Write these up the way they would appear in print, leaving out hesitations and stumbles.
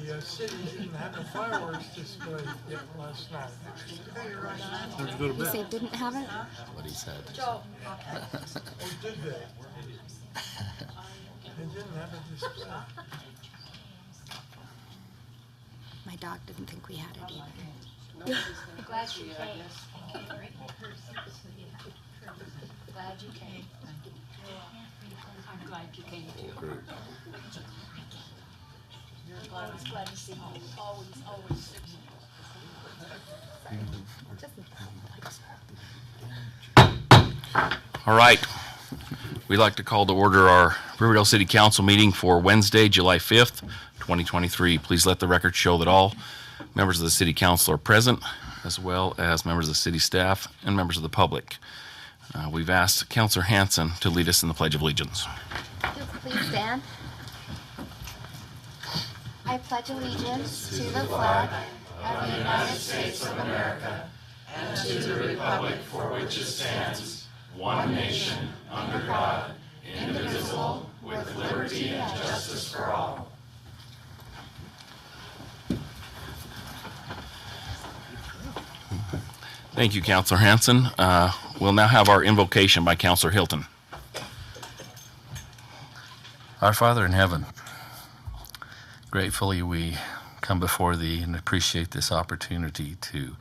the city didn't have a fireworks display yet last night. Let's go to He bed. said didn't have it? What he said. Or did they? They didn't have a display. My dog didn't think we had it either. I'm glad you came. Glad you came. I'm glad you came too. I was glad to see you. Always. All right. We'd like to call to order our Riverdale City Council meeting for Wednesday, July 5th, 2023. Please let the record show that all members of the City Council are present, as well as members of the city staff and members of the public. We've asked Councilor Hanson to lead us in the Pledge of Allegiance. Please stand. I pledge allegiance to the flag of the United States of America and to the republic for which it stands, one nation, under God, indivisible, with liberty and justice for all. Thank you, Councilor Hanson. We'll now have our invocation by Councilor Hilton. Our Father in heaven, gratefully we come before Thee and appreciate this opportunity to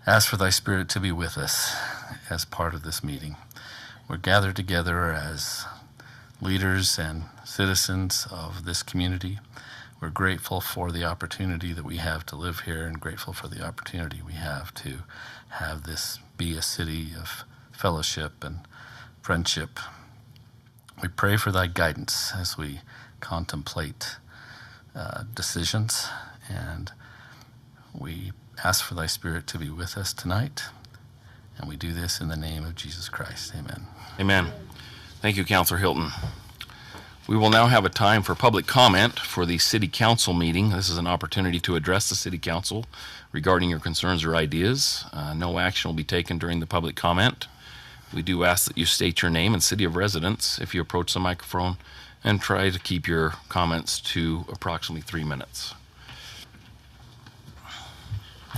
ask for Thy Spirit to be with us as part of this meeting. We're gathered together as leaders and citizens of this community. We're grateful for the opportunity that we have to live here and grateful for the opportunity we have to have this be a city of fellowship and friendship. We pray for Thy guidance as we contemplate decisions, and we ask for Thy Spirit to be with us tonight, and we do this in the name of Jesus Christ. Amen. Amen. Thank you, Councilor Hilton. We will now have a time for public comment for the City Council meeting. This is an opportunity to address the City Council regarding your concerns or ideas. No action will be taken during the public comment. We do ask that you state your name and city of residence if you approach the microphone, and try to keep your comments to approximately 3 minutes.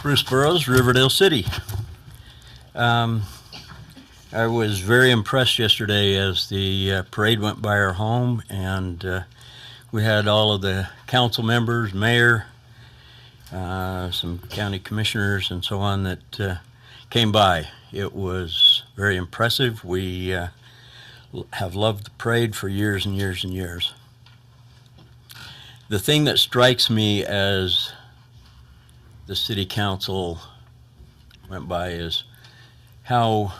Bruce Burrows, Riverdale City. I was very impressed yesterday as the parade went by our home, and we had all of the council members, mayor, some county commissioners, and so on that came by. It was very impressive. We have loved the parade for years and years and years. The thing that strikes me as the city council went by is how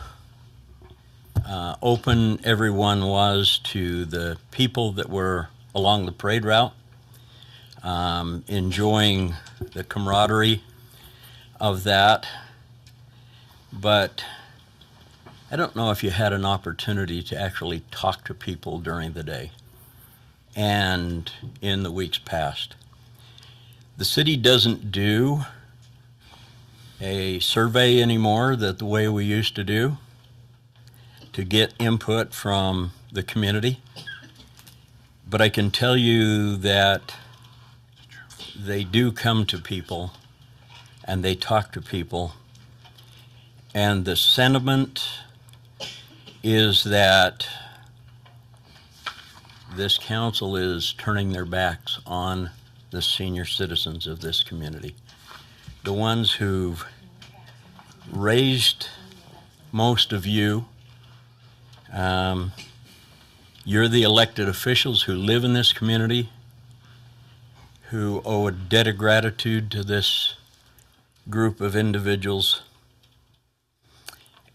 open everyone was to the people that were along the parade route, enjoying the camaraderie of that. But I don't know if you had an opportunity to actually talk to people during the day and in the weeks past. The city doesn't do a survey anymore the way we used to do to get input from the community. But I can tell you that they do come to people and they talk to people, and the sentiment is that this council is turning their backs on the senior citizens of this community, the ones who've raised most of you. You're the elected officials who live in this community, who owe a debt of gratitude to this group of individuals,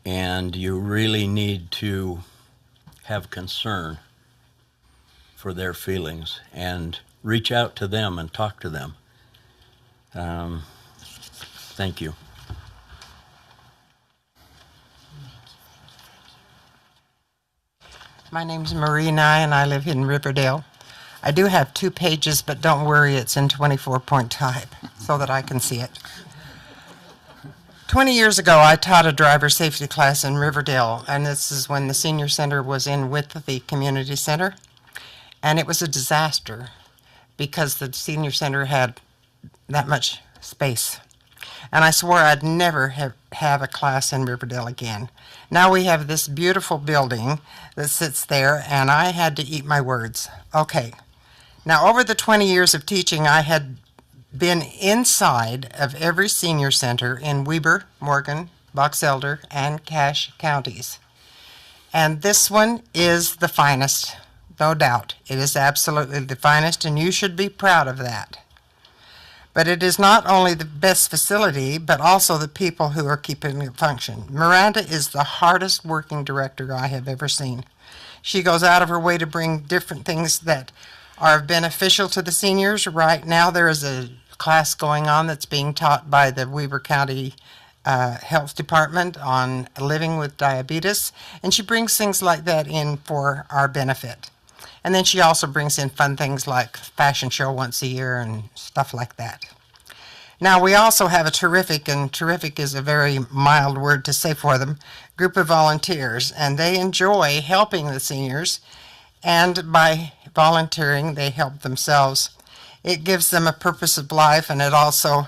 and you really need to have concern for their feelings and reach out to them and talk to them. Thank you. My name's Marie Nye, and I live in Riverdale. I do have 2 pages, but don't worry, it's in 24-point type so that I can see it. 20 years ago, I taught a driver safety class in Riverdale, and this is when the senior center was in with the community center, and it was a disaster because the senior center had that much space. And I swore I'd never have a class in Riverdale again. Now we have this beautiful building that sits there, and I had to eat my words. Okay. Now, over the 20 years of teaching, I had been inside of every senior center in Weber, Morgan, Box Elder, and Cache counties. And this one is the finest, no doubt. It is absolutely the finest, and you should be proud of that. But it is not only the best facility, but also the people who are keeping it function. Miranda is the hardest working director I have ever seen. She goes out of her way to bring different things that are beneficial to the seniors. Right now there is a class going on that's being taught by the Weber County Health Department on living with diabetes, and she brings things like that in for our benefit. And then she also brings in fun things like fashion show once a year and stuff like that. Now, we also have a terrific, and terrific is a very mild word to say for them, group of volunteers, and they enjoy helping the seniors, and by volunteering, they help themselves. It gives them a purpose of life, and it also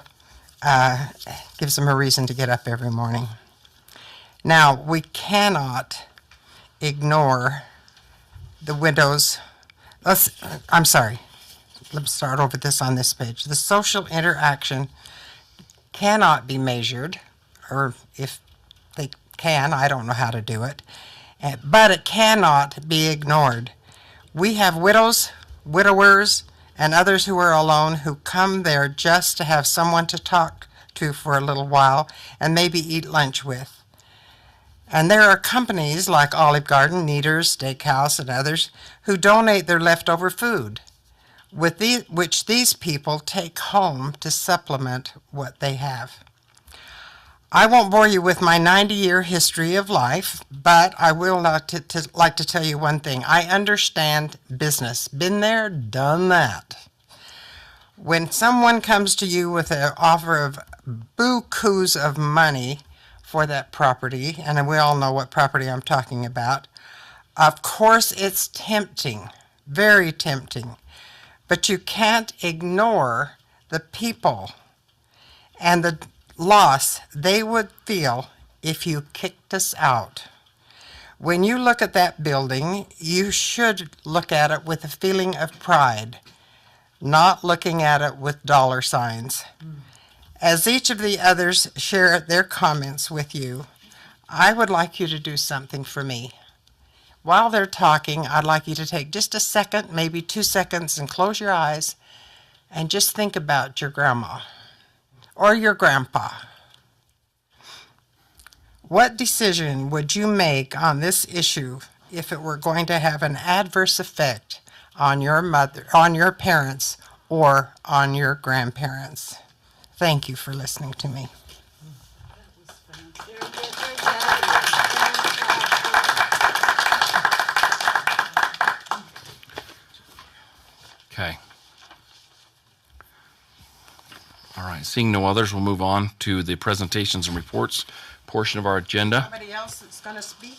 gives them a reason to get up every morning. Now, we cannot ignore the widows. I'm sorry. Let's start over this on this page. The social interaction cannot be measured, or if they can, I don't know how to do it, but it cannot be ignored. We have widows, widowers, and others who are alone who come there just to have someone to talk to for a little while and maybe eat lunch with. And there are companies like Olive Garden, Neater's, Steakhouse, and others who donate their leftover food, which these people take home to supplement what they have. I won't bore you with my 90-year history of life, but I will like to tell you one thing. I understand business. Been there, done that. When someone comes to you with an offer of bukus of money for that property, and we all know what property I'm talking about, of course it's tempting, very tempting, but you can't ignore the people and the loss they would feel if you kicked us out. When you look at that building, you should look at it with a feeling of pride, not looking at it with dollar signs. As each of the others share their comments with you, I would like you to do something for me. While they're talking, I'd like you to take just a second, maybe 2 seconds, and close your eyes and just think about your grandma or your grandpa. What decision would you make on this issue if it were going to have an adverse effect on your mother, on your parents, or on your grandparents? Thank you for listening to me. Okay. All right, seeing no others, we'll move on to the presentations and reports portion of our agenda. Somebody else that's going to speak?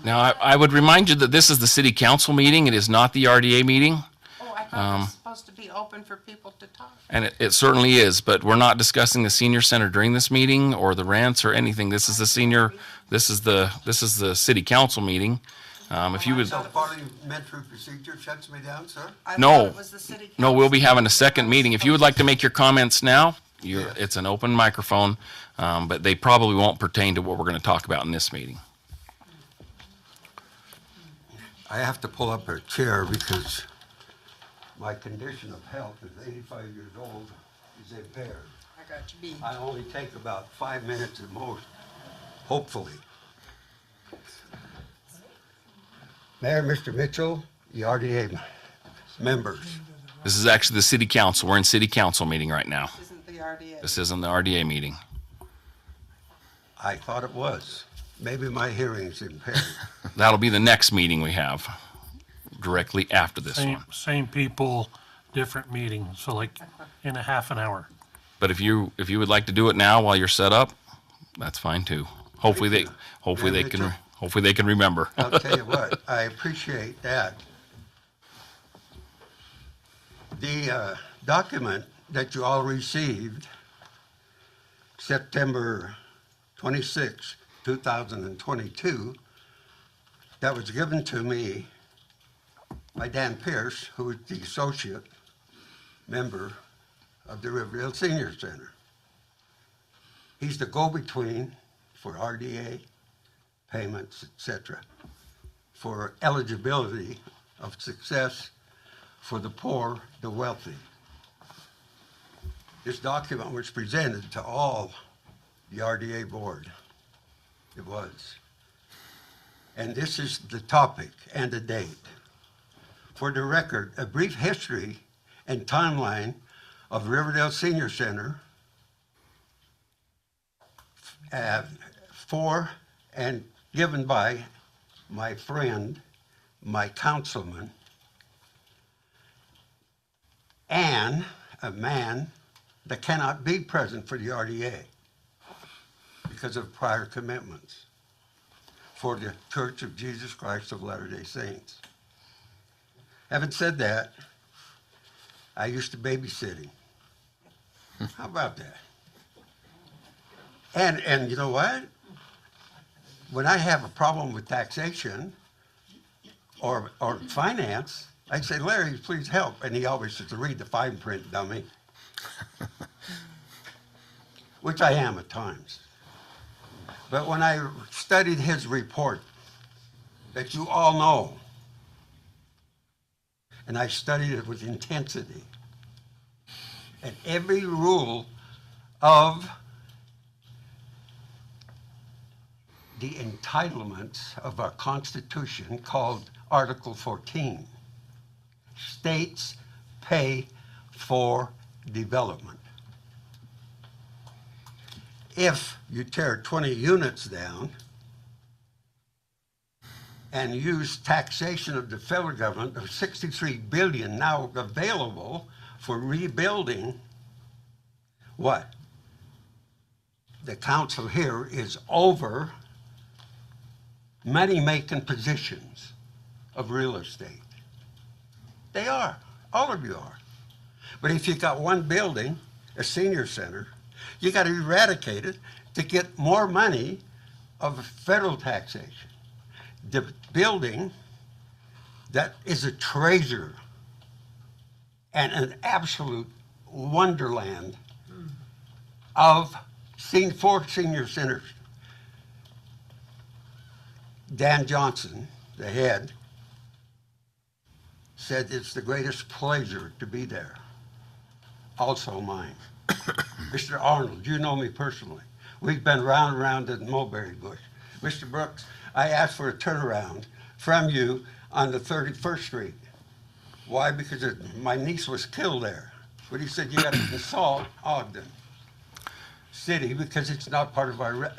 Now, I would remind you that this is the city council meeting. It is not the RDA meeting. Oh, I thought it was supposed to be open for people to talk. And it certainly is, but we're not discussing the senior center during this meeting or the rents or anything. This is the city council meeting. If you would, So parliamentary procedure shuts me down, sir? I No. thought it was the city no, we'll be council. having a second meeting. If you would like to make your comments now, it's an open microphone, but they probably won't pertain to what we're going to talk about in this meeting. I have to pull up a chair because my condition of health is 85 years old, is impaired. I got you beat. I only take about 5 minutes at most, hopefully. Mayor, Mr. Mitchell, the RDA members. This is actually the city council. We're in city council meeting right now. This isn't the RDA. This isn't the RDA meeting. I thought it was. Maybe my hearing's impaired. That'll be the next meeting we have, directly after this one. Same people, different meeting, so like in a half an hour. But if you would like to do it now while you're set up, that's fine too. Hopefully they can remember. I'll tell you what, I appreciate that. The document that you all received September 26, 2022, that was given to me by Dan Pierce, who is the associate member of the Riverdale Senior Center. He's the go-between for RDA payments, etc., for eligibility of success for the poor, the wealthy. This document was presented to all the RDA board. It was. And this is the topic and the date. For the record, a brief history and timeline of Riverdale Senior Center for and given by my friend, my councilman, and a man that cannot be present for the RDA because of prior commitments for the Church of Jesus Christ of Latter-day Saints. Having said that, I used to babysit him. How about that? And you know what? When I have a problem with taxation or finance, I say, Larry, please help. And he always says, read the fine print, dummy. Which I am at times. But when I studied his report that you all know, and I studied it with intensity, and every rule of the entitlements of our Constitution, called Article 14, states pay for development. If you tear 20 units down and use taxation of the federal government of $63 billion now available for rebuilding, what? The council here is over money-making positions of real estate. They are. All of you are. But if you've got one building, a senior center, you got to eradicate it to get more money of federal taxation. The building that is a treasure and an absolute wonderland of four senior centers. Dan Johnson, the head, said it's the greatest pleasure to be there. Also mine. Mr. Arnold, you know me personally. We've been round and round in Mulberry Bush. Mr. Brooks, I asked for a turnaround from you on the 31st Street. Why? Because my niece was killed there. But he said, you got to consult Ogden City because it's not part of our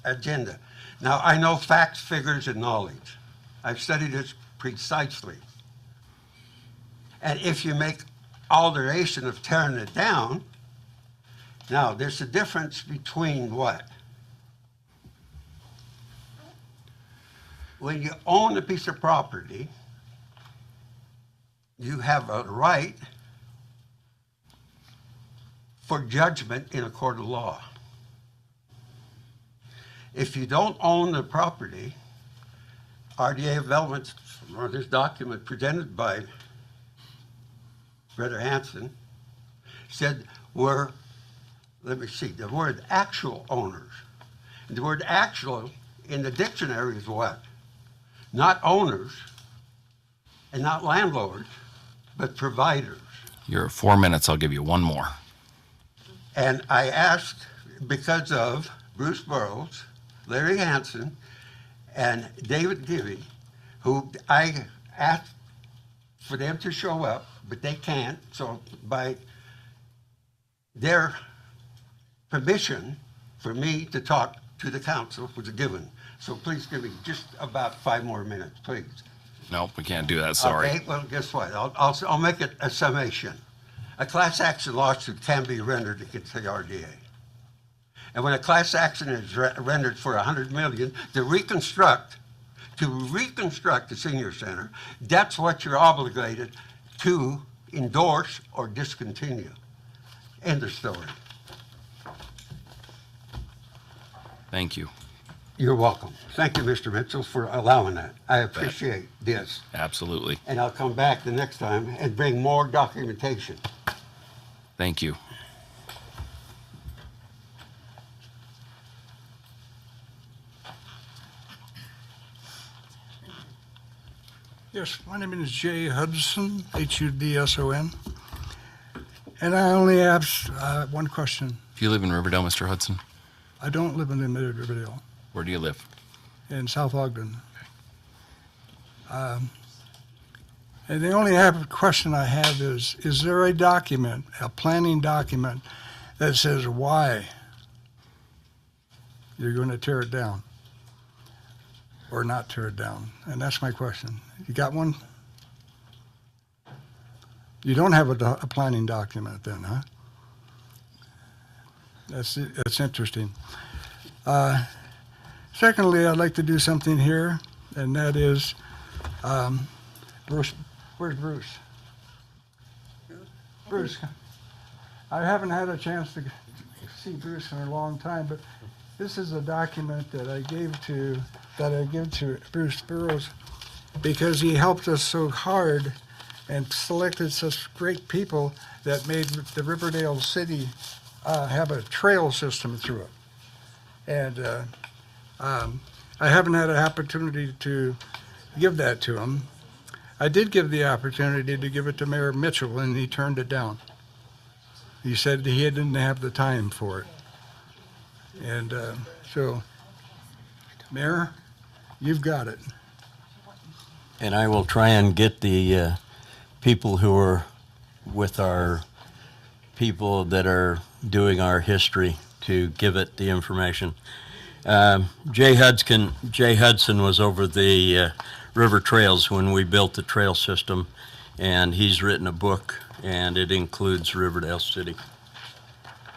agenda. Now, I know facts, figures, and knowledge. I've studied this precisely. And if you make alteration of tearing it down, now there's a difference between what? When you own a piece of property, you have a right for judgment in a court of law. If you don't own the property, RDA development, or this document presented by Brother Hanson, said we're, let me see, the word actual owners. And the word actual in the dictionary is what? Not owners and not landlords, but providers. You're at 4 minutes. I'll give you one more. And I asked, because of Bruce Burroughs, Larry Hanson, and David Givey, who I asked for them to show up, but they can't, so by their permission for me to talk to the council was given. So please give me just about 5 more minutes, please. Nope, we can't do that, sorry. Okay, well, guess what? I'll make it a summation. A class action lawsuit can be rendered against the RDA. And when a class action is rendered for $100 million to reconstruct the senior center, that's what you're obligated to endorse or discontinue. End of story. Thank you. You're welcome. Thank you, Mr. Mitchell, for allowing that. I appreciate this. Absolutely. And I'll come back the next time and bring more documentation. Thank you. Yes, my name is Jay Hudson, Hudson. And I only have one question. Do you live in Riverdale, Mr. Hudson? I don't live in the middle of Riverdale, Where do you live? in South Ogden. And the only question I have is there a document, a planning document, that says why you're going to tear it down? Or not tear it down? And that's my question. You got one? You don't have a planning document then, huh? That's interesting. Secondly, I'd like to do something here, and that is, Bruce, where's Bruce? Bruce, I haven't had a chance to see Bruce in a long time, but this is a document that I give to Bruce Burrows because he helped us so hard and selected such great people that made the Riverdale city have a trail system through it. And I haven't had an opportunity to give that to him. I did give the opportunity to give it to Mayor Mitchell, and he turned it down. He said he didn't have the time for it. And so, Mayor, you've got it. And I will try and get the people who are with our people that are doing our history to give it the information. Jay Hudson was over the river trails when we built the trail system, and he's written a book, and it includes Riverdale City.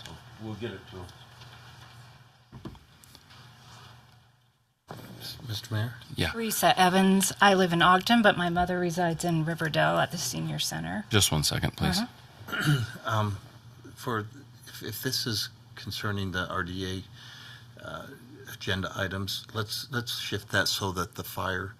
So we'll get it to him. Mr. Mayor? Yeah, Teresa Evans. I live in Ogden, but my mother resides in Riverdale at the senior center. just 1 second, please. If this is concerning the RDA agenda items, let's shift that so that the fire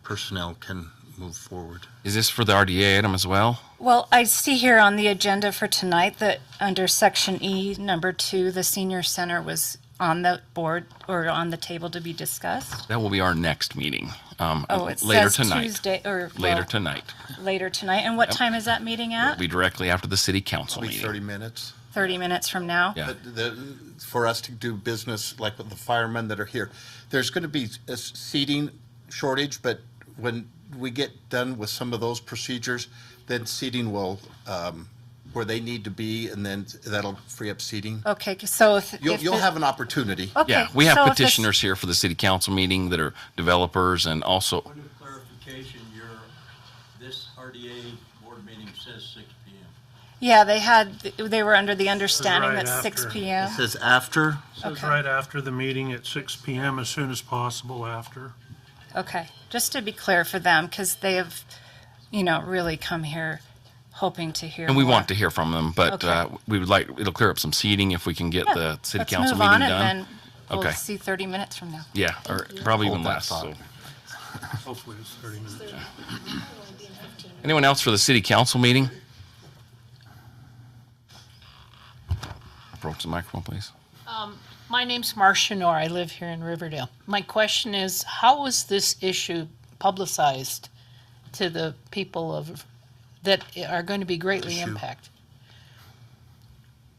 personnel can move forward. Is this for the RDA item as well? Well, I see here on the agenda for tonight that under section E, number 2, the senior center was on the board or on the table to be discussed. That will be our next meeting. Oh, it later says tonight. Tuesday or Later well, tonight. later tonight. And what time is that meeting It'll at? be directly after the city council It'll be meeting. 30 minutes. 30 minutes from now. Yeah. For us to do business like with the firemen that are here, there's going to be a seating shortage, but when we get done with some of those procedures, then seating will, where they need to be, and then that'll free up seating. Okay, so if You'll have an opportunity. Okay, Yeah, we have so if this- petitioners here for the city council meeting that are developers and also, Point of clarification, this RDA board meeting says 6 p.m. Yeah, they were under the understanding right that 6 after. p.m. It says after. So it's Okay. right after the meeting at 6 p.m. as soon as possible after. Okay, just to be clear for them, because they have, really come here hoping to hear and we more. want to hear from them, but Okay. we would like, it'll clear up some seating if we can get Yeah, the city let's council move meeting on, done. and then we'll Okay. see 30 minutes from now. Yeah, or probably even Hold that less. thought. So. Hopefully it's 30 minutes. Anyone else for the city council meeting? Approach the microphone, please. My name's Marcia Knorr. I live here in Riverdale. My question is, how was this issue publicized to the people that are going to be greatly Issue. impacted?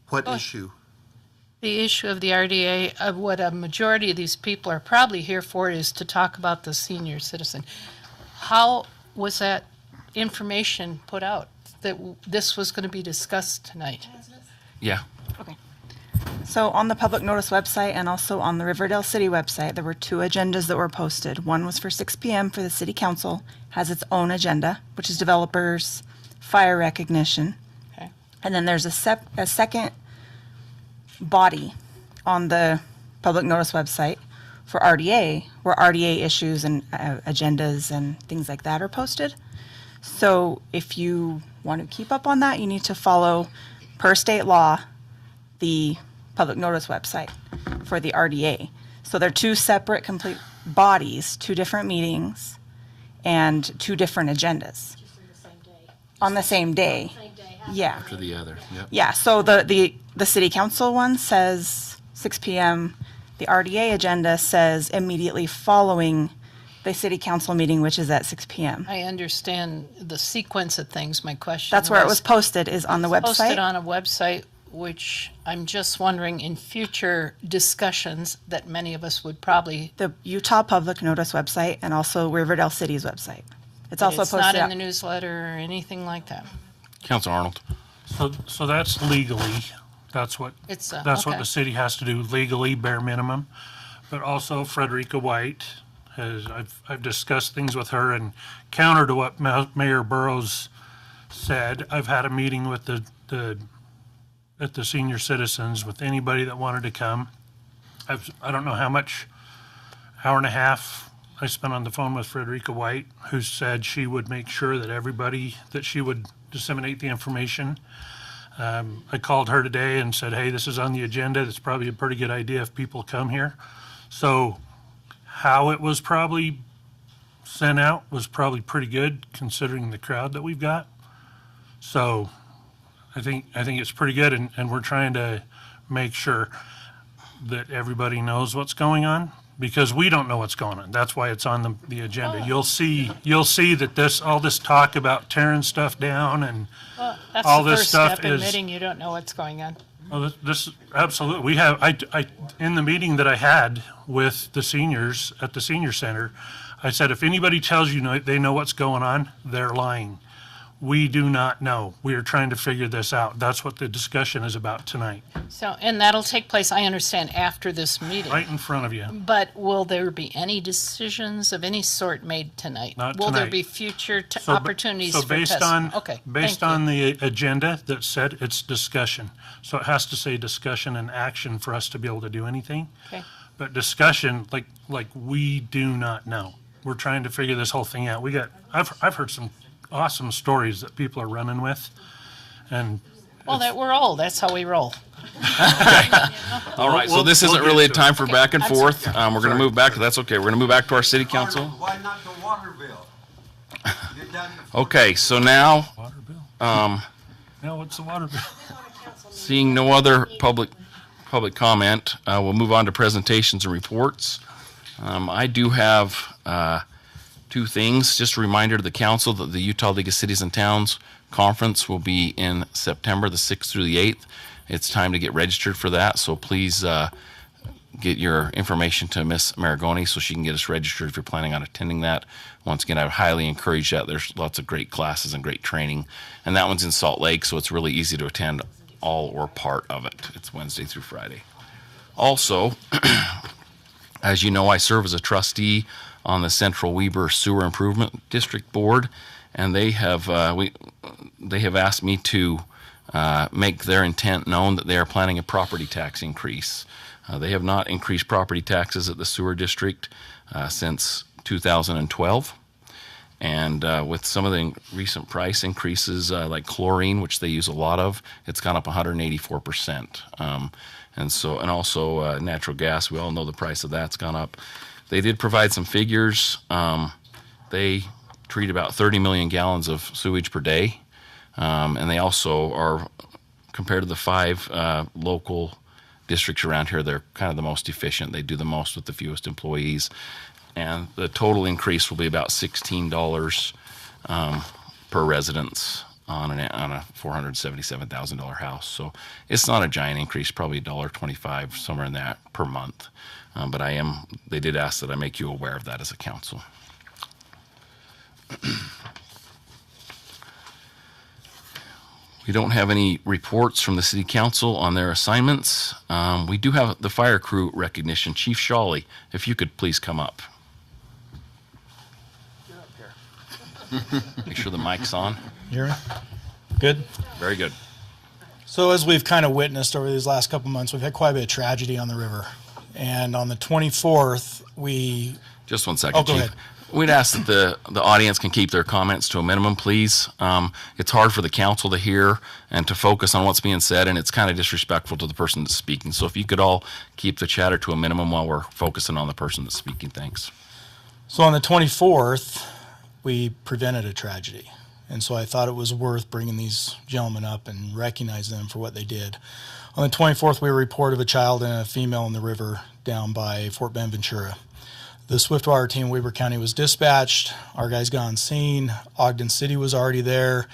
What Oh. issue? The issue of the RDA, of what a majority of these people are probably here for, is to talk about the senior citizen. How was that information put out, that this was going to be discussed tonight? Yeah, So on the public notice website and also on the Riverdale City website, there were 2 agendas that were posted. One was for 6 p.m. for the city council, has its own agenda, which is developers, fire recognition. Okay. And then there's a second body on the public notice website for RDA, where RDA issues and agendas and things like that are posted. So if you want to keep up on that, you need to follow, per state law, the public notice website for the RDA. So they're two separate complete bodies, two different meetings, and two different agendas on the same day. Yeah. To the other, yep. Yeah, so the city council one says 6 p.m. The RDA agenda says immediately following the city council meeting, which is at 6 p.m. I understand the sequence of things. My question That's where it was posted, is on the posted website. on a website, which I'm just wondering in future discussions that many of us would probably. The Utah Public Notice website and also Riverdale City's website. It's also It's not posted in out. the newsletter or anything like that. Councilor Arnold. So that's legally, that's what It's, what okay. the city has to do legally, bare minimum. But also Frederica White I've discussed things with her, and counter to what Mayor Burrows said, I've had a meeting with at the senior citizens with anybody that wanted to come. I don't know how much, hour and a half I spent on the phone with Frederica White, who said she would make sure that she would disseminate the information. I called her today and said, hey, this is on the agenda. It's probably a pretty good idea if people come here. So how it was probably sent out was probably pretty good considering the crowd that we've got. So I think it's pretty good, and we're trying to make sure that everybody knows what's going on, because we don't know what's going on. That's why it's on the agenda. You'll see that all this talk about tearing stuff down and Well, that's all the this first stuff step, is. admitting you don't know what's going on. Well, this absolutely. We have I in the meeting that I had with the seniors at the senior center, I said if anybody tells you they know what's going on, they're lying. We do not know. We are trying to figure this out. That's what the discussion is about tonight, So, and that'll take place, I understand, after this meeting. right in front of you. But will there be any decisions of any sort made tonight? Not Will there tonight. be future So, opportunities so for based testimony? on Okay, based thank you. on the agenda that said it's discussion, so it has to say discussion and action for us to be able to do anything. Okay. But discussion, like we do not know. We're trying to figure this whole thing out. I've heard some awesome stories that people are running with, and Well, we're old, that's how we roll. All right, so We'll- this we'll isn't get really a to it. time for Okay, back and I'm forth. sorry. We're going to move back. That's okay. We're going to move back to our city council. Why not the water bill? Get done before- Okay, so now, water bill. um, Now, what's the water bill? seeing no other public comment, we'll move on to presentations and reports. I do have two things. Just a reminder to the council that the Utah League of Cities and Towns Conference will be in September the 6th through the 8th. It's time to get registered for that, so please get your information to Miss Maragoni so she can get us registered if you're planning on attending that. Once again, I would highly encourage that. There's lots of great classes and great training, and that one's in Salt Lake, so it's really easy to attend all or part of it. It's Wednesday through Friday. Also, as you know, I serve as a trustee on the Central Weber Sewer Improvement District Board, and they have asked me to make their intent known that they are planning a property tax increase. They have not increased property taxes at the sewer district since 2012. And with some of the recent price increases, like chlorine, which they use a lot of, it's gone up 184%. And also natural gas, we all know the price of that's gone up. They did provide some figures. They treat about 30 million gallons of sewage per day. And they also are, compared to the 5 local districts around here, they're kind of the most efficient. They do the most with the fewest employees. And the total increase will be about $16 per residence on a $477,000 house. So it's not a giant increase, probably $1.25, somewhere in that per month. But they did ask that I make you aware of that as a council. We don't have any reports from the city council on their assignments. We do have the fire crew recognition. Chief Shawley, if you could please come up. Make sure the mic's on. You hear me? Good. Very good. So as we've kind of witnessed over these last couple months, we've had quite a bit of tragedy on the river. And on the 24th, we... Just one second, Oh, go Chief. ahead. We'd ask that the audience can keep their comments to a minimum, please. It's hard for the council to hear and to focus on what's being said, and it's kind of disrespectful to the person that's speaking. So if you could all keep the chatter to a minimum while we're focusing on the person that's speaking, thanks. So on the 24th, we prevented a tragedy. And so I thought it was worth bringing these gentlemen up and recognize them for what they did. On the 24th, we were reported of a child and a female in the river down by Fort Bend Ventura. The Swiftwater team, Weber County, was dispatched. Our guys got on scene. Ogden City was already there.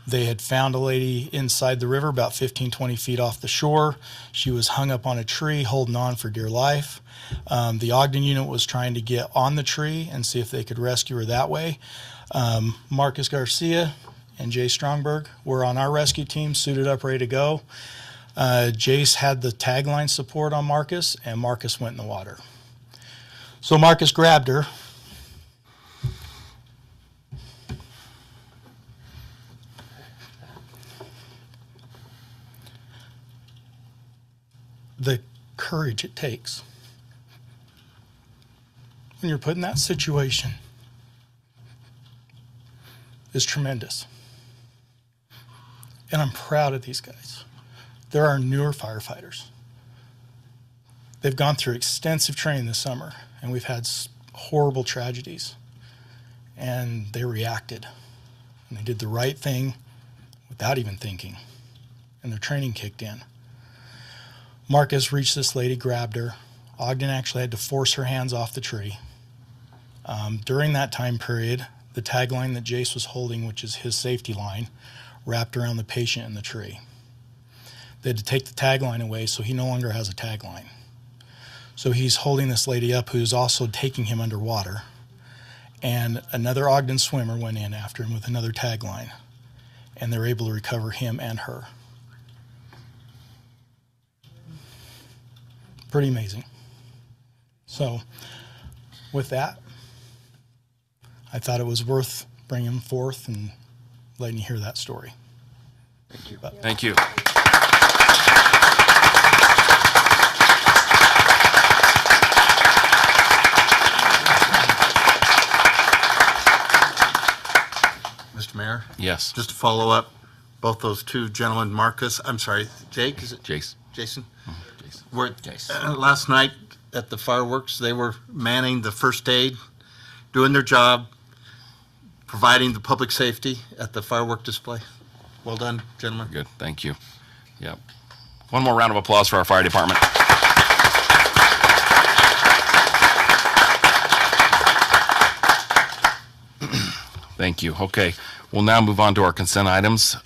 They had found a lady inside the river about 15, 20 feet off the shore. She was hung up on a tree, holding on for dear life. The Ogden unit was trying to get on the tree and see if they could rescue her that way. Marcus Garcia and Jay Strongberg were on our rescue team, suited up, ready to go. Jace had the tagline support on Marcus, and Marcus went in the water. So Marcus grabbed her. The courage it takes when you're put in that situation is tremendous. And I'm proud of these guys. They're our newer firefighters. They've gone through extensive training this summer, and we've had horrible tragedies. And they reacted. And they did the right thing without even thinking. And their training kicked in. Marcus reached this lady, grabbed her. Ogden actually had to force her hands off the tree. During that time period, the tagline that Jace was holding, which is his safety line, wrapped around the patient in the tree. They had to take the tagline away, so he no longer has a tagline. So he's holding this lady up who's also taking him underwater. And another Ogden swimmer went in after him with another tagline. And they're able to recover him and her. Pretty amazing. So with that, I thought it was worth bringing him forth and letting you hear that story. Thank you. Thank you. Mr. Mayor? Yes. Just to follow up, both those two gentlemen, Jake, is it? Jace. Jason? Jace. Were, Jace. last night at the fireworks, they were manning the first aid, doing their job, providing the public safety at the firework display. Well done, gentlemen. Good, thank you. Yep. One more round of applause for our fire department. Thank you. Okay, we'll now move on to our consent items.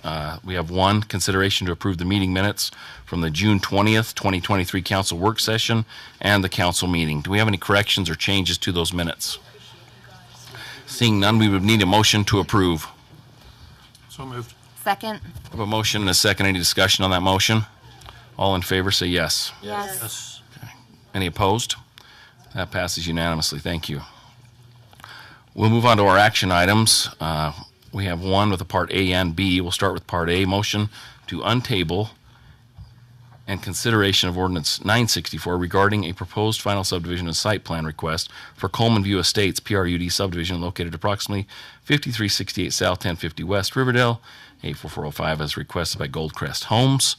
We have one, consideration to approve the meeting minutes from the June 20th, 2023 council work session and the council meeting. Do we have any corrections or changes to those minutes? Seeing none, we would need a motion to approve. So moved. Second. I have a motion and a second. Any discussion on that motion? All in favor, say yes. Yes. Any opposed? That passes unanimously. Thank you. We'll move on to our action items. We have one with a part A and B. We'll start with part A, motion to untable and consideration of ordinance 964 regarding a proposed final subdivision and site plan request for Coleman View Estates PRUD subdivision located approximately 5368 South, 1050 West, Riverdale, 84405 as requested by Goldcrest Homes.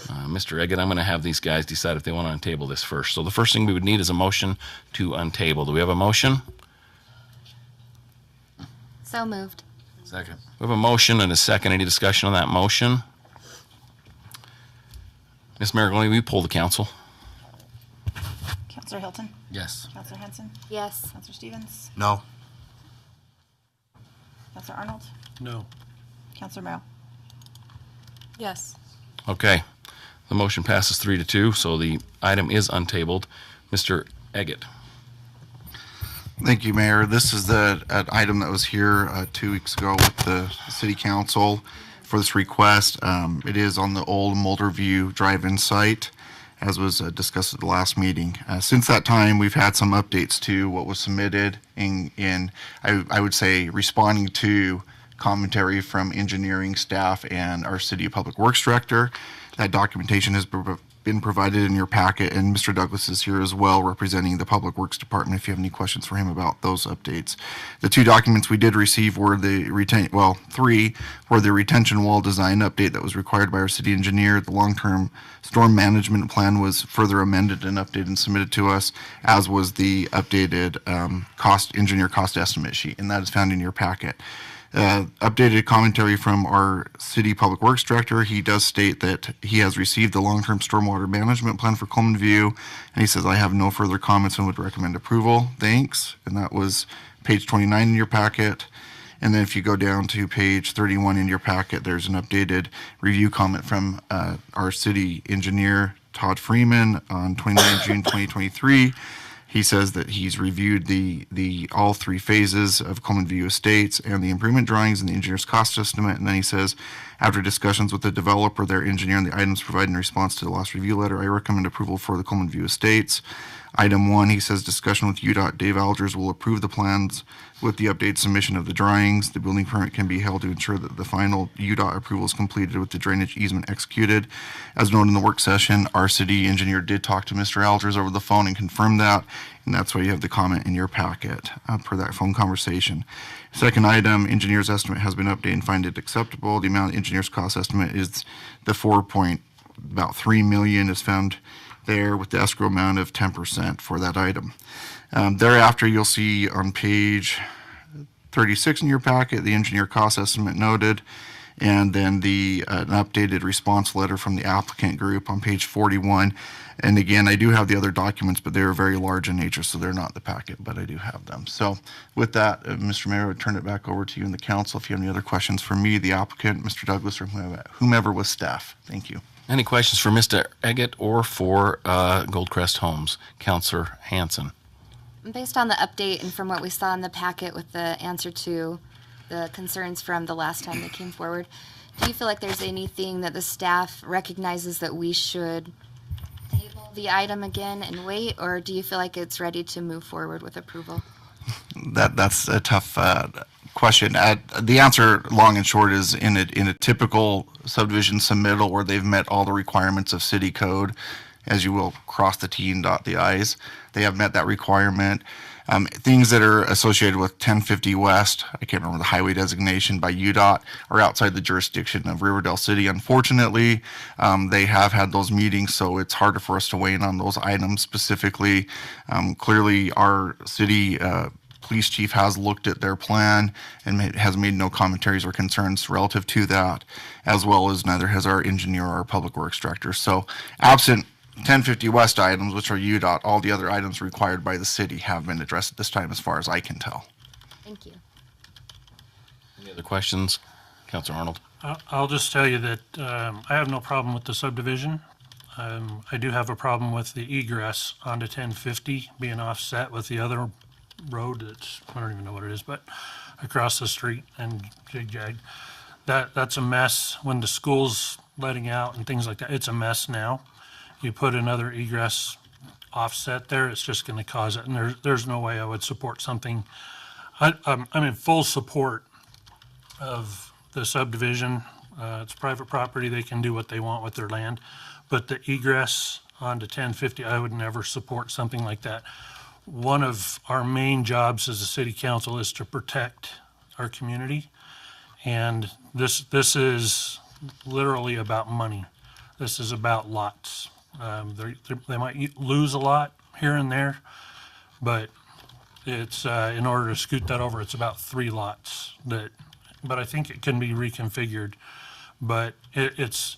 Mr. Eggett, I'm going to have these guys decide if they want to untable this first. So the first thing we would need is a motion to untable. Do we have a motion? So moved. Second. We have a motion and a second. Any discussion on that motion? Ms. Marigoni, will you poll the council? Counselor Hilton? Yes. Counselor Henson? Yes. Counselor Stevens? No. Counselor Arnold? No. Counselor Merrill? Yes. Okay. The motion passes 3-2, so the item is untabled. Mr. Eggett. Thank you, Mayor. This is an item that was here 2 weeks ago with the City Council for this request. It is on the old Mulder View drive-in site, as was discussed at the last meeting. Since that time, we've had some updates to what was submitted in I would say, responding to commentary from engineering staff and our City of Public Works Director. That documentation has been provided in your packet, and Mr. Douglas is here as well, representing the Public Works Department, if you have any questions for him about those updates. The 2 documents we did receive were the 3 were the retention wall design update that was required by our city engineer. The long-term storm management plan was further amended and updated and submitted to us, as was the updated engineer cost estimate sheet, and that is found in your packet. Updated commentary from our city public works director. He does state that he has received the long-term stormwater management plan for Coleman View, and he says, I have no further comments and would recommend approval. Thanks. And that was page 29 in your packet. And then if you go down to page 31 in your packet, there's an updated review comment from our city engineer, Todd Freeman, on 29 June 2023. He says that he's reviewed the all 3 phases of Coleman View Estates and the improvement drawings and the engineer's cost estimate. And then he says, after discussions with the developer, their engineer, and the items provided in response to the last review letter, I recommend approval for the Coleman View Estates. Item 1, he says, discussion with UDOT. Dave Algers will approve the plans with the updated submission of the drawings. The building permit can be held to ensure that the final UDOT approval is completed with the drainage easement executed. As noted in the work session, our city engineer did talk to Mr. Algers over the phone and confirmed that, and that's why you have the comment in your packet per that phone conversation. Second item, engineer's estimate has been updated and find it acceptable. The amount of engineer's cost estimate is the about $3 million is found there, with the escrow amount of 10% for that item. Thereafter, you'll see on page 36 in your packet, the engineer cost estimate noted, and then an updated response letter from the applicant group on page 41. And again, I do have the other documents, but they're very large in nature, so they're not in the packet, but I do have them. So with that, Mr. Mayor, I would turn it back over to you and the council if you have any other questions for me, the applicant, Mr. Douglas, or whomever with staff. Thank you. Any questions for Mr. Eggett or for Goldcrest Homes? Councilor Hanson. Based on the update and from what we saw in the packet with the answer to the concerns from the last time they came forward, do you feel like there's anything that the staff recognizes that we should table the item again and wait, or do you feel like it's ready to move forward with approval? That's a tough question. The answer, long and short, is in a typical subdivision submittal where they've met all the requirements of city code, as you will cross the T and dot the I's. They have met that requirement. Things that are associated with 1050 West, I can't remember the highway designation by UDOT, are outside the jurisdiction of Riverdale City. Unfortunately, they have had those meetings, so it's harder for us to weigh in on those items specifically. Clearly, our city police chief has looked at their plan and has made no commentaries or concerns relative to that, as well as neither has our engineer or our public works director. So absent 1050 West items, which are UDOT, all the other items required by the city have been addressed at this time, as far as I can tell. Thank you. Any other questions? Councilor Arnold. I'll just tell you that I have no problem with the subdivision. I do have a problem with the egress onto 1050 being offset with the other road that's, I don't even know what it is, but across the street and jig-jag. That's a mess when the school's letting out and things like that. It's a mess now. You put another egress offset there, it's just going to cause it. And there's no way I would support something. I'm in full support of the subdivision. It's private property. They can do what they want with their land. But the egress onto 1050, I would never support something like that. One of our main jobs as a city council is to protect our community. And this is literally about money. This is about lots. They might lose a lot here and there, but it's in order to scoot that over, it's about 3 lots. But I think it can be reconfigured. But it's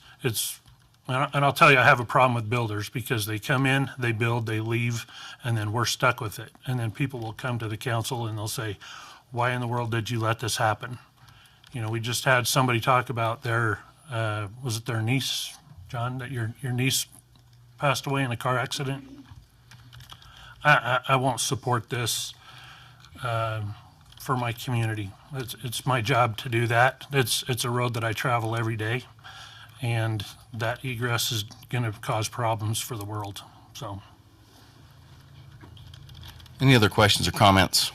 and I'll tell you, I have a problem with builders because they come in, they build, they leave, and then we're stuck with it. And then people will come to the council and they'll say, "Why in the world did you let this happen?" You know, we just had somebody talk about their was it their niece, John, that your niece passed away in a car accident. I won't support this for my community. It's my job to do that. It's a road that I travel every day, and that egress is going to cause problems for the world. So, Any other questions or comments?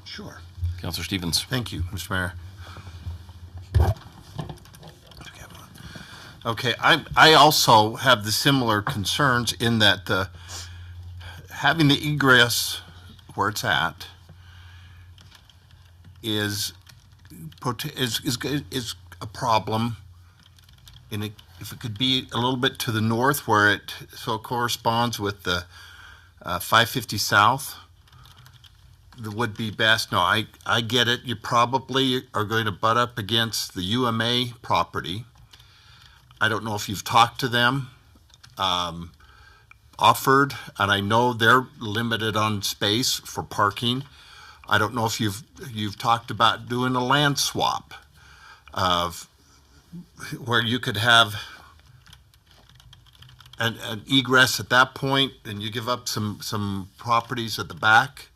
Sure. Councilor Stevens. Thank you, Mr. Mayor. Okay, I also have the similar concerns in that having the egress where it's at is a problem. And if it could be a little bit to the north where it corresponds with the 550 South, that would be best. No, I get it. You probably are going to butt up against the UMA property. I don't know if you've talked to them, offered, and I know they're limited on space for parking. I don't know if you've talked about doing a land swap of where you could have an egress at that point, and you give up some properties at the back.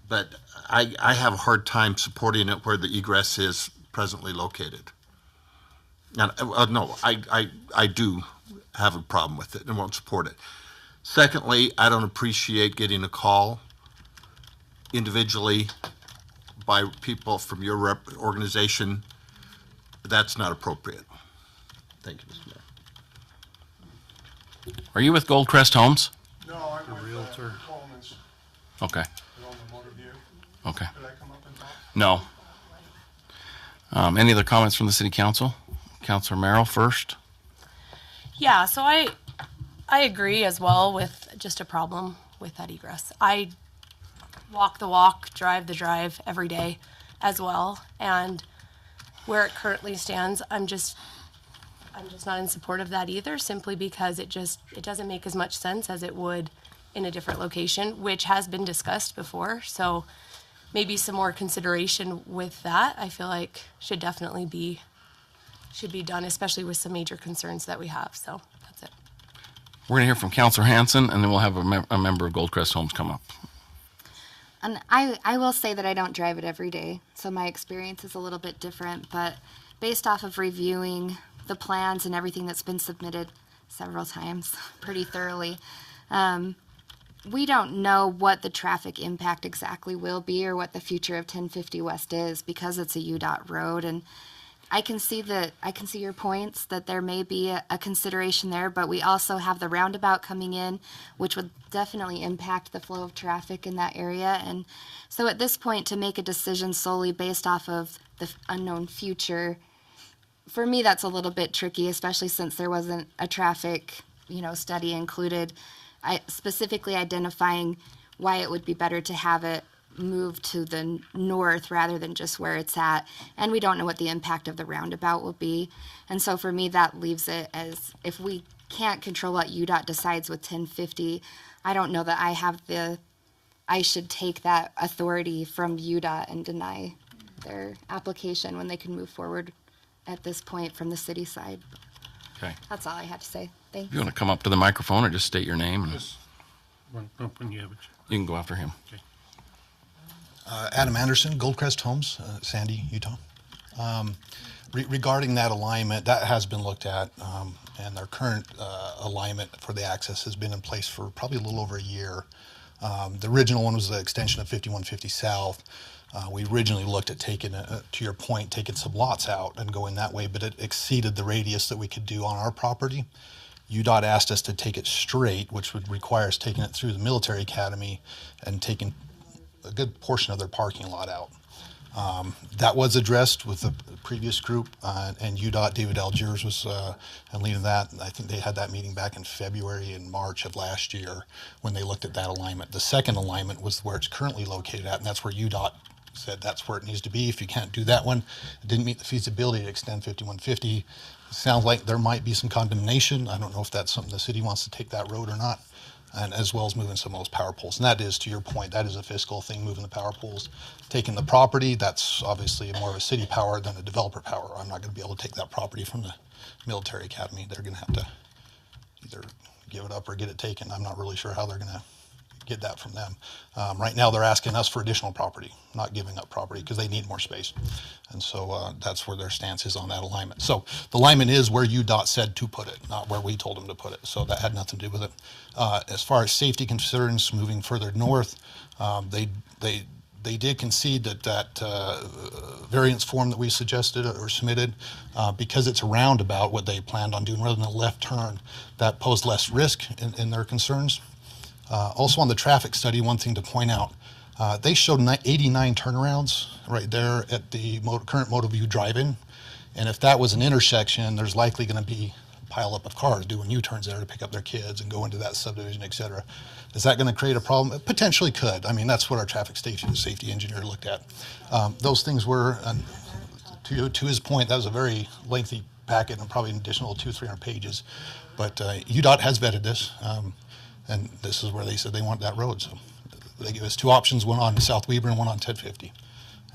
But I have a hard time supporting it where the egress is presently located. And, no, I do have a problem with it and won't support it. Secondly, I don't appreciate getting a call individually by people from your organization. That's not appropriate. Thank you, Mr. Mayor. Are you with Goldcrest Homes? No, I'm with Realtor. Coleman's. Okay. They're on the motor view. Okay. Could I come up and talk? No. Any other comments from the city council? Councilor Merrill first. Yeah, so I agree as well with just a problem with that egress. I walk the walk, drive the drive every day as well, and where it currently stands, I'm just not in support of that either, simply because it doesn't make as much sense as it would in a different location, which has been discussed before. So maybe some more consideration with that, I feel like should be done, especially with some major concerns that we have. So that's it. We're going to hear from Councilor Hanson, and then we'll have a member of Goldcrest Homes come up. And I will say that I don't drive it every day, so my experience is a little bit different, but based off of reviewing the plans and everything that's been submitted several times pretty thoroughly, we don't know what the traffic impact exactly will be or what the future of 1050 West is because it's a UDOT road. And I can see your points that there may be a consideration there, but we also have the roundabout coming in, which would definitely impact the flow of traffic in that area. And so at this point, to make a decision solely based off of the unknown future, for me, that's a little bit tricky, especially since there wasn't a traffic, study included, specifically identifying why it would be better to have it move to the north rather than just where it's at. And we don't know what the impact of the roundabout will be. And so for me, that leaves it as if we can't control what UDOT decides with 1050, I don't know that I should take that authority from UDOT and deny their application when they can move forward at this point from the city side. Okay. That's all I had to say. Thank You you. want to come up to the microphone or just state your name? And When you have it. you can go after him. Okay. Adam Anderson, Goldcrest Homes, Sandy, Utah. Regarding that alignment, that has been looked at, and their current alignment for the access has been in place for probably a little over a year. The original one was the extension of 5150 South. We originally looked at taking, to your point, taking some lots out and going that way, but it exceeded the radius that we could do on our property. UDOT asked us to take it straight, which would require us taking it through the military academy and taking a good portion of their parking lot out. That was addressed with the previous group, and UDOT, David Algiers was leading that. I think they had that meeting back in February and March of last year when they looked at that alignment. The second alignment was where it's currently located at, and that's where UDOT said that's where it needs to be. If you can't do that one, it didn't meet the feasibility to extend 5150. It sounds like there might be some condemnation. I don't know if that's something the city wants to take that road or not, and as well as moving some of those power poles. And that is, to your point, that is a fiscal thing, moving the power poles. Taking the property, that's obviously more of a city power than a developer power. I'm not going to be able to take that property from the military academy. They're going to have to either give it up or get it taken. I'm not really sure how they're going to get that from them. Right now, they're asking us for additional property, not giving up property because they need more space. And so that's where their stance is on that alignment. So the alignment is where UDOT said to put it, not where we told them to put it. So that had nothing to do with it. As far as safety concerns moving further north, they They did concede that variance form that we suggested or submitted, because it's a roundabout, what they planned on doing rather than a left turn, that posed less risk in their concerns. Also on the traffic study, one thing to point out, they showed 89 turnarounds right there at the current Motoview drive-in. And if that was an intersection, there's likely going to be a pile up of cars doing U-turns there to pick up their kids and go into that subdivision, et cetera. Is that going to create a problem? It potentially could. I mean, that's what our traffic safety engineer looked at. Those things were, to his point, that was a very lengthy packet and probably an additional 200-300 pages. But UDOT has vetted this, and this is where they said they want that road. So they gave us two options, one on South Weber and one on 1050.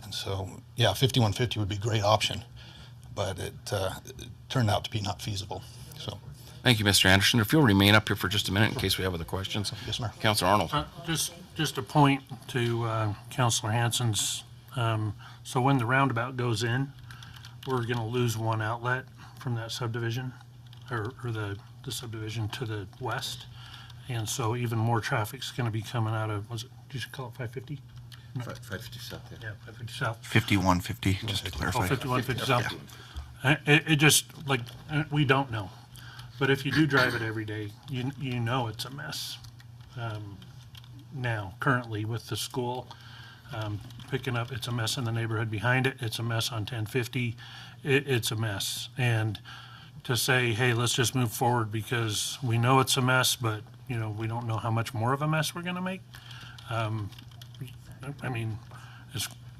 And so, yeah, 5150 would be a great option, but it turned out to be not feasible. So. Thank you, Mr. Anderson. If you'll remain up here for just a minute in case we have other questions. Yes, sir. Councilor Arnold. Just a point to Councilor Hanson's. So when the roundabout goes in, we're going to lose one outlet from that subdivision, or the subdivision to the west. And so even more traffic's going to be coming out of, did you call it 550? No. 550 South. Yeah, 550 South. 5150, just to clarify. 5150 South. It just, like, we don't know. But if you do drive it every day, you know it's a mess. Now, currently with the school, picking up, it's a mess in the neighborhood behind it. It's a mess on 1050. It's a mess. And to say, hey, let's just move forward because we know it's a mess, but, you know, we don't know how much more of a mess we're going to make. I mean,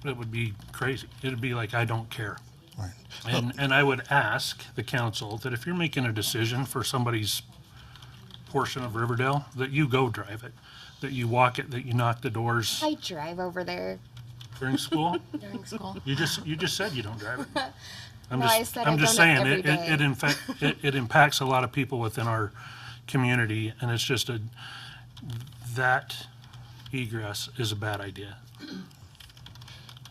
it would be crazy. It'd be like, I don't care. Right. And I would ask the council that if you're making a decision for somebody's portion of Riverdale, that you go drive it, that you walk it, that you knock the doors I drive over there during school. during school. You just said you don't drive it. No, I said I'm I've just done it saying every day. it impacts a lot of people within our community, and it's just that egress is a bad idea.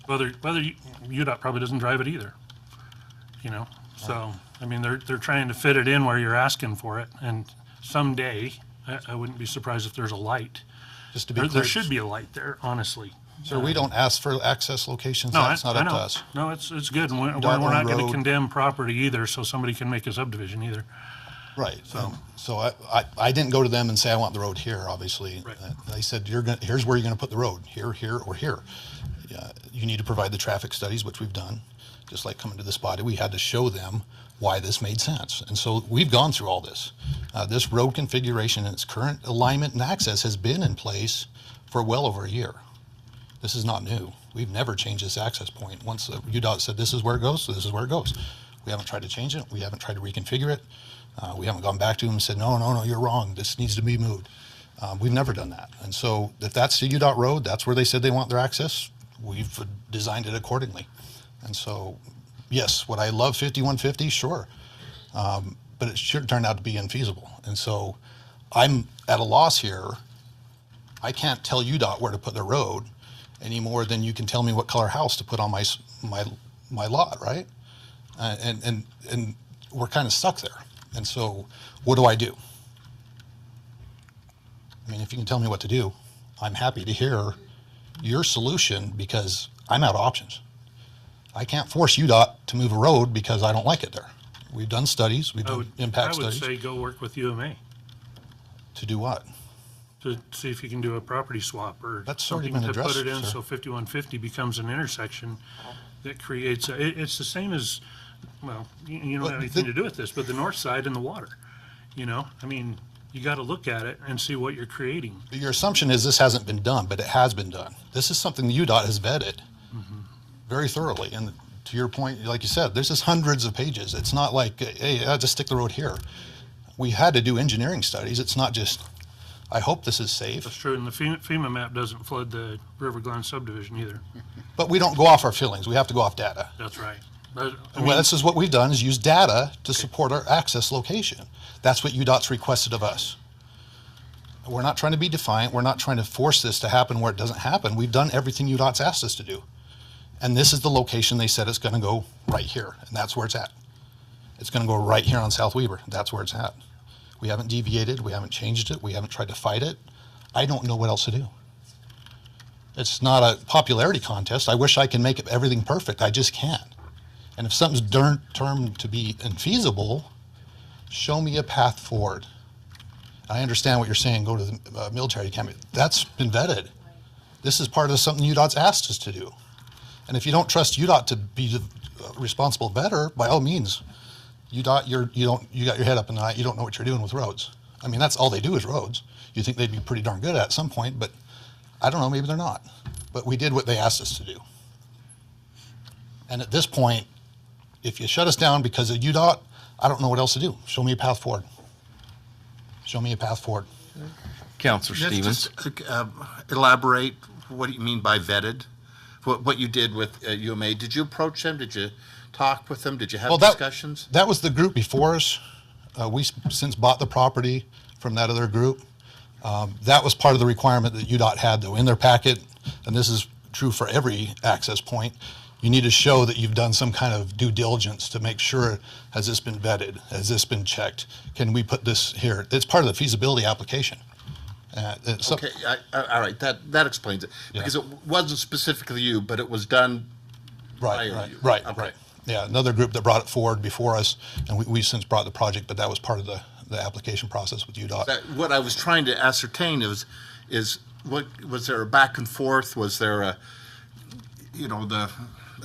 Whether UDOT probably doesn't drive it either, you know. So I mean, they're trying to fit it in where you're asking for it, and someday I wouldn't be surprised if there's a light. Just to be There clear, should be a light there, honestly. sir, we don't ask for access locations. No, That's not I up to know. us. No, it's good, and we're Dartmouth not going Road. to condemn property either, so somebody can make a subdivision either. Right. So I didn't go to them and say I want the road here. Obviously, Right. They said here's where you're going to put the road, here, or here. You need to provide the traffic studies, which we've done. Just like coming to this body, we had to show them why this made sense, and so we've gone through all this. This road configuration and its current alignment and access has been in place for well over a year. This is not new. We've never changed this access point. Once UDOT said this is where it goes, so this is where it goes. We haven't tried to change it. We haven't tried to reconfigure it. We haven't gone back to them and said, no, you're wrong. This needs to be moved. We've never done that. And so if that's the UDOT road, that's where they said they want their access, we've designed it accordingly. And so, yes, would I love 5150? Sure. But it should turn out to be infeasible. And so I'm at a loss here. I can't tell UDOT where to put their road any more than you can tell me what color house to put on my lot, right? And we're kind of stuck there. And so what do I do? I mean, if you can tell me what to do, I'm happy to hear your solution because I'm out of options. I can't force UDOT to move a road because I don't like it there. We've done studies, we've done impact I would studies. say go work with UMA To do what? to see if you can do a property swap or That's already something been to put addressed, it in sir. so 5150 becomes an intersection that creates, it's the same as, well, you don't But have anything the- to do with this, but the north side and the water, you know? I mean, you got to look at it and see what you're creating. Your assumption is this hasn't been done, but it has been done. This is something the UDOT has vetted very thoroughly. And to your point, like you said, there's just hundreds of pages. It's not like, hey, I'll just stick the road here. We had to do engineering studies. It's not just, I hope this is safe. That's true, and the FEMA map doesn't flood the River Glen subdivision either. But we don't go off our feelings. We have to go off data. That's right. But, I Well, mean, this is what we've done, is use data to support our access location. That's what UDOT's requested of us. We're not trying to be defiant. We're not trying to force this to happen where it doesn't happen. We've done everything UDOT's asked us to do. And this is the location they said it's going to go right here, and that's where it's at. It's going to go right here on South Weber. That's where it's at. We haven't deviated. We haven't changed it. We haven't tried to fight it. I don't know what else to do. It's not a popularity contest. I wish I can make everything perfect. I just can't. And if something's termed to be infeasible, show me a path forward. I understand what you're saying, go to the military academy. That's been vetted. This is part of something UDOT's asked us to do. And if you don't trust UDOT to be the responsible vetter, by all means, UDOT, you got your head up in the night, you don't know what you're doing with roads. I mean, that's all they do is roads. You think they'd be pretty darn good at some point, but I don't know, maybe they're not. But we did what they asked us to do. And at this point, if you shut us down because of UDOT, I don't know what else to do. Show me a path forward. Show me a path forward. Counselor Stevens. Just elaborate, what do you mean by vetted? What you did with UMA, did you approach them? Did you talk with them? Did you have discussions? That was the group before us. We since bought the property from that other group. That was part of the requirement that UDOT had, though, in their packet, and this is true for every access point. You need to show that you've done some kind of due diligence to make sure, has this been vetted? Has this been checked? Can we put this here? It's part of the feasibility application. Okay, all right, that explains it. Yeah. Because it wasn't specifically you, but it was done by you. Right. Okay. Yeah, another group that brought it forward before us, and we since brought the project, but that was part of the application process with UDOT. What I was trying to ascertain is what was there a back and forth? Was there a, the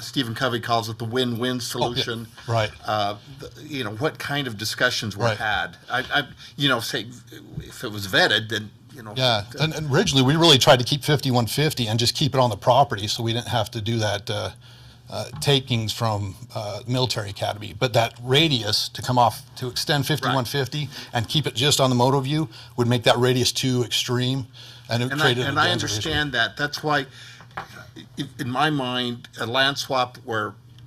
Stephen Covey calls it the win-win solution? Oh, yeah. Right. What kind of discussions were Right. had? Say if it was vetted, then Yeah, and originally we really tried to keep 5150 and just keep it on the property, so we didn't have to do that takings from military academy. But that radius to come off to extend 5150 and keep it just on the moto view would make that radius too extreme, and it created a I danger understand that. That's why, in my mind, a land swap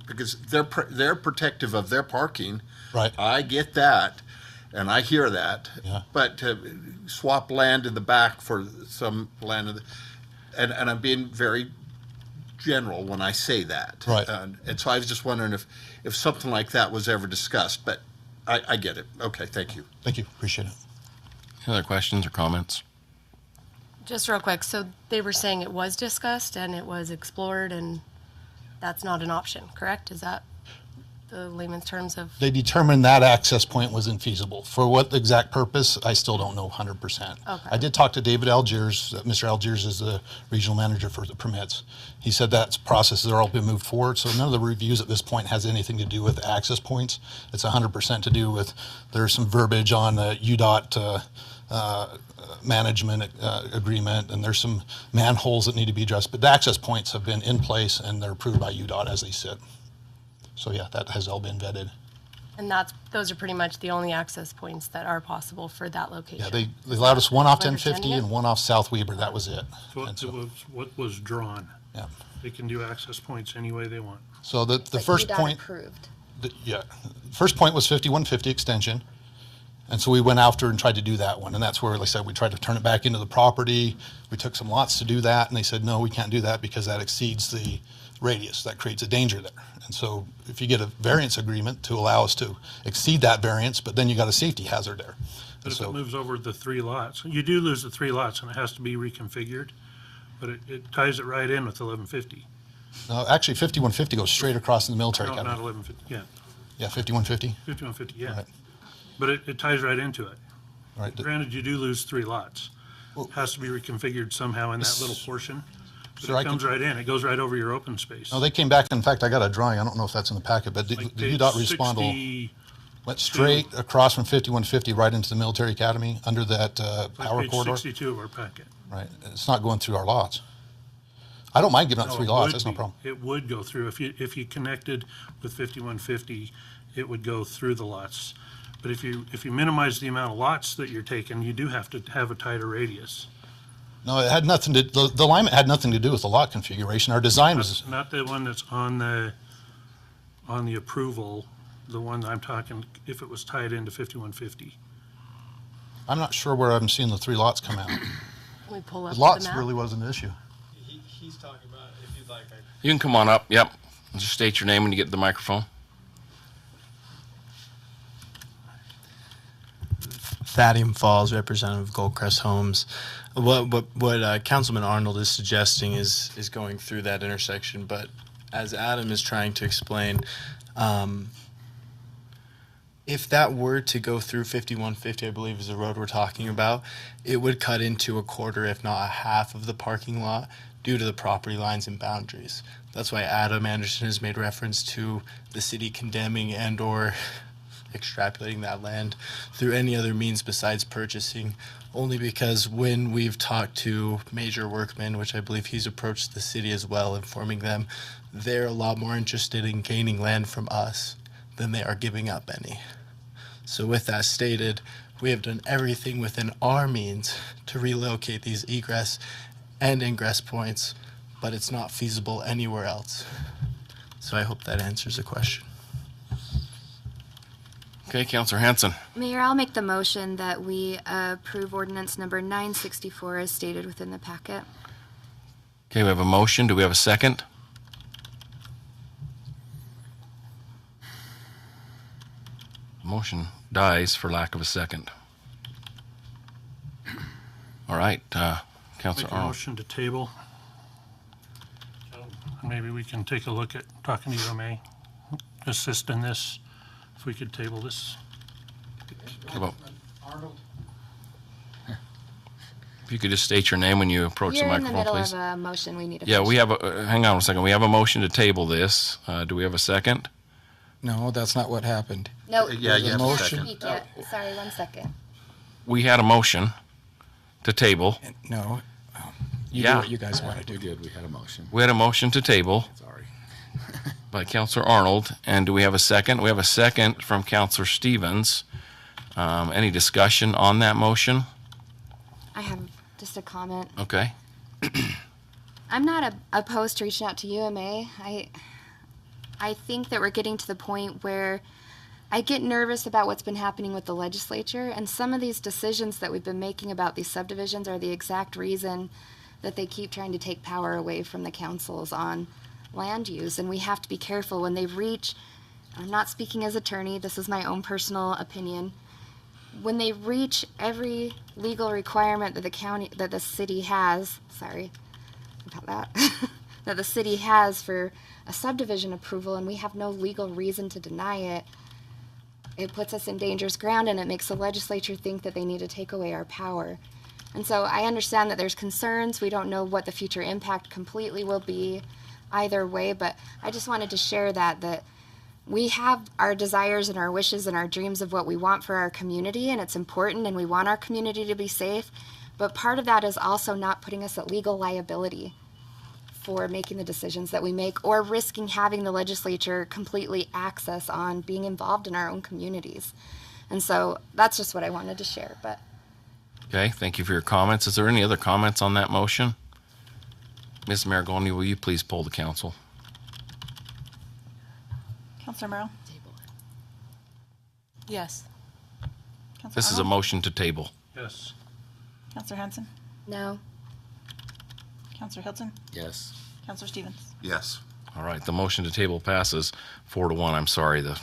because they're protective of their parking. Right. I get that, and I hear that. Yeah. But to swap land in the back for some land, and I'm being very general when I say that. Right. And so I was just wondering if something like that was ever discussed. But I get it. Okay. Thank you. Thank you. Appreciate it. Any other questions or comments? Just real quick, so they were saying it was discussed and it was explored, and that's not an option, correct? Is that the layman's terms of? They determined that access point was infeasible. For what exact purpose, I still don't know 100%. Okay. I did talk to David Algiers. Mr. Algiers is the regional manager for the permits. He said that processes are all been moved forward, so none of the reviews at this point has anything to do with access points. It's 100% to do with, there's some verbiage on the UDOT management agreement, and there's some manholes that need to be addressed, but the access points have been in place and they're approved by UDOT as they sit. So yeah, that has all been vetted. And those are pretty much the only access points that are possible for that location. Yeah, they allowed us one off Am I 1050 understanding it? and one off South Weber. That was it. So it was what was drawn. Yeah. They can do access points any way they want. So the But first UDOT point, approved. the first point was 5150 extension. And so we went after and tried to do that one. And that's where, like I said, we tried to turn it back into the property. We took some lots to do that. And they said, no, we can't do that because that exceeds the radius. That creates a danger there. And so if you get a variance agreement to allow us to exceed that variance, but then you got a safety hazard there. But So- if it moves over the 3 lots, you do lose the 3 lots and it has to be reconfigured, but it ties it right in with 1150. No, actually 5150 goes straight across in the military No, not academy. 1150, yeah, Yeah, 5150. 5150, yeah. Right. But it ties right into it. Right. Granted, you do lose 3 lots. Well- Has to be reconfigured somehow in that little portion. But Sir, I it comes can- right in, it goes right over your open space. No, they came back. In fact, I got a drawing. I don't know if that's in the packet, but the Like UDOT page responded. 60 Went straight across from 5150 right into the military academy under that like power page corridor. 62 of our packet. Right. It's not going through our lots. I don't mind giving up No, 3 it lots. would That's no be. problem. It would go through, if you connected with 5150, it would go through the lots. But if you minimize the amount of lots that you're taking, you do have to have a tighter radius. No, it had nothing to, the alignment had nothing to do with the lot configuration. Our design was, Not the one that's on the approval, the one I'm talking, if it was tied into 5150. I'm not sure where I'm seeing the 3 lots come out. Can we pull up The the lots map? really wasn't an issue. He's talking about, if you'd like, You can come on up. Yep. Just state your name when you get to the microphone. Thaddeum Falls, representative of Goldcrest Homes. What Councilman Arnold is suggesting is going through that intersection, but as Adam is trying to explain, if that were to go through 5150, I believe is the road we're talking about, it would cut into a quarter, if not a half, of the parking lot due to the property lines and boundaries. That's why Adam Anderson has made reference to the city condemning and or extrapolating that land through any other means besides purchasing, only because when we've talked to Major Workman, which I believe he's approached the city as well, informing them they're a lot more interested in gaining land from us than they are giving up any. So with that stated, we have done everything within our means to relocate these egress and ingress points, but it's not feasible anywhere else. So I hope that answers the question. Okay, Councilor Hanson. Mayor, I'll make the motion that we approve ordinance number 964 as stated within the packet. Okay, we have a motion. Do we have a second? Motion dies for lack of a second. All right, Councilor Make a Arnold. motion to table. Maybe we can take a look at talking to UMA, assist in this, if we could table this. How about- If you could just state your name when you approach the You're in the microphone, middle please. of a motion we need to Yeah, finish. we have a, hang on a second. We have a motion to table this. Do we have a second? No, that's not what happened. No, Yeah, you have a can't second. speak yet. Sorry, 1 second. We had a motion to table. No. You Yeah. do what you guys want to do. We did. We had a motion. We had a motion to table Sorry. by Councilor Arnold. And do we have a second? We have a second from Councilor Stevens. Any discussion on that motion? I have just a comment. Okay. I'm not opposed to reaching out to UMA. I think that we're getting to the point where I get nervous about what's been happening with the legislature, and some of these decisions that we've been making about these subdivisions are the exact reason that they keep trying to take power away from the councils on land use. And we have to be careful when they reach, I'm not speaking as attorney, this is my own personal opinion, when they reach every legal requirement that the city has, sorry about that, that the city has for a subdivision approval, and we have no legal reason to deny it, it puts us in dangerous ground, and it makes the legislature think that they need to take away our power. And so I understand that there's concerns. We don't know what the future impact completely will be either way, but I just wanted to share that we have our desires and our wishes and our dreams of what we want for our community, and it's important, and we want our community to be safe. But part of that is also not putting us at legal liability for making the decisions that we make, or risking having the legislature completely access on being involved in our own communities. And so that's just what I wanted to share. But Okay, thank you for your comments. Is there any other comments on that motion? Ms. Maragoni, will you please poll the council? Councilor Merrill? Yes. Councilor This is a Arnold? motion to table. Yes. Councilor Hanson? no. Councilor Hilton? Yes. Councilor Stevens? Yes. All right, the motion to table passes 4-1. I'm sorry, the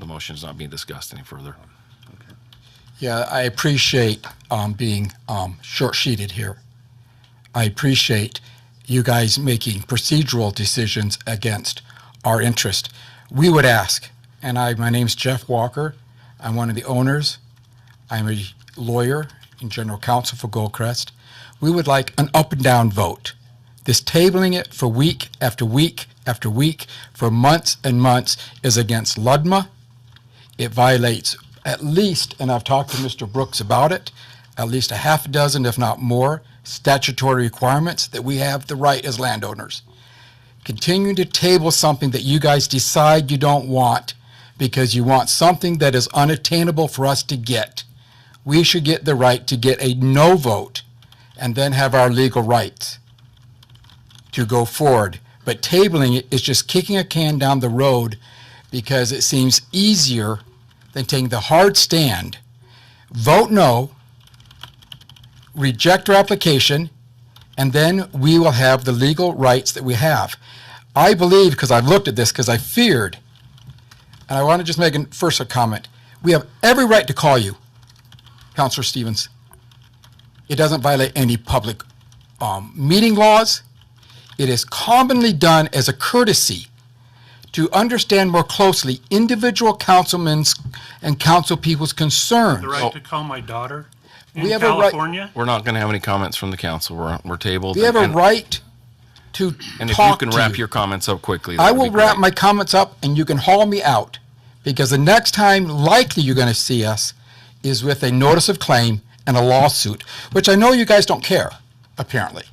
motion is not being discussed any further. Yeah, I appreciate being short-sheeted here. I appreciate you guys making procedural decisions against our interest. We would ask, and my name's Jeff Walker. I'm one of the owners. I'm a lawyer and general counsel for Goldcrest. We would like an up and down vote. This tabling it for week after week after week for months and months is against LUDMA. It violates at least, and I've talked to Mr. Brooks about it, at least a half a dozen, if not more, statutory requirements that we have the right as landowners. Continuing to table something that you guys decide you don't want because you want something that is unattainable for us to get. We should get the right to get a no vote and then have our legal rights to go forward. But tabling it is just kicking a can down the road because it seems easier than taking the hard stand. Vote no, reject our application, and then we will have the legal rights that we have. I believe, because I've looked at this, because I feared, and I want to just make first a comment. We have every right to call you. Counselor Stevens, it doesn't violate any public meeting laws. It is commonly done as a courtesy to understand more closely individual councilmen's and council people's concerns. The right to call my daughter in We have a right- California? We're not going to have any comments from the council. We're tabled. We have a and- right to And if you talk can to wrap you. your comments up quickly, that I would will be wrap great. my comments up and you can haul me out, because the next time likely you're going to see us is with a notice of claim and a lawsuit, which I know you guys don't care, apparently.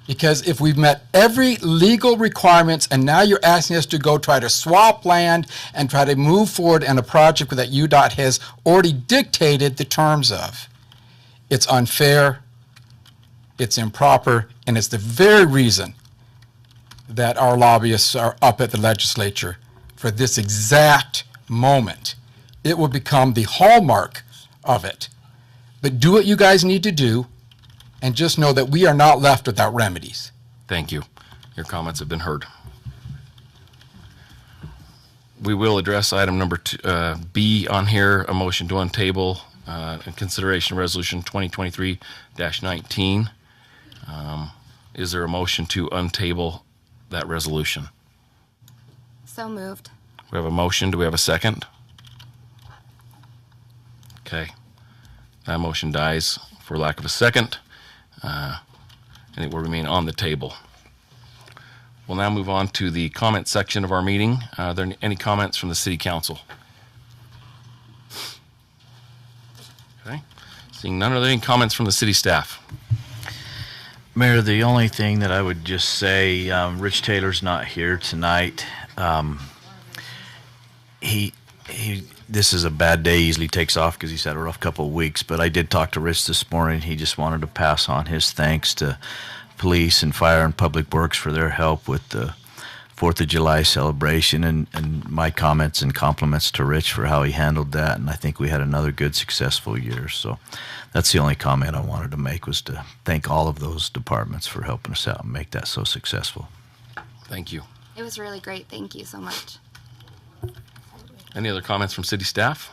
Because if we've met every legal requirements and now you're asking us to go try to swap land and try to move forward in a project that UDOT has already dictated the terms of, it's unfair, it's improper, and it's the very reason that our lobbyists are up at the legislature for this exact moment. It will become the hallmark of it. But do what you guys need to do, and just know that we are not left without remedies. Thank you. Your comments have been heard. We will address item number B on here, a motion to untable in consideration of resolution 2023-19. Is there a motion to untable that resolution? So moved. We have a motion. Do we have a second? Okay. That motion dies for lack of a second. And it will remain on the table. We'll now move on to the comment section of our meeting. Are there any comments from the City Council? Okay. Seeing none, are there any comments from the city staff? Mayor, the only thing that I would just say, Rich Taylor's not here tonight. This is a bad day. He usually takes off because he's had a rough couple of weeks. But I did talk to Rich this morning. He just wanted to pass on his thanks to police and fire and public works for their help with the 4th of July celebration, and my comments and compliments to Rich for how he handled that. And I think we had another good, successful year. So that's the only comment I wanted to make, was to thank all of those departments for helping us out and make that so successful. Thank you. It was really great. Thank you so much. Any other comments from city staff?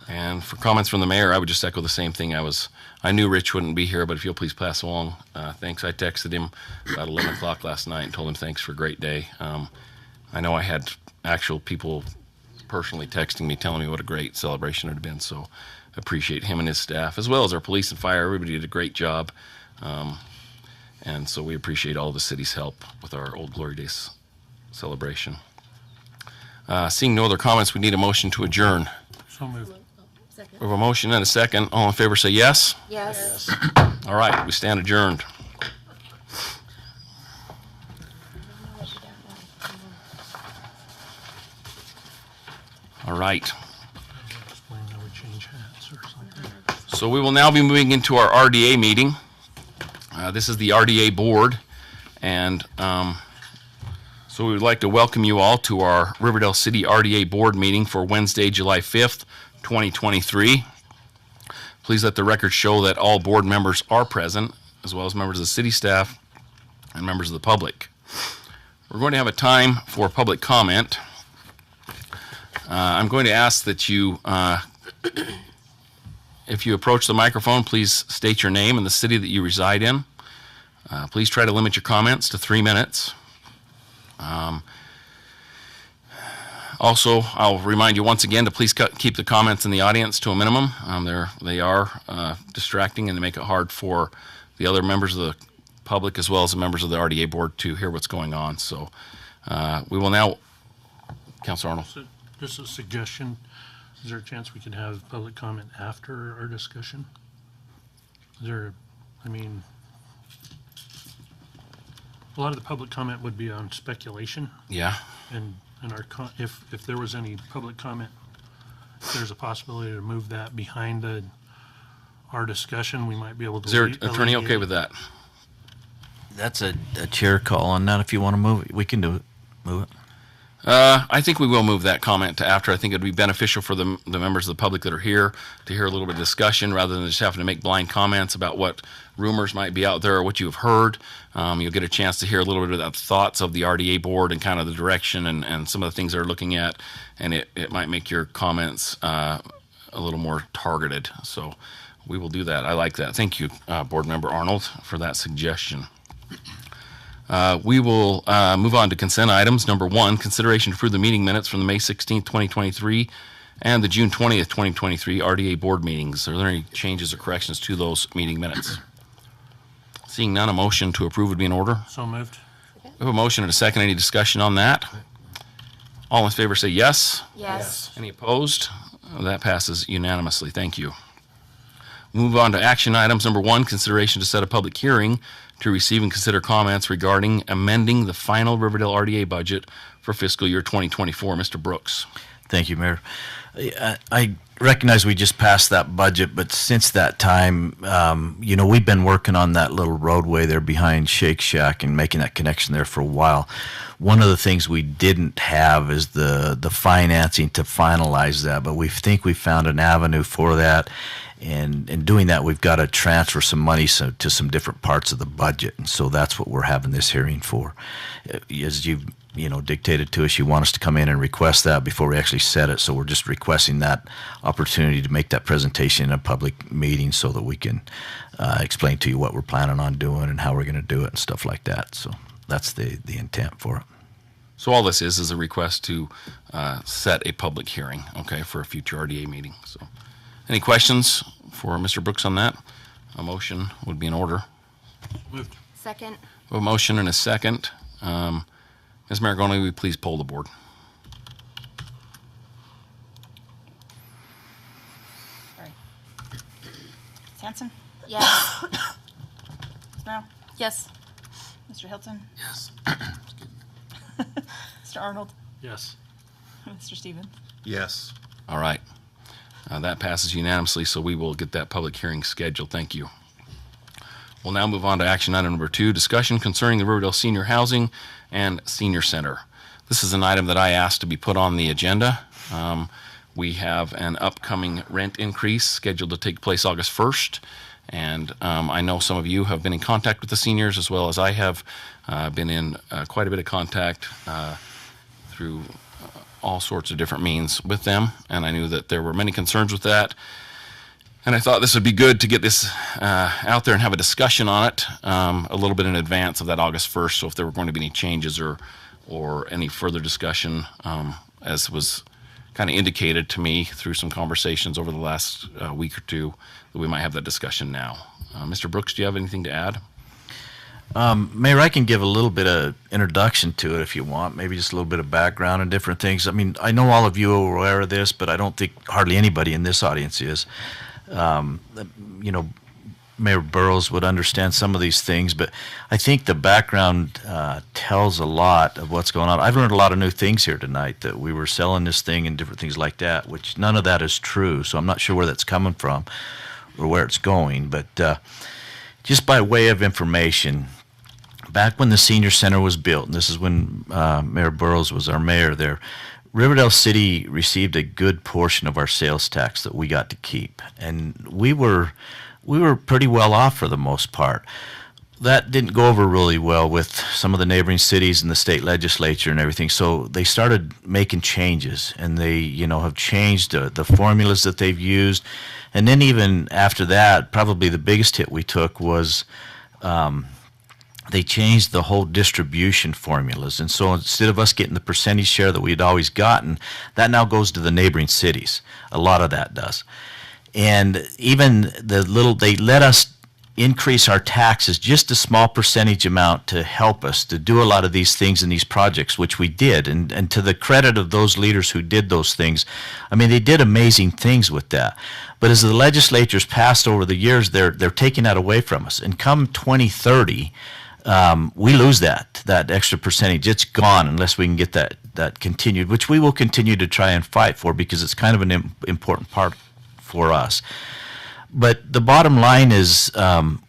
And for comments from the mayor, I would just echo the same thing. I knew Rich wouldn't be here, but if you'll please pass along thanks. I texted him about 11 o'clock last night and told him thanks for a great day. I know I had actual people personally texting me, telling me what a great celebration it had been, so appreciate him and his staff, as well as our police and fire. Everybody did a great job. And so we appreciate all the city's help with our Old Glory Days celebration. Seeing no other comments, we need a motion to adjourn. So moved. We have a motion and a second. All in favor say yes. Yes. All right, we stand adjourned. All right. Explain I would change hats or something. So we will now be moving into our RDA meeting. This is the RDA board, and so we would like to welcome you all to our Riverdale City RDA board meeting for Wednesday, July 5th, 2023. Please let the record show that all board members are present, as well as members of the city staff and members of the public. We're going to have a time for public comment. I'm going to ask that you, if you approach the microphone, please state your name and the city that you reside in. Please try to limit your comments to 3 minutes. Also, I'll remind you once again to please keep the comments in the audience to a minimum. They are distracting and they make it hard for the other members of the public as well as the members of the RDA board to hear what's going on. So we will now, Councilor Arnold. So just a suggestion, is there a chance we can have public comment after our discussion? A lot of the public comment would be on speculation. Yeah. And if there was any public comment, if there's a possibility to move that behind our discussion, we might be able to. Is there an attorney okay with that? That's a chair call on that. If you want to move it, we can do it. Move it. I think we will move that comment to after. I think it would be beneficial for the members of the public that are here to hear a little bit of discussion rather than just having to make blind comments about what rumors might be out there or what you have heard. You'll get a chance to hear a little bit of the thoughts of the RDA board and kind of the direction and some of the things they're looking at, and it might make your comments a little more targeted. So we will do that. I like that. Thank you, Board Member Arnold, for that suggestion. We will move on to consent items. Number 1, consideration to approve the meeting minutes from the May 16th, 2023 and the June 20th, 2023 RDA board meetings. Are there any changes or corrections to those meeting minutes? Seeing none, a motion to approve would be in order. So moved. We have a motion and a second. Any discussion on that? All in favor say yes. Yes. Any opposed? That passes unanimously. Thank you. Move on to action items. Number 1, consideration to set a public hearing to receive and consider comments regarding amending the final Riverdale RDA budget for fiscal year 2024. Mr. Brooks. Thank you, Mayor. I recognize we just passed that budget, but since that time, we've been working on that little roadway there behind Shake Shack and making that connection there for a while. One of the things we didn't have is the financing to finalize that, but we think we found an avenue for that. And in doing that, we've got to transfer some money to some different parts of the budget, and so that's what we're having this hearing for. As you've dictated to us, you want us to come in and request that before we actually set it, so we're just requesting that opportunity to make that presentation in a public meeting so that we can explain to you what we're planning on doing and how we're going to do it and stuff like that. So that's the intent for it. So all this is a request to set a public hearing, okay, for a future RDA meeting. So, any questions for Mr. Brooks on that? A motion would be in order. Moved. Second. A motion and a second. Ms. Maragoni, will you please poll the board? Sorry. Hanson? Yes. Merrill? Yes. Mr. Hilton? Yes. Mr. Arnold? Yes. Mr. Stevens? Yes. All right. That passes unanimously, so we will get that public hearing scheduled. Thank you. We'll now move on to action item number 2, discussion concerning the Riverdale Senior Housing and Senior Center. This is an item that I asked to be put on the agenda. We have an upcoming rent increase scheduled to take place August 1st, and I know some of you have been in contact with the seniors as well as I have been in quite a bit of contact through all sorts of different means with them, and I knew that there were many concerns with that. And I thought this would be good to get this out there and have a discussion on it a little bit in advance of that August 1st. So if there were going to be any changes or any further discussion, as was kind of indicated to me through some conversations over the last week or two, that we might have that discussion now. Mr. Brooks, do you have anything to add? Mayor, I can give a little bit of introduction to it if you want, maybe just a little bit of background and different things. I mean, I know all of you are aware of this, but I don't think hardly anybody in this audience is. Mayor Burrows would understand some of these things, but I think the background tells a lot of what's going on. I've learned a lot of new things here tonight, that we were selling this thing and different things like that, which none of that is true, so I'm not sure where that's coming from or where it's going. But just by way of information, back when the senior center was built, and this is when Mayor Burrows was our mayor there, Riverdale City received a good portion of our sales tax that we got to keep, and we were pretty well off for the most part. That didn't go over really well with some of the neighboring cities and the state legislature and everything, so they started making changes, and they have changed the formulas that they've used. And then even after that, probably the biggest hit we took was they changed the whole distribution formulas. And so instead of us getting the percentage share that we'd always gotten, that now goes to the neighboring cities. A lot of that does. And even they let us increase our taxes just a small percentage amount to help us to do a lot of these things in these projects, which we did. And to the credit of those leaders who did those things, I mean, they did amazing things with that. But as the legislatures passed over the years, they're taking that away from us. And come 2030, we lose that extra percentage. It's gone unless we can get that continued, which we will continue to try and fight for because it's kind of an important part for us. But the bottom line is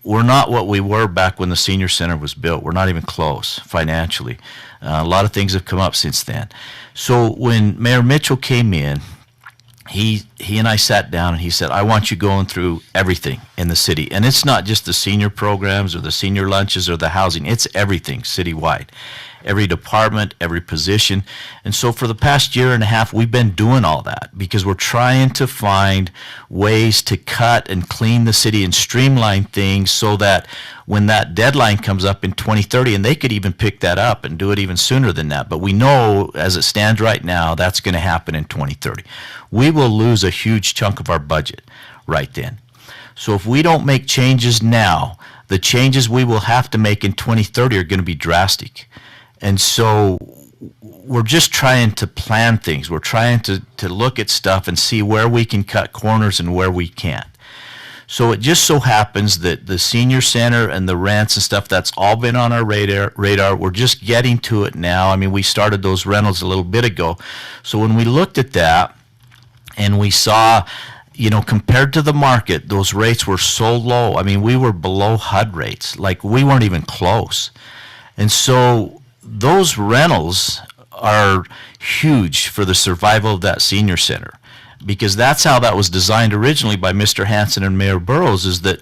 we're not what we were back when the senior center was built. We're not even close financially. A lot of things have come up since then. So when Mayor Mitchell came in, he and I sat down and he said, I want you going through everything in the city. And it's not just the senior programs or the senior lunches or the housing. It's everything citywide. every department, every position. And so for the past year and a half, we've been doing all that because we're trying to find ways to cut and clean the city and streamline things so that when that deadline comes up in 2030, and they could even pick that up and do it even sooner than that, but we know as it stands right now, that's going to happen in 2030. We will lose a huge chunk of our budget right then. So if we don't make changes now, the changes we will have to make in 2030 are going to be drastic. And so we're just trying to plan things. We're trying to look at stuff and see where we can cut corners and where we can't. So it just so happens that the senior center and the rents and stuff, that's all been on our radar. We're just getting to it now. I mean, we started those rentals a little bit ago. So when we looked at that and we saw, you know, compared to the market, those rates were so low. I mean, we were below HUD rates. Like, we weren't even close. And so those rentals are huge for the survival of that senior center, because that's how that was designed originally by Mr. Hanson and Mayor Burrows, is that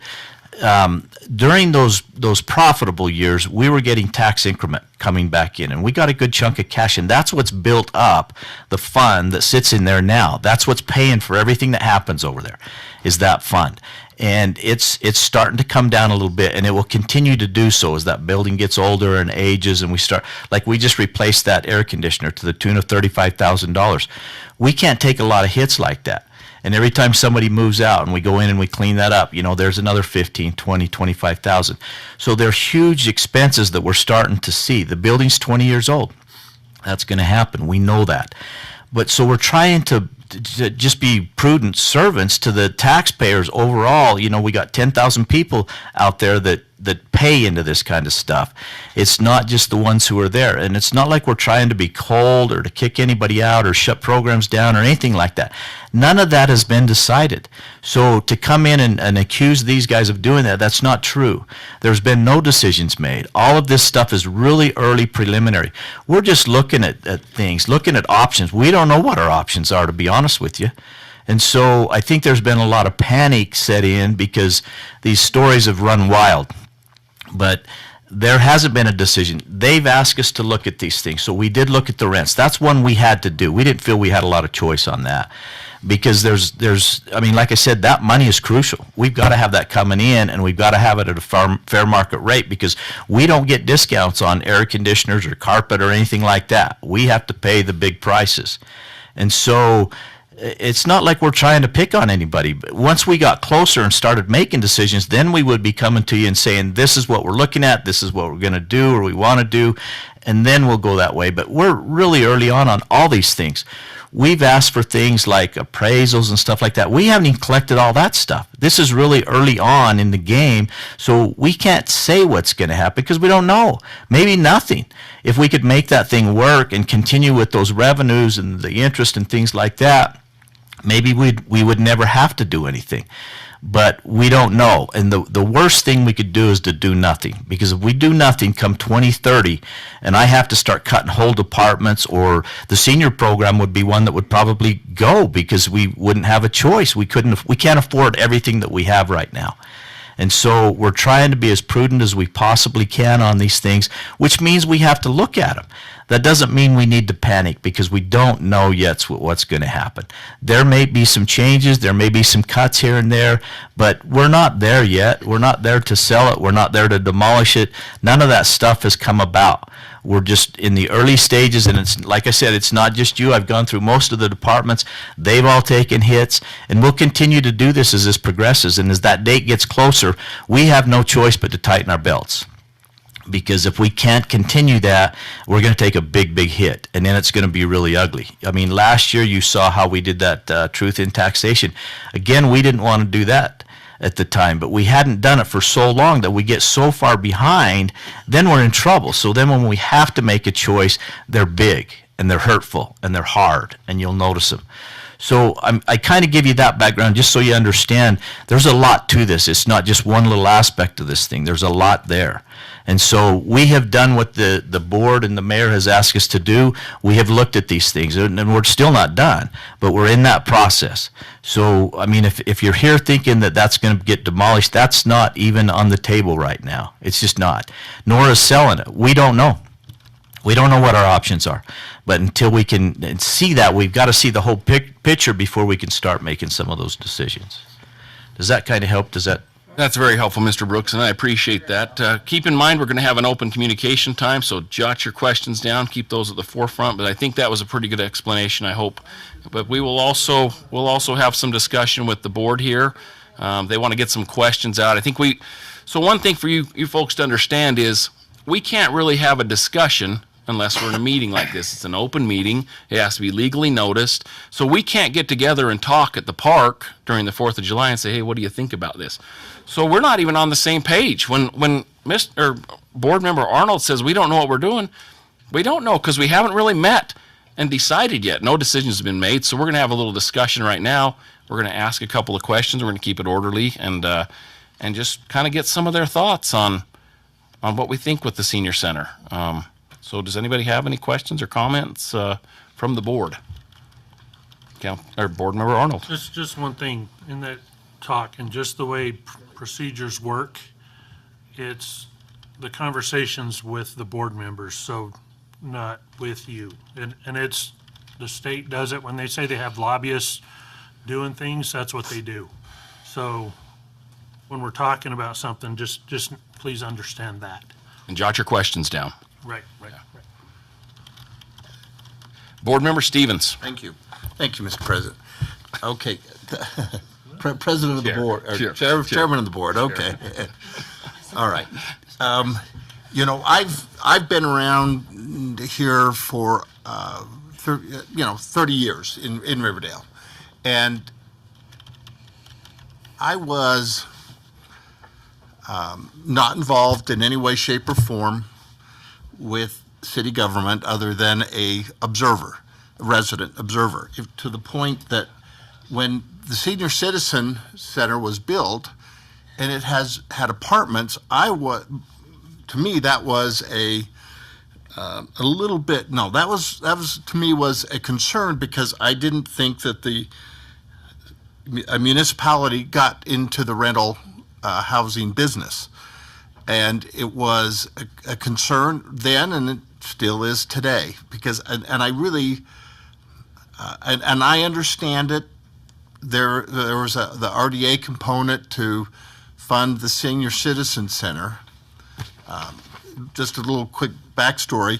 during those profitable years, we were getting tax increment coming back in, and we got a good chunk of cash, and that's what's built up the fund that sits in there now. That's what's paying for everything that happens over there, is that fund. And it's starting to come down a little bit, and it will continue to do so as that building gets older and ages, and we just replaced that air conditioner to the tune of $35,000. We can't take a lot of hits like that. And every time somebody moves out and we go in and we clean that up, you know, there's another 15, 20, 25,000. So they're huge expenses that we're starting to see. The building's 20 years old. That's going to happen. We know that. But so we're trying to just be prudent servants to the taxpayers overall. You know, we got 10,000 people out there that pay into this kind of stuff. It's not just the ones who are there. And it's not like we're trying to be cold or to kick anybody out or shut programs down or anything like that. None of that has been decided. So to come in and accuse these guys of doing that, that's not true. There's been no decisions made. All of this stuff is really early preliminary. We're just looking at things, looking at options. We don't know what our options are, to be honest with you. And so I think there's been a lot of panic set in because these stories have run wild. But there hasn't been a decision. They've asked us to look at these things. So we did look at the rents. That's one we had to do. We didn't feel we had a lot of choice on that. Because I mean, like I said, that money is crucial. We've got to have that coming in, and we've got to have it at a fair market rate, because we don't get discounts on air conditioners or carpet or anything like that. We have to pay the big prices. And so it's not like we're trying to pick on anybody. But once we got closer and started making decisions, then we would be coming to you and saying, this is what we're looking at, this is what we're going to do or we want to do, and then we'll go that way. But we're really early on all these things. We've asked for things like appraisals and stuff like that. We haven't even collected all that stuff. This is really early on in the game, so we can't say what's going to happen because we don't know. Maybe nothing. If we could make that thing work and continue with those revenues and the interest and things like that, maybe we would never have to do anything. But we don't know. And the worst thing we could do is to do nothing. Because if we do nothing come 2030, and I have to start cutting whole departments, or the senior program would be one that would probably go because we wouldn't have a choice. We can't afford everything that we have right now. And so we're trying to be as prudent as we possibly can on these things, which means we have to look at them. That doesn't mean we need to panic, because we don't know yet what's going to happen. There may be some changes, there may be some cuts here and there, but we're not there yet. We're not there to sell it. We're not there to demolish it. None of that stuff has come about. We're just in the early stages, and it's like I said, it's not just you. I've gone through most of the departments. They've all taken hits, and we'll continue to do this as this progresses. And as that date gets closer, we have no choice but to tighten our belts. Because if we can't continue that, we're going to take a big, big hit, and then it's going to be really ugly. I mean, last year you saw how we did that truth in taxation. Again, we didn't want to do that at the time, but we hadn't done it for so long that we get so far behind, then we're in trouble. So then when we have to make a choice, they're big, and they're hurtful, and they're hard, and you'll notice them. So I kind of give you that background just so you understand there's a lot to this. It's not just one little aspect of this thing. There's a lot there. And so we have done what the board and the mayor has asked us to do. We have looked at these things, and we're still not done, but we're in that process. So, I mean, if you're here thinking that that's going to get demolished, that's not even on the table right now. It's just not. Nor is selling it. We don't know. We don't know what our options are. But until we can see that, we've got to see the whole picture before we can start making some of those decisions. Does that kind of help? That's very helpful, Mr. Brooks, and I appreciate that. Keep in mind, we're going to have an open communication time, so jot your questions down, keep those at the forefront. But I think that was a pretty good explanation, I hope. But we'll also have some discussion with the board here. They want to get some questions out. So one thing for you folks to understand is we can't really have a discussion unless we're in a meeting like this. It's an open meeting. It has to be legally noticed. So we can't get together and talk at the park during the 4th of July and say, hey, what do you think about this? So we're not even on the same page. When Board Member Arnold says we don't know what we're doing, we don't know because we haven't really met and decided yet. No decisions have been made. So we're going to have a little discussion right now. We're going to ask a couple of questions. We're going to keep it orderly and just kind of get some of their thoughts on what we think with the senior center. So does anybody have any questions or comments from the board? Board Member Arnold. Just one thing in that talk and just the way procedures work, it's the conversations with the board members, so not with you. And it's, the state does it when they say they have lobbyists doing things, that's what they do. So when we're talking about something, just please understand that. And jot your questions down. Right. Board Member Stevens. Thank you, Mr. President. Okay, President of the board, or Chairman of the board. Okay, all right. I've been around here for 30 years in Riverdale, and I was not involved in any way, shape, or form with city government other than a resident observer, to the point that when the Senior Citizen Center was built and it has had apartments, to me that was a little bit, no, that was to me was a concern, because I didn't think that a municipality got into the rental housing business. And it was a concern then, and it still is today, because, and I really, and I understand it. There was the RDA component to fund the Senior Citizen Center. Just a little quick backstory.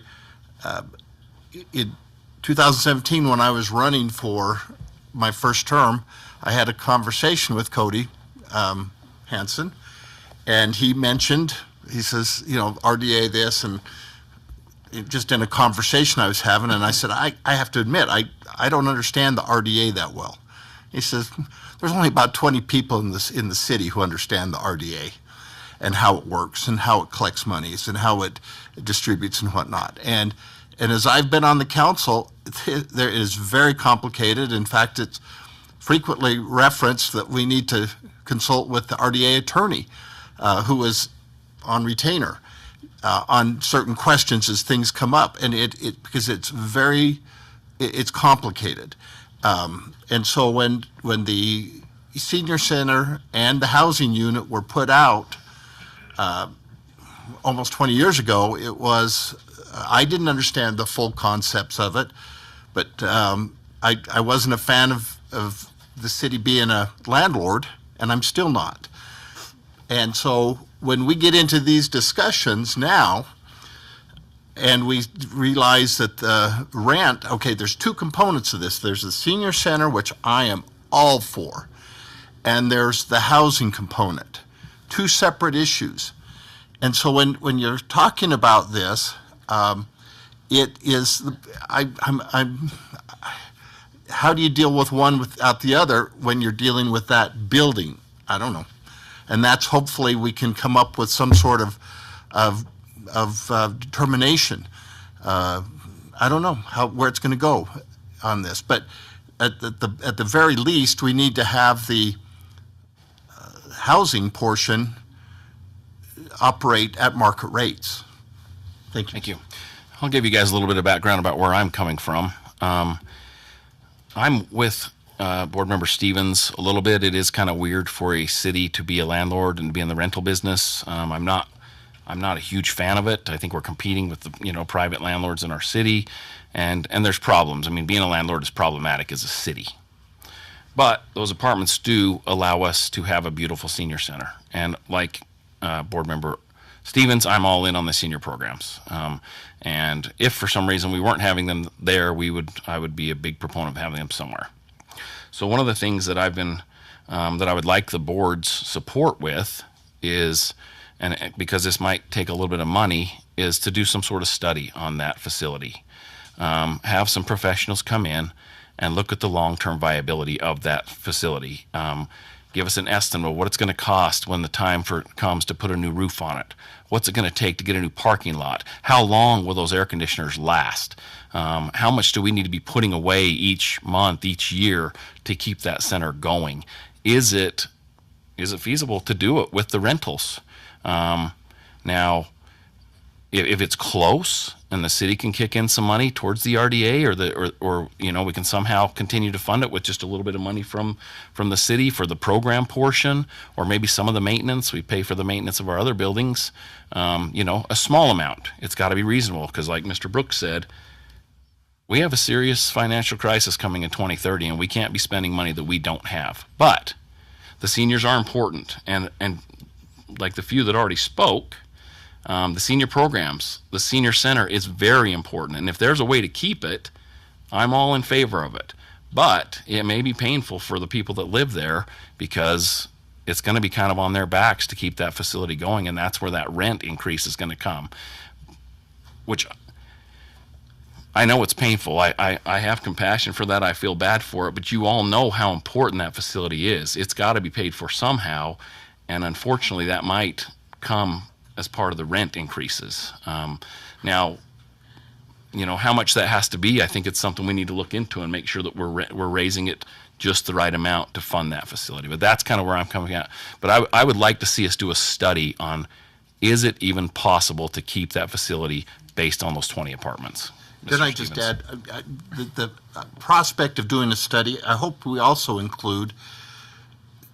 In 2017, when I was running for my first term, I had a conversation with Cody Hansen, and he says, RDA this, and just in a conversation I was having, and I said, I have to admit, I don't understand the RDA that well. He says, there's only about 20 people in the city who understand the RDA and how it works and how it collects monies and how it distributes and whatnot. And as I've been on the council, there is very complicated. In fact, it's frequently referenced that we need to consult with the RDA attorney, who is on retainer on certain questions as things come up, and because it's complicated. And so when the senior center and the housing unit were put out almost 20 years ago, I didn't understand the full concepts of it, but I wasn't a fan of the city being a landlord, and I'm still not. And so when we get into these discussions now, and we realize that the rent, okay, there's two components of this. There's the senior center, which I am all for, and there's the housing component. Two separate issues. And so when you're talking about this, it is, how do you deal with one without the other when you're dealing with that building? I don't know. And that's, hopefully we can come up with some sort of determination. I don't know where it's going to go on this, but at the very least, we need to have the housing portion operate at market rates. Thank you. Thank you. I'll give you guys a little bit of background about where I'm coming from. I'm with Board Member Stevens a little bit. It is kind of weird for a city to be a landlord and be in the rental business. I'm not I'm not a huge fan of it. I think we're competing with the private landlords in our city, and there's problems. I mean, being a landlord is problematic as a city. But those apartments do allow us to have a beautiful senior center. And like Board Member Stevens, I'm all in on the senior programs. And if for some reason we weren't having them there, I would be a big proponent of having them somewhere. So one of the things that I've been that I would like the board's support with is, and because this might take a little bit of money, is to do some sort of study on that facility. Have some professionals come in and look at the long-term viability of that facility. Give us an estimate of what it's going to cost when the time comes to put a new roof on it. What's it going to take to get a new parking lot? How long will those air conditioners last? How much do we need to be putting away each month, each year to keep that center going? Is it feasible to do it with the rentals? Now, if it's close and the city can kick in some money towards the RDA, or we can somehow continue to fund it with just a little bit of money from the city for the program portion, or maybe some of the maintenance, we pay for the maintenance of our other buildings, a small amount. It's got to be reasonable, because like Mr. Brooks said, we have a serious financial crisis coming in 2030, and we can't be spending money that we don't have. But the seniors are important, and like the few that already spoke, the senior programs, the senior center is very important. And if there's a way to keep it, I'm all in favor of it. But it may be painful for the people that live there, because it's going to be kind of on their backs to keep that facility going. And that's where that rent increase is going to come, which I know it's painful. I have compassion for that. I feel bad for it. But you all know how important that facility is. It's got to be paid for somehow. And unfortunately, that might come as part of the rent increases. Now, how much that has to be, I think it's something we need to look into and make sure that we're raising it just the right amount to fund that facility. But that's kind of where I'm coming at. But I would like to see us do a study on, is it even possible to keep that facility based on those 20 apartments? Then I just add, the prospect of doing a study, I hope we also include,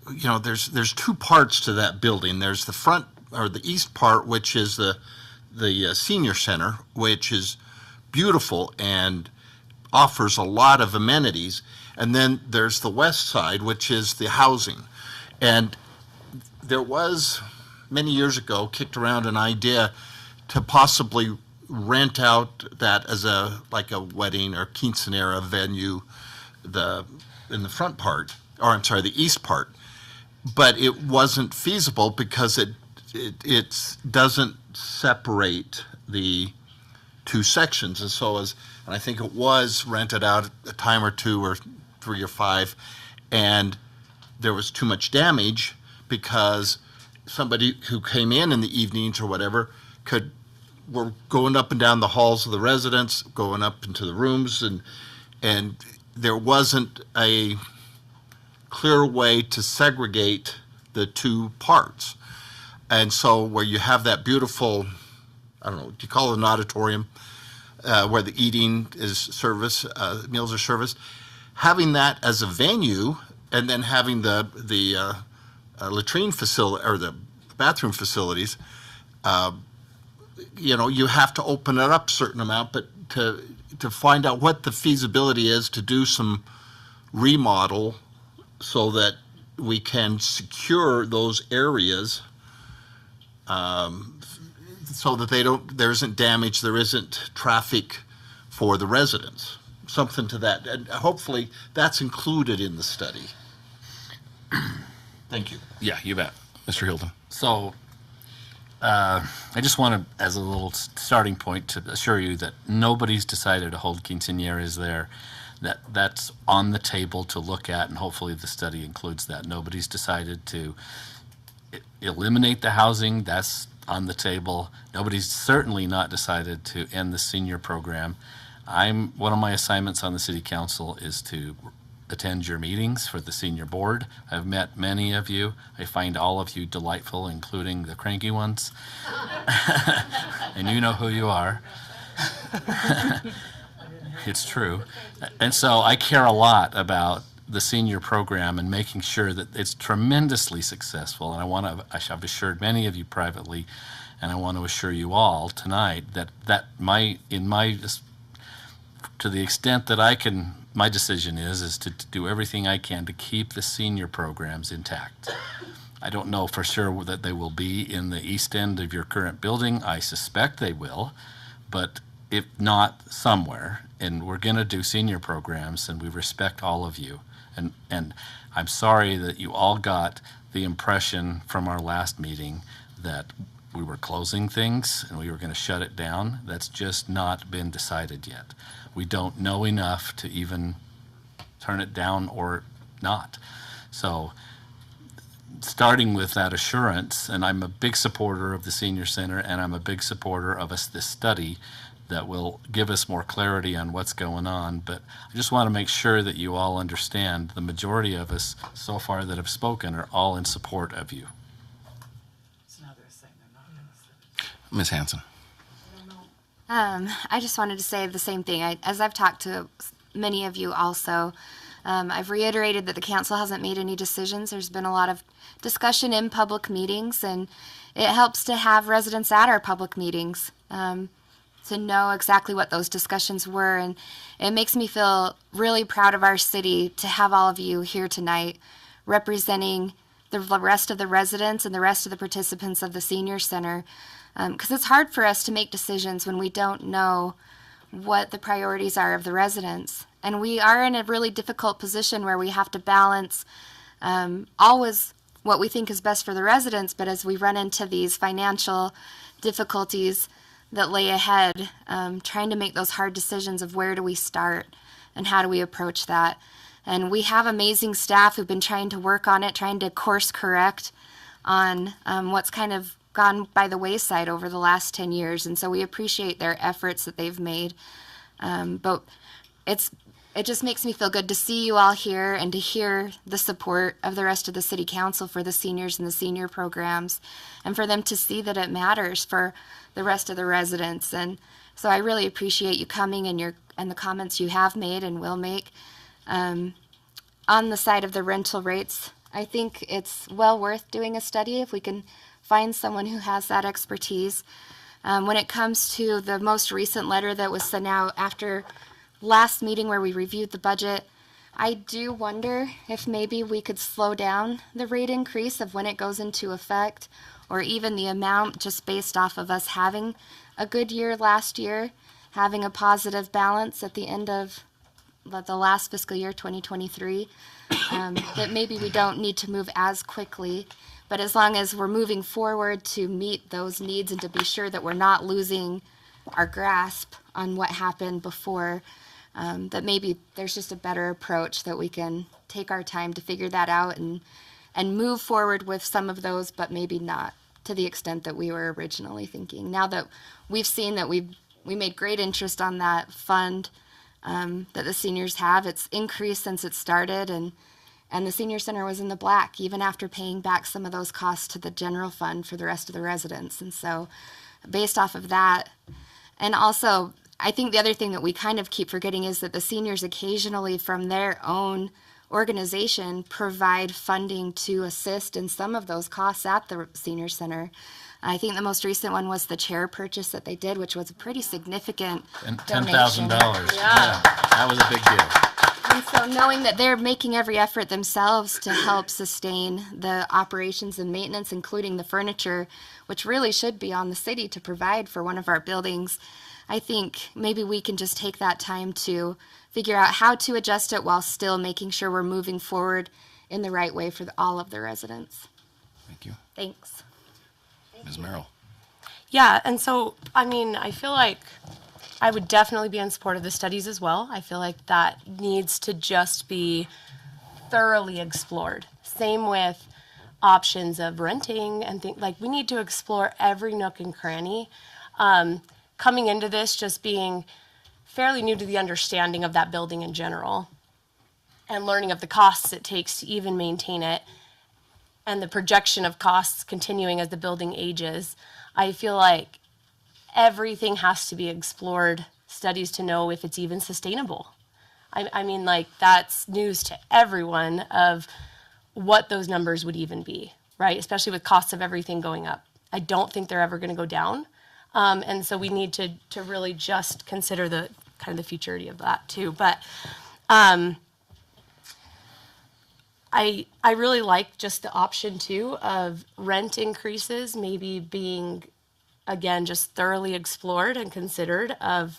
there's two parts to that building. There's the front, or the east part, which is the senior center, which is beautiful and offers a lot of amenities. And then there's the west side, which is the housing. And there was, many years ago, kicked around an idea to possibly rent out that as like a wedding or quinceanera venue, in the front part, or I'm sorry, the east part. But it wasn't feasible because it doesn't separate the two sections, and I think it was rented out a time or two or 3 or 5, and there was too much damage because somebody who came in the evenings or whatever were going up and down the halls of the residence, going up into the rooms, and there wasn't a clear way to segregate the two parts. And so where you have that beautiful, I don't know, do you call it an auditorium, where the eating is service, meals are serviced, having that as a venue, and then having the latrine facility, or the bathroom facilities, you have to open it up a certain amount, but to find out what the feasibility is to do some remodel so that we can secure those areas, so that there isn't damage, there isn't traffic for the residents, something to that. And hopefully that's included in the study. Thank you. Yeah, you bet. Mr. Hilton. So I just want to, as a little starting point, to assure you that nobody's decided to hold quinceañeras there. That's on the table to look at, and hopefully the study includes that. Nobody's decided to eliminate the housing. That's on the table. Nobody's certainly not decided to end the senior program. One of my assignments on the city council is to attend your meetings for the senior board. I've met many of you. I find all of you delightful, including the cranky ones. And you know who you are. It's true. And so I care a lot about the senior program and making sure that it's tremendously successful. And I've assured many of you privately, and I want to assure you all tonight that to the extent that I can, my decision is to do everything I can to keep the senior programs intact. I don't know for sure that they will be in the east end of your current building. I suspect they will, but if not, somewhere. And we're going to do senior programs, and we respect all of you. And I'm sorry that you all got the impression from our last meeting that we were closing things and we were going to shut it down. That's just not been decided yet. We don't know enough to even turn it down or not. So starting with that assurance, and I'm a big supporter of the senior center, and I'm a big supporter of this study that will give us more clarity on what's going on. But I just want to make sure that you all understand the majority of us so far that have spoken are all in support of you. Ms. Hanson. I just wanted to say the same thing. As I've talked to many of you also, I've reiterated that the council hasn't made any decisions. There's been a lot of discussion in public meetings, and it helps to have residents at our public meetings to know exactly what those discussions were. And it makes me feel really proud of our city to have all of you here tonight representing the rest of the residents and the rest of the participants of the senior center. Because it's hard for us to make decisions when we don't know what the priorities are of the residents. And we are in a really difficult position where we have to balance always what we think is best for the residents, but as we run into these financial difficulties that lay ahead, trying to make those hard decisions of where do we start and how do we approach that. And we have amazing staff who've been trying to work on it, trying to course correct on what's kind of gone by the wayside over the last 10 years. And so we appreciate their efforts that they've made. But it just makes me feel good to see you all here and to hear the support of the rest of the city council for the seniors and the senior programs, and for them to see that it matters for the rest of the residents. And so I really appreciate you coming and the comments you have made and will make. On the side of the rental rates, I think it's well worth doing a study if we can find someone who has that expertise. When it comes to the most recent letter that was sent out after last meeting where we reviewed the budget, I do wonder if maybe we could slow down the rate increase of when it goes into effect, or even the amount, just based off of us having a good year last year, having a positive balance at the end of the last fiscal year, 2023, that maybe we don't need to move as quickly. But as long as we're moving forward to meet those needs and to be sure that we're not losing our grasp on what happened before, that maybe there's just a better approach that we can take our time to figure that out and move forward with some of those, but maybe not to the extent that we were originally thinking. Now that we've seen that we made great interest on that fund that the seniors have, it's increased since it started, and the senior center was in the black even after paying back some of those costs to the general fund for the rest of the residents. And so based off of that, and also I think the other thing that we kind of keep forgetting is that the seniors occasionally from their own organization provide funding to assist in some of those costs at the senior center. I think the most recent one was the chair purchase that they did, which was a pretty significant donation. $10,000. Yeah, that was a big deal. And so knowing that they're making every effort themselves to help sustain the operations and maintenance, including the furniture, which really should be on the city to provide for one of our buildings, I think maybe we can just take that time to figure out how to adjust it while still making sure we're moving forward in the right way for all of the residents. Thank you. Thanks. Ms. Merrill. Yeah, and so, I mean, I feel like I would definitely be in support of the studies as well. I feel like that needs to just be thoroughly explored. Same with options of renting and things. Like, we need to explore every nook and cranny. Coming into this just being fairly new to the understanding of that building in general and learning of the costs it takes to even maintain it and the projection of costs continuing as the building ages, I feel like everything has to be explored, studies to know if it's even sustainable. I mean, like, that's news to everyone of what those numbers would even be, right? Especially with costs of everything going up. I don't think they're ever going to go down. And so we need to really just consider the kind of the futurity of that too. But I really like just the option too of rent increases maybe being, again, just thoroughly explored and considered of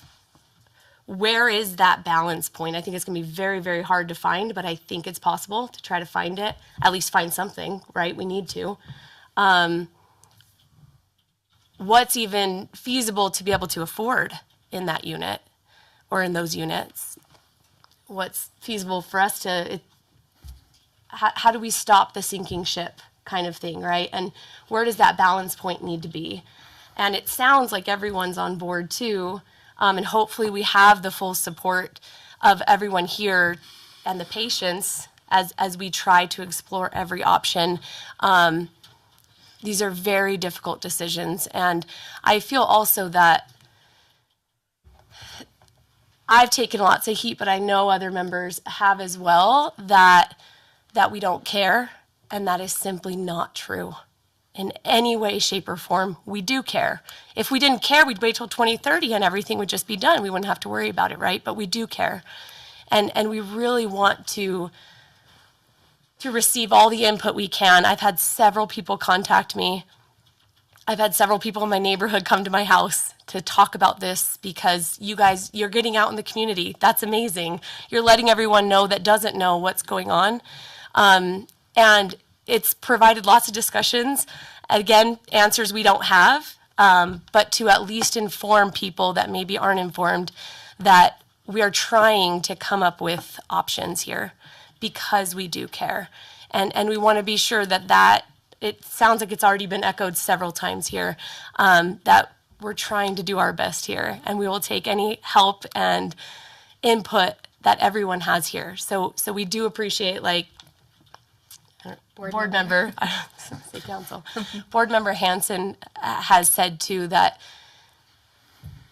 where is that balance point. I think it's going to be very, very hard to find, but I think it's possible to try to find it, at least find something, right? We need to. What's even feasible to be able to afford in that unit or in those units? What's feasible for us to, how do we stop the sinking ship kind of thing, right? And where does that balance point need to be? And it sounds like everyone's on board too. And hopefully we have the full support of everyone here and the patients as we try to explore every option. These are very difficult decisions. And I feel also that I've taken lots of heat, but I know other members have as well, that we don't care. And that is simply not true. In any way, shape, or form, we do care. If we didn't care, we'd wait till 2030 and everything would just be done. We wouldn't have to worry about it, right? But we do care. And we really want to receive all the input we can. I've had several people contact me. I've had several people in my neighborhood come to my house to talk about this because you guys, you're getting out in the community. That's amazing. You're letting everyone know that doesn't know what's going on. And it's provided lots of discussions. Again, answers we don't have, but to at least inform people that maybe aren't informed that we are trying to come up with options here because we do care. And we want to be sure that it sounds like it's already been echoed several times here, that we're trying to do our best here. And we will take any help and input that everyone has here. So we do appreciate, like, Board member, say council, Board member Hanson has said too that,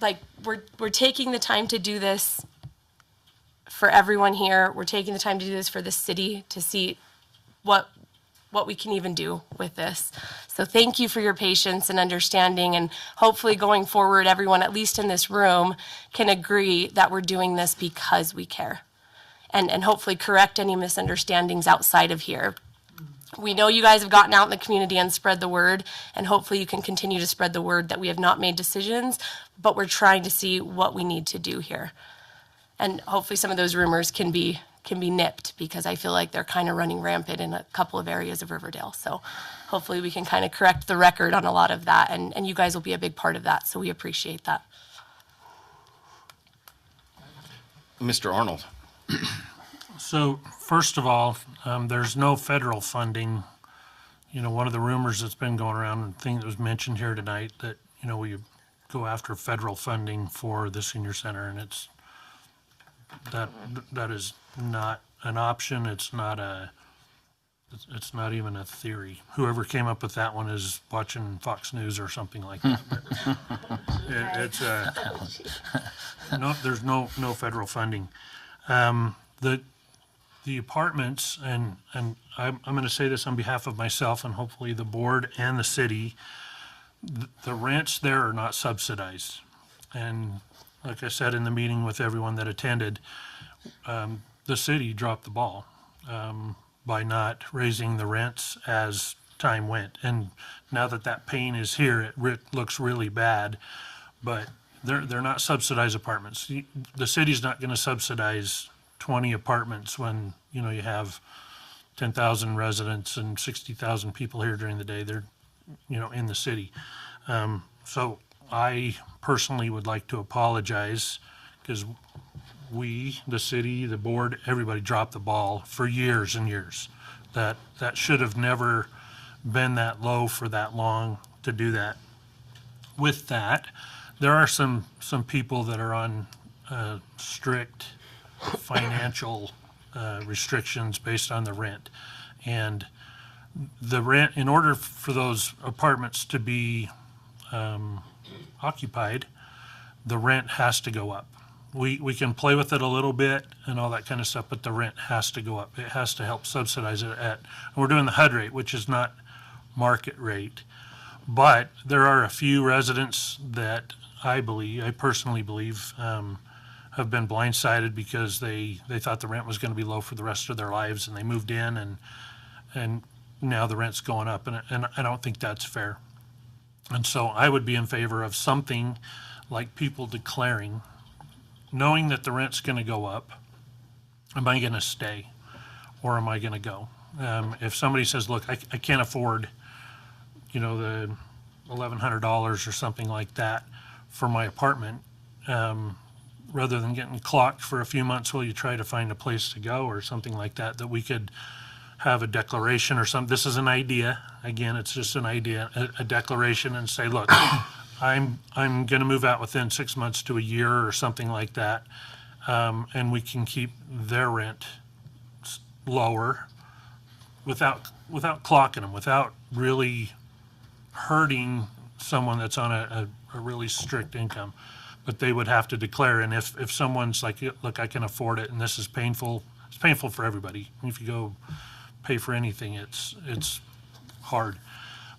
like, we're taking the time to do this for everyone here. We're taking the time to do this for the city to see what we can even do with this. So thank you for your patience and understanding, and hopefully going forward, everyone, at least in this room, can agree that we're doing this because we care, and hopefully correct any misunderstandings outside of here. We know you guys have gotten out in the community and spread the word, and hopefully you can continue to spread the word that we have not made decisions, but we're trying to see what we need to do here. And hopefully some of those rumors can be nipped, because I feel like they're kind of running rampant in a couple of areas of Riverdale. So hopefully we can kind of correct the record on a lot of that, and you guys will be a big part of that, so we appreciate that. Mr. Arnold. So first of all, there's no federal funding. You know, one of the rumors that's been going around and thing that was mentioned here tonight that, you know, we go after federal funding for the senior center, and that is not an option. It's not even a theory. Whoever came up with that one is watching Fox News or something like that. But there's no federal funding. The apartments, and I'm going to say this on behalf of myself and hopefully the board and the city, the rents there are not subsidized. And like I said in the meeting with everyone that attended, the city dropped the ball by not raising the rents as time went. And now that pain is here, it looks really bad, but they're not subsidized apartments. The city's not going to subsidize 20 apartments when, you know, you have 10,000 residents and 60,000 people here during the day. They're, you know, in the city. So I personally would like to apologize, because we, the city, the board, everybody dropped the ball for years and years. That should have never been that low for that long to do that. With that, there are some people that are on strict financial restrictions based on the rent. And the rent, in order for those apartments to be occupied, the rent has to go up. we can play with it a little bit and all that kind of stuff, but the rent has to go up. It has to help subsidize it and we're doing the HUD rate, which is not market rate. But there are a few residents that I personally believe, have been blindsided because they thought the rent was going to be low for the rest of their lives, and they moved in and now the rent's going up, and I don't think that's fair. And so I would be in favor of something like people declaring, knowing that the rent's going to go up, am I going to stay or am I going to go? If somebody says, look, I can't afford, the $1,100 or something like that for my apartment, rather than getting clocked for a few months while you try to find a place to go or something like that, that we could have a declaration or something. This is an idea. Again, it's just an idea, a declaration, and say, look, I'm going to move out within 6 months to a year or something like that, and we can keep their rent lower without clocking them, without really hurting someone that's on a really strict income. But they would have to declare, and if someone's like, look, I can afford it, and this is painful, it's painful for everybody. If you go pay for anything, it's hard.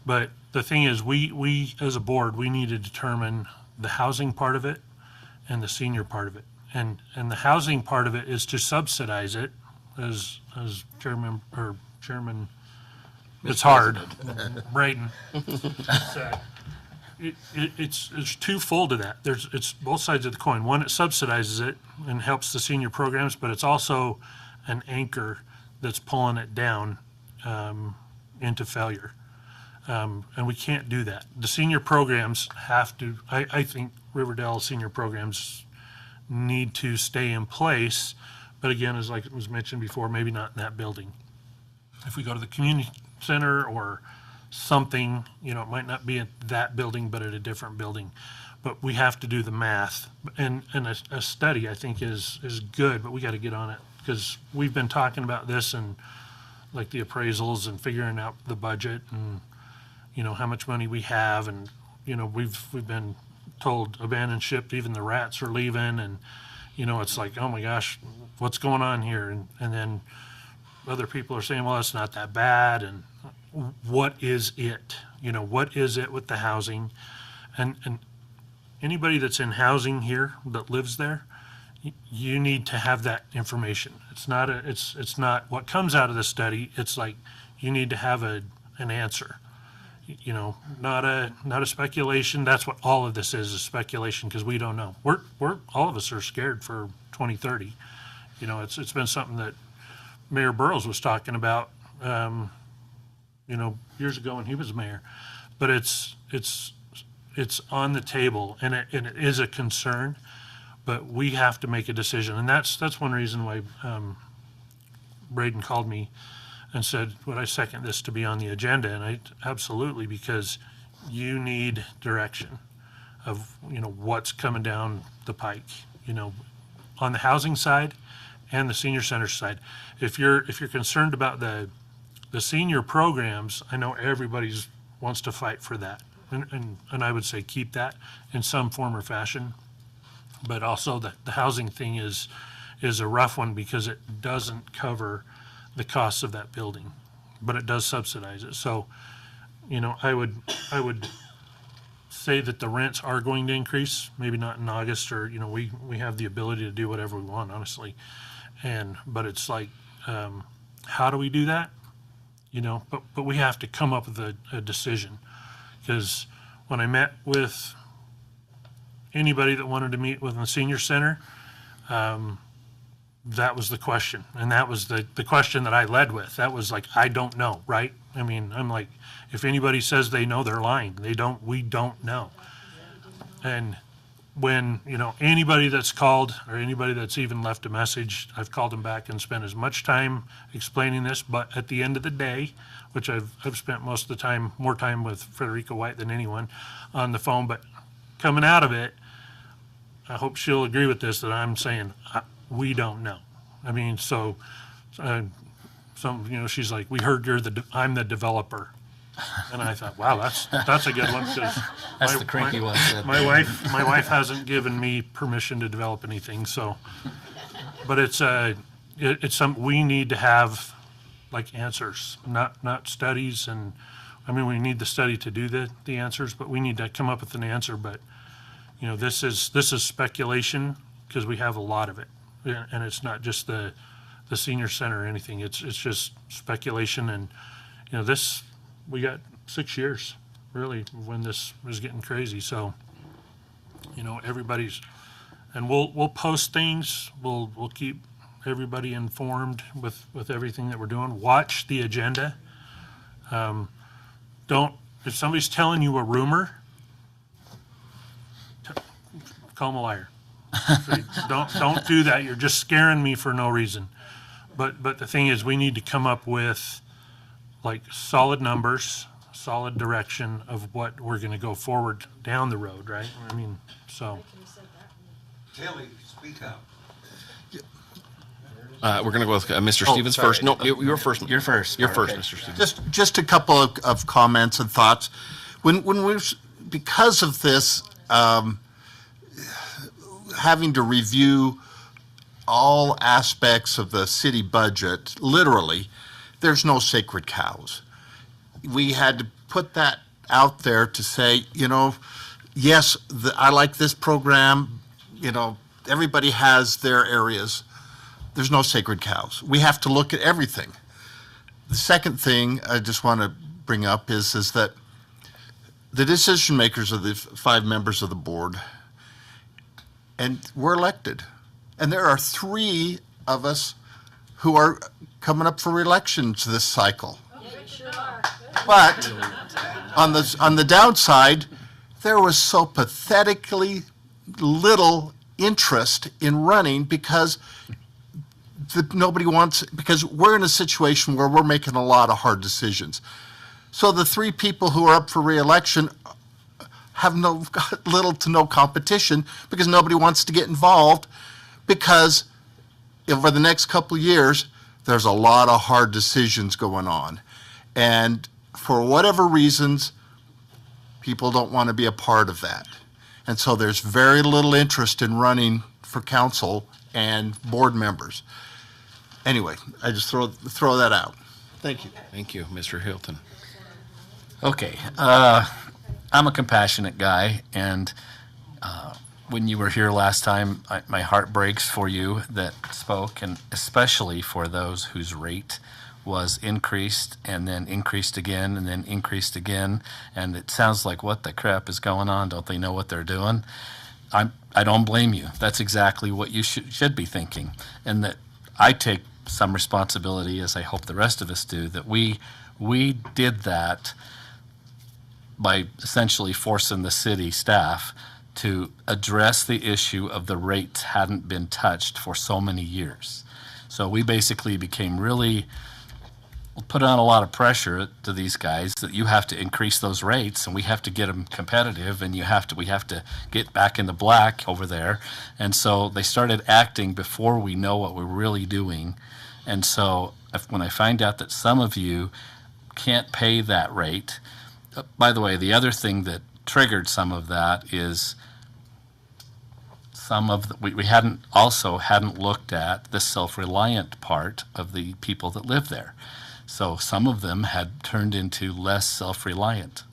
But the thing is, we as a board, we need to determine the housing part of it and the senior part of it. And the housing part of it is to subsidize it, as Chairman, it's hard, Brayton said. It's twofold to that. It's both sides of the coin. One, it subsidizes it and helps the senior programs, but it's also an anchor that's pulling it down into failure. And we can't do that. The senior programs have to, I think Riverdale senior programs need to stay in place, but again, as like it was mentioned before, maybe not in that building. If we go to the community center or something, it might not be at that building, but at a different building. But we have to do the math, and a study I think is good, but we got to get on it, because we've been talking about this and like the appraisals and figuring out the budget and how much money we have, and we've been told abandon ship, even the rats are leaving, and it's like, oh my gosh, what's going on here? And then other people are saying, well, it's not that bad, and what is it? What is it with the housing? And anybody that's in housing here that lives there, you need to have that information. It's not what comes out of the study. It's like you need to have an answer. Not a speculation. That's what all of this is speculation, because we don't know. We're all of us are scared for 2030. It's been something that Mayor Burrows was talking about years ago when he was mayor, but it's on the table, and it is a concern, but we have to make a decision. And that's one reason why Braden called me and said, would I second this to be on the agenda? And I absolutely, because you need direction of what's coming down the pike, on the housing side and the senior center side. If you're concerned about the senior programs, I know everybody's wants to fight for that, and I would say keep that in some form or fashion. But also the housing thing is a rough one, because it doesn't cover the costs of that building, but it does subsidize it. So, I would say that the rents are going to increase, maybe not in August, or we have the ability to do whatever we want, honestly. But it's like, how do we do that? But we have to come up with a decision, because when I met with anybody that wanted to meet with the senior center, that was the question. And that was the question that I led with. That was like, I don't know, right? I mean, I'm like, if anybody says they know, they're lying. We don't know. And when, anybody that's called or anybody that's even left a message, I've called them back and spent as much time explaining this. But at the end of the day, which I've spent most of the time, more time with Frederica White than anyone on the phone, but coming out of it, I hope she'll agree with this, that I'm saying, we don't know. I mean, she's like, we heard I'm the developer. And I thought, wow, that's a good one, because That's the cranky one. my wife hasn't given me permission to develop anything, so. But it's something we need to have, like, answers, not studies, and, I mean, we need the study to do the answers, but we need to come up with an answer. But, you know, this is speculation, because we have a lot of it. And it's not just the senior center or anything, it's just speculation. And, you know, we got 6 years, really, when this was getting crazy. So, you know, and we'll post things, we'll keep everybody informed with everything that we're doing. Watch the agenda. If somebody's telling you a rumor, call them a liar. Don't do that. You're just scaring me for no reason. But the thing is, we need to come up with, like, solid numbers, solid direction of what we're going to go forward down the road, right? I mean, so. Tilly, speak up. We're going to go with Mr. Stevens sorry. first. No, you're first. You're first. You're first, Okay. Mr. Stevens. Just a couple of comments and thoughts. When we, because of this, having to review all aspects of the city budget, literally, there's no sacred cows. We had to put that out there to say, you know, yes, I like this program, you know, everybody has their areas. There's no sacred cows. We have to look at everything. The second thing I just want to bring up is that the decision makers are the 5 members of the board, and we're elected. And there are 3 of us who are coming up for re-elections this cycle. But on the downside, there was so pathetically little interest in running because nobody wants, because we're in a situation where we're making a lot of hard decisions. So the 3 people who are up for re-election have little to no competition because nobody wants to get involved, because over the next couple of years, there's a lot of hard decisions going on. And for whatever reasons, people don't want to be a part of that. And so there's very little interest in running for council and board members. Anyway, I just throw that out. Thank you. Thank you, Mr. Hilton. Okay. I'm a compassionate guy, and when you were here last time, my heart breaks for you that spoke, and especially for those whose rate was increased and then increased again and then increased again. And it sounds like, what the crap is going on? Don't they know what they're doing? I don't blame you. That's exactly what you should be thinking. And that I take some responsibility, as I hope the rest of us do, that we did that by essentially forcing the city staff to address the issue of the rates hadn't been touched for so many years. So we basically became really, put on a lot of pressure to these guys that you have to increase those rates, and we have to get them competitive, and we have to get back in the black over there. And so they started acting before we know what we're really doing. And so when I find out that some of you can't pay that rate, by the way, the other thing that triggered some of that is we hadn't looked at the self-reliant part of the people that live there. So some of them had turned into less self-reliant.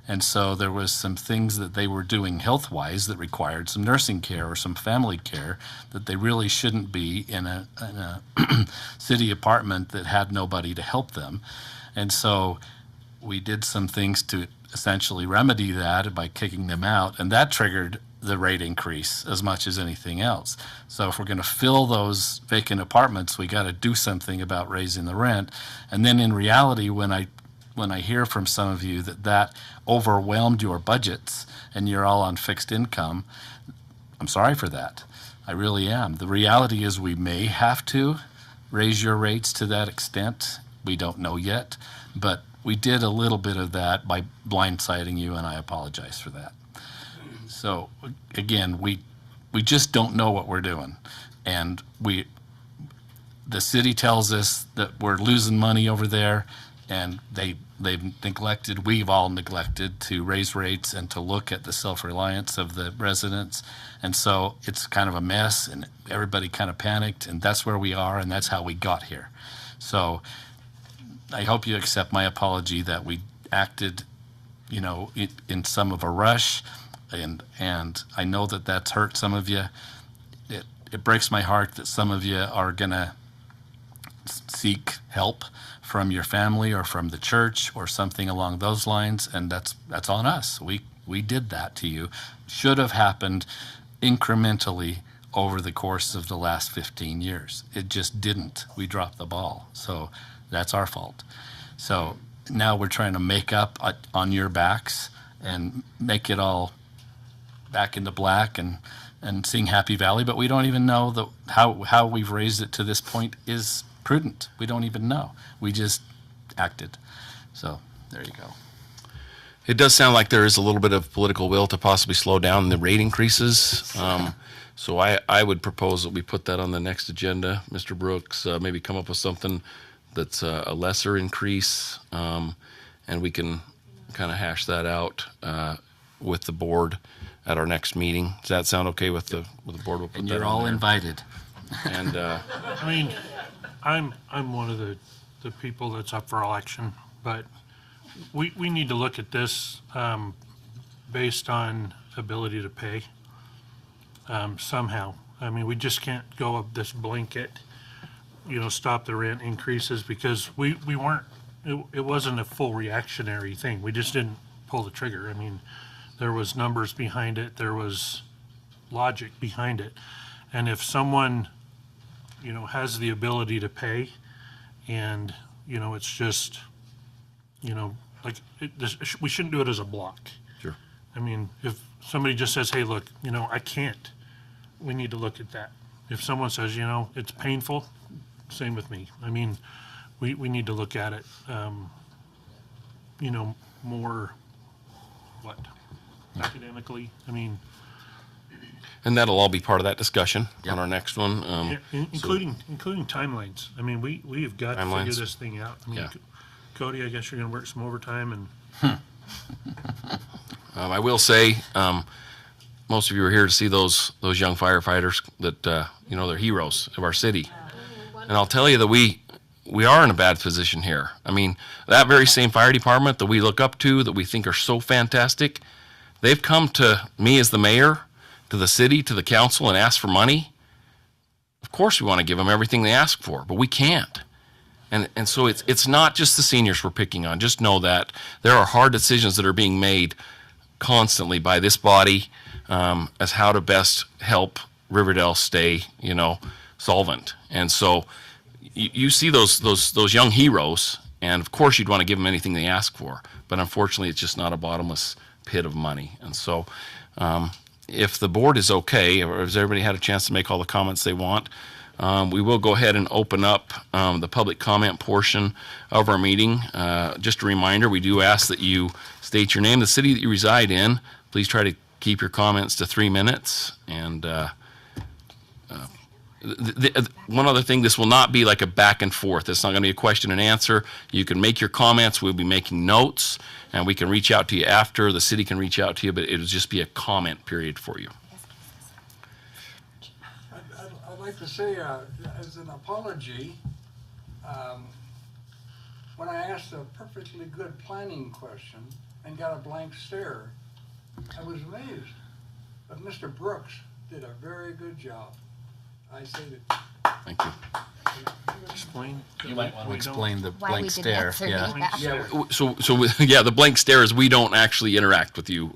And so there was some things that they were doing health-wise that required some nursing care or some family care that they really shouldn't be in a city apartment that had nobody to help them. And so we did some things to essentially remedy that by kicking them out, and that triggered the rate increase as much as anything else. So if we're going to fill those vacant apartments, we got to do something about raising the rent. And then in reality, when I hear from some of you that overwhelmed your budgets and you're all on fixed income, I'm sorry for that. I really am. The reality is we may have to raise your rates to that extent. We don't know yet, but we did a little bit of that by blindsiding you, and I apologize for that. So again, we just don't know what we're doing, and the city tells us that we're losing money over there, and they we've all neglected to raise rates and to look at the self-reliance of the residents. And so it's kind of a mess, and everybody kind of panicked, and that's where we are, and that's how we got here. So I hope you accept my apology that we acted, in some of a rush, and I know that that's hurt some of you. It breaks my heart that some of you are gonna seek help from your family or from the church or something along those lines, and that's on us. We did that to you. Should have happened incrementally over the course of the last 15 years. It just didn't. We dropped the ball. So that's our fault. So now we're trying to make up on your backs and make it all back into black and sing Happy Valley, but we don't even know how we've raised it to this point is prudent. We don't even know. We just acted. So there you go. It does sound like there is a little bit of political will to possibly slow down the rate increases. So I would propose that we put that on the next agenda. Mr. Brooks, maybe come up with something that's a lesser increase, and we can kind of hash that out with the board at our next meeting. Does that sound okay with the board? We'll put And that you're on all there. invited. And I mean, I'm one of the people that's up for election, but we need to look at this based on ability to pay somehow. I mean, we just can't go up this blanket, stop the rent increases, because we weren't, it wasn't a full reactionary thing. We just didn't pull the trigger. I mean, there was numbers behind it. There was logic behind it. And if someone, has the ability to pay, and, it's just, we shouldn't do it as a block. Sure. I mean, if somebody just says, hey, look, I can't, we need to look at that. If someone says, it's painful, same with me. I mean, we need to look at it, more, academically? I mean. And that'll all be part of that discussion on our next one. Including timelines. I mean, we have got to figure Timelines. this thing out. I mean, Yeah. Cody, I guess you're gonna work some overtime and. I will say, most of you are here to see those young firefighters that, they're heroes of our city. And I'll tell you that we are in a bad position here. I mean, that very same fire department that we look up to, that we think are so fantastic, they've come to me as the mayor, to the city, to the council, and asked for money. Of course we want to give them everything they ask for, but we can't. And so it's not just the seniors we're picking on. Just know that there are hard decisions that are being made constantly by this body as how to best help Riverdale stay, solvent. And so you see those young heroes, and of course you'd want to give them anything they ask for. But unfortunately, it's just not a bottomless pit of money. And so if the board is okay, or has everybody had a chance to make all the comments they want, we will go ahead and open up the public comment portion of our meeting. Just a reminder, we do ask that you state your name, the city that you reside in. Please try to keep your comments to 3 minutes. And one other thing, this will not be like a back and forth. It's not going to be a question and answer. You can make your comments. We'll be making notes, and we can reach out to you after. The city can reach out to you, but it'll just be a comment period for you. I'd like to say, as an apology, when I asked a perfectly good planning question and got a blank stare, I was amazed. But Mr. Brooks did a very good job. I say that. Thank you. Explain. You might want to explain the Why we blank didn't stare. answer Yeah. that. So the blank stare is we don't actually interact with you.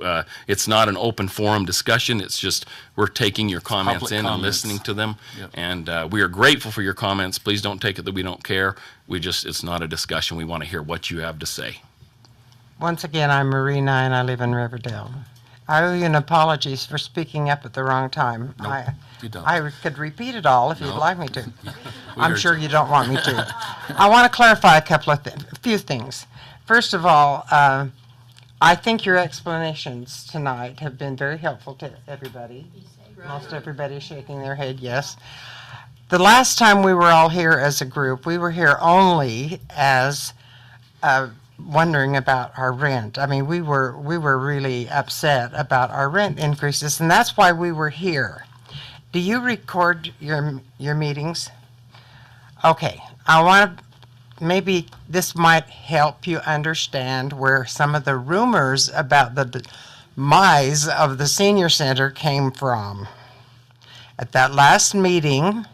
It's not an open forum discussion. It's just we're taking your comments Public in and comments. listening to them. Yep. And we are grateful for your comments. Please don't take it that we don't care. It's not a discussion. We want to hear what you have to say. Once again, I'm Marina and I live in Riverdale. I owe you an apologies for speaking up at the wrong time. Nope, you don't. I could repeat it all if you'd Nope. like me to. We I'm heard sure you. you don't want me to. I want to clarify a few things. First of all, I think your explanations tonight have been very helpful to everybody. Most everybody is shaking their head yes. The last time we were all here as a group, we were here only as wondering about our rent. I mean, we were really upset about our rent increases, and that's why we were here. Do you record your meetings? Okay, I want to, maybe this might help you understand where some of the rumors about the demise of the senior center came from. At that last meeting,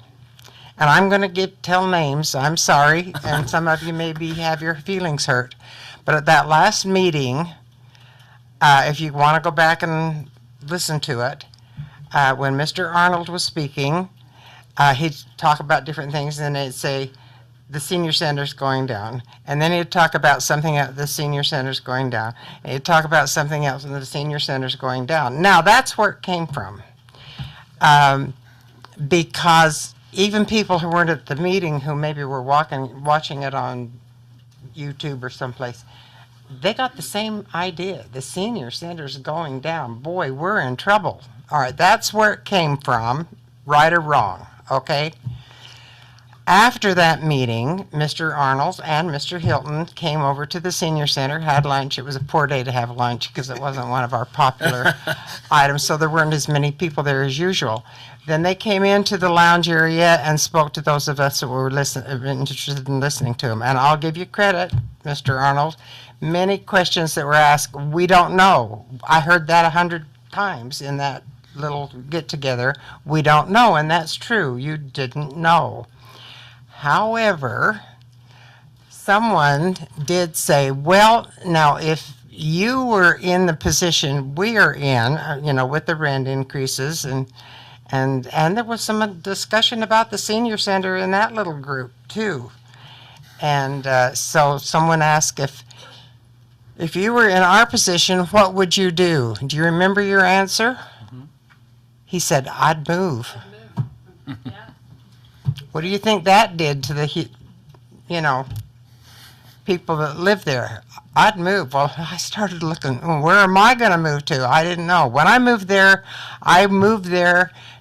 and I'm going to tell names, I'm sorry, and some of you maybe have your feelings hurt, but at that last meeting, if you want to go back and listen to it, when Mr. Arnold was speaking, he'd talk about different things, and they'd say, the senior center's going down. And then he'd talk about something else, the senior center's going down. And he'd talk about something else, and the senior center's going down. Now, that's where it came from. Because even people who weren't at the meeting, who maybe were watching it on YouTube or someplace, they got the same idea. The senior center's going down. Boy, we're in trouble. All right, that's where it came from, right or wrong, okay? After that meeting, Mr. Arnold and Mr. Hilton came over to the senior center, had lunch. It was a poor day to have lunch because it wasn't one of our popular items, so there weren't as many people there as usual. Then they came into the lounge area and spoke to those of us that were interested in listening to them. And I'll give you credit, Mr. Arnold. Many questions that were asked, we don't know. I heard that 100 times in that little get-together. We don't know, and that's true. You didn't know. However, someone did say, well, now if you were in the position we are in, with the rent increases, and there was some discussion about the senior center in that little group too. And so someone asked if you were in our position, what would you do? Do you remember your answer? Mm-hmm. He said, I'd move. What do you think that did to the, people that live there? I'd move. Well, I started looking, where am I going to move to? I didn't know. When I moved there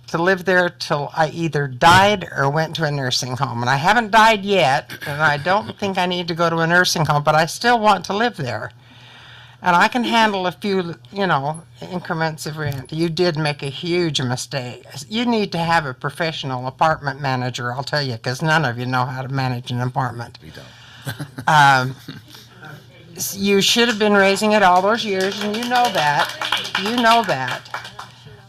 to live there till I either died or went to a nursing home. And I haven't died yet, and I don't think I need to go to a nursing home, but I still want to live there. And I can handle a few, increments of rent. You did make a huge mistake. You need to have a professional apartment manager, I'll tell you, because none of you know how to manage an apartment. We don't. You should have been raising it all those years, and you know that. You know that.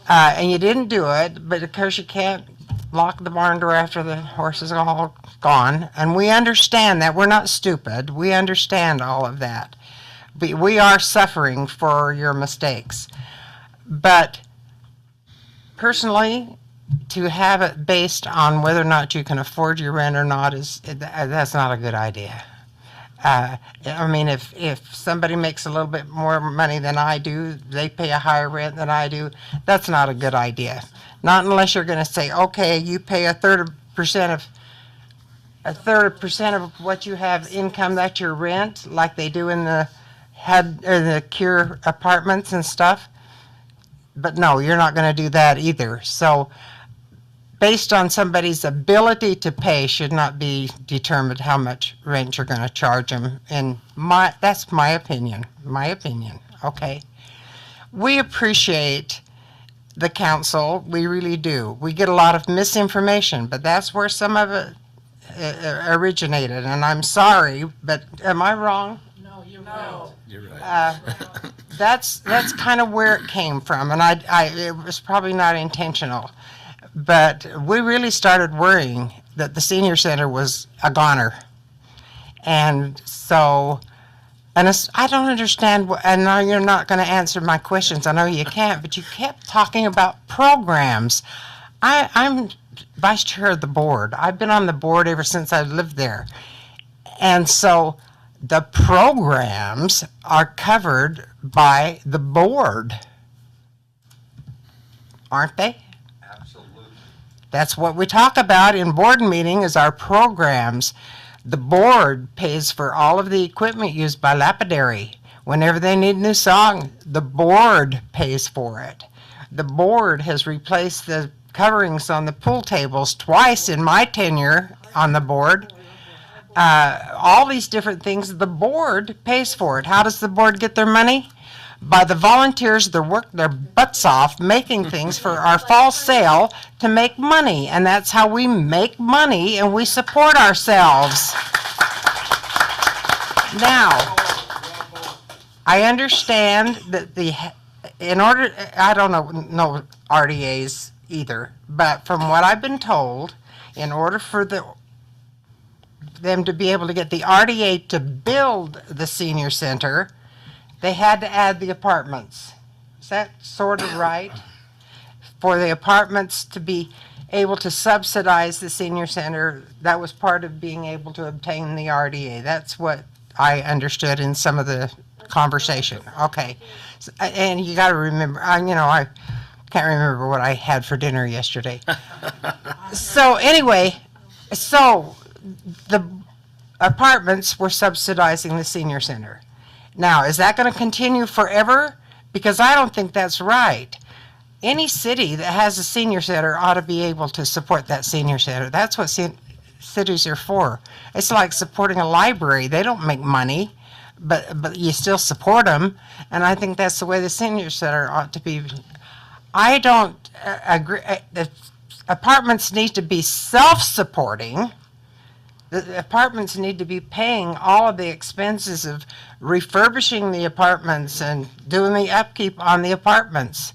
And you didn't do it, but of course you can't lock the barn door after the horses are all gone. And we understand that. We're not stupid. We understand all of that. We are suffering for your mistakes. But personally, to have it based on whether or not you can afford your rent or not that's not a good idea. If somebody makes a little bit more money than I do, they pay a higher rent than I do, that's not a good idea. Not unless you're going to say, okay, you pay a third of what you have income, that's your rent, like they do in the Cure apartments and stuff. But no, you're not going to do that either. So based on somebody's ability to pay should not be determined how much rent you're going to charge them. And that's my opinion. Okay. We appreciate the council. We really do. We get a lot of misinformation, but that's where some of it originated. And I'm sorry, but am I wrong? No, you're right. You're right. That's kind of where it came from, and it was probably not intentional. But we really started worrying that the senior center was a goner. And so, I don't understand, and now you're not going to answer my questions. I know you can't, but you kept talking about programs. I'm vice chair of the board. I've been on the board ever since I lived there. And so the programs are covered by the board, aren't they? That's what we talk about in board meeting is our programs. The board pays for all of the equipment used by Lapidary. Whenever they need a new song, the board pays for it. The board has replaced the coverings on the pool tables twice in my tenure on the board. all these different things. The board pays for it. How does the board get their money? By the volunteers that work their butts off making things for our fall sale to make money. And that's how we make money and we support ourselves. Now, I understand that I don't know RDAs either, but from what I've been told, in order for them to be able to get the RDA to build the senior center, they had to add the apartments. Is that sort of right? For the apartments to be able to subsidize the senior center, that was part of being able to obtain the RDA. That's what I understood in some of the conversation. Okay. And you got to remember, I can't remember what I had for dinner yesterday. So anyway, the apartments were subsidizing the senior center. Now, is that going to continue forever? Because I don't think that's right. Any city that has a senior center ought to be able to support that senior center. That's what cities are for. It's like supporting a library. They don't make money, but you still support them. And I think that's the way the senior center ought to be. I don't agree. The apartments need to be self-supporting. The apartments need to be paying all of the expenses of refurbishing the apartments and doing the upkeep on the apartments.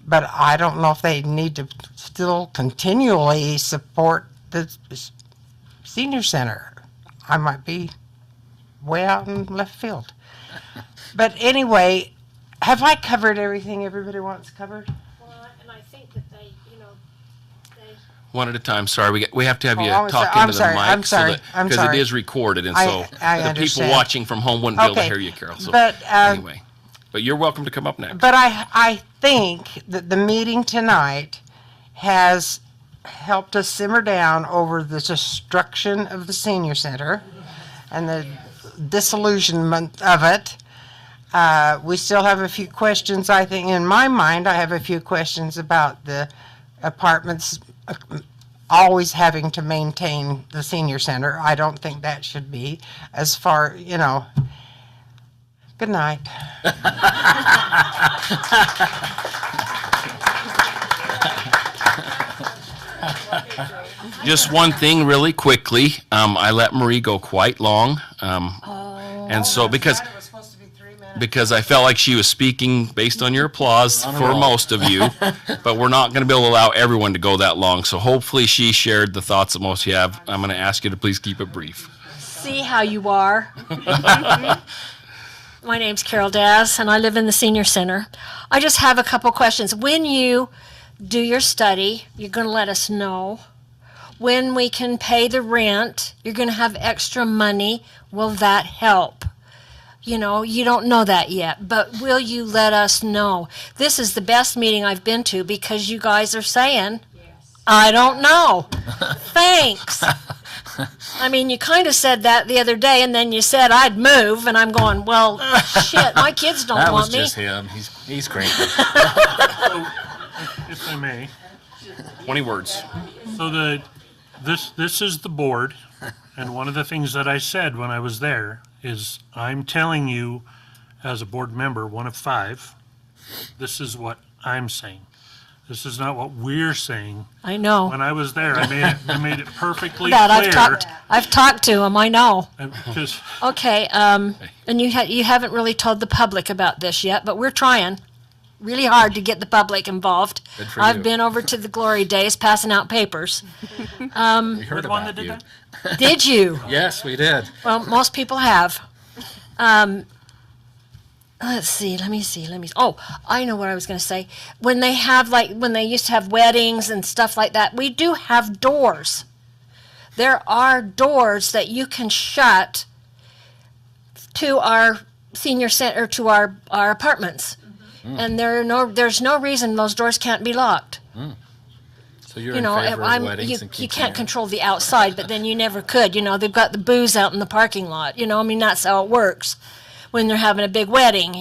But I don't know if they need to still continually support the senior center. I might be way out in left field. But anyway, have I covered everything everybody wants covered? And I think that they. One at a time. Sorry, we have to have you I'm talk sorry, into the mic. I'm sorry. Because it is recorded, and so I the understand. people watching from home wouldn't be able to Okay, hear you, Carol. So but, anyway, but you're welcome to come up next. But I think that the meeting tonight has helped us simmer down over the destruction of the senior center and the disillusionment of it. We still have a few questions. I think in my mind, I have a few questions about the apartments always having to maintain the senior center. I don't think that should be as far, Good night. Just one thing really quickly. I let Marie go quite long. And so because I felt like she was speaking based on your applause for most of you, but we're not going to be able to allow everyone to go that long. So hopefully she shared the thoughts that most of you have. I'm going to ask you to please keep it brief. See how you are. My name's Carol Daz, and I live in the senior center. I just have a couple questions. When you do your study, you're going to let us know. When we can pay the rent, you're going to have extra money. Will that help? You don't know that yet, but will you let us know? This is the best meeting I've been to because you guys are saying, I don't know. Thanks. I mean, you kind of said that the other day, and then you said I'd move, and I'm going, well, shit, my kids don't That want was me. just him. He's great. If I may. 20 words. So this is the board, and one of the things that I said when I was there is I'm telling you as a board member, one of 5, this is what I'm saying. This is not what we're saying. I know. When I was there, I made it perfectly That clear. I've talked to them. I know. Because Okay, and you haven't really told the public about this yet, but we're trying really hard to get the public involved. Good for I've you. been over to the glory days passing out papers. We heard about you. Did you? Yes, we did. Well, most people have. Let's see. Let me see. Oh, I know what I was going to say. When they used to have weddings and stuff like that, we do have doors. There are doors that you can shut to our senior center, to our apartments. And there's no reason those doors can't be locked. So you're in favor of weddings and you can't control the outside, but then you never could. They've got the booze out in the parking lot. That's how it works when they're having a big wedding,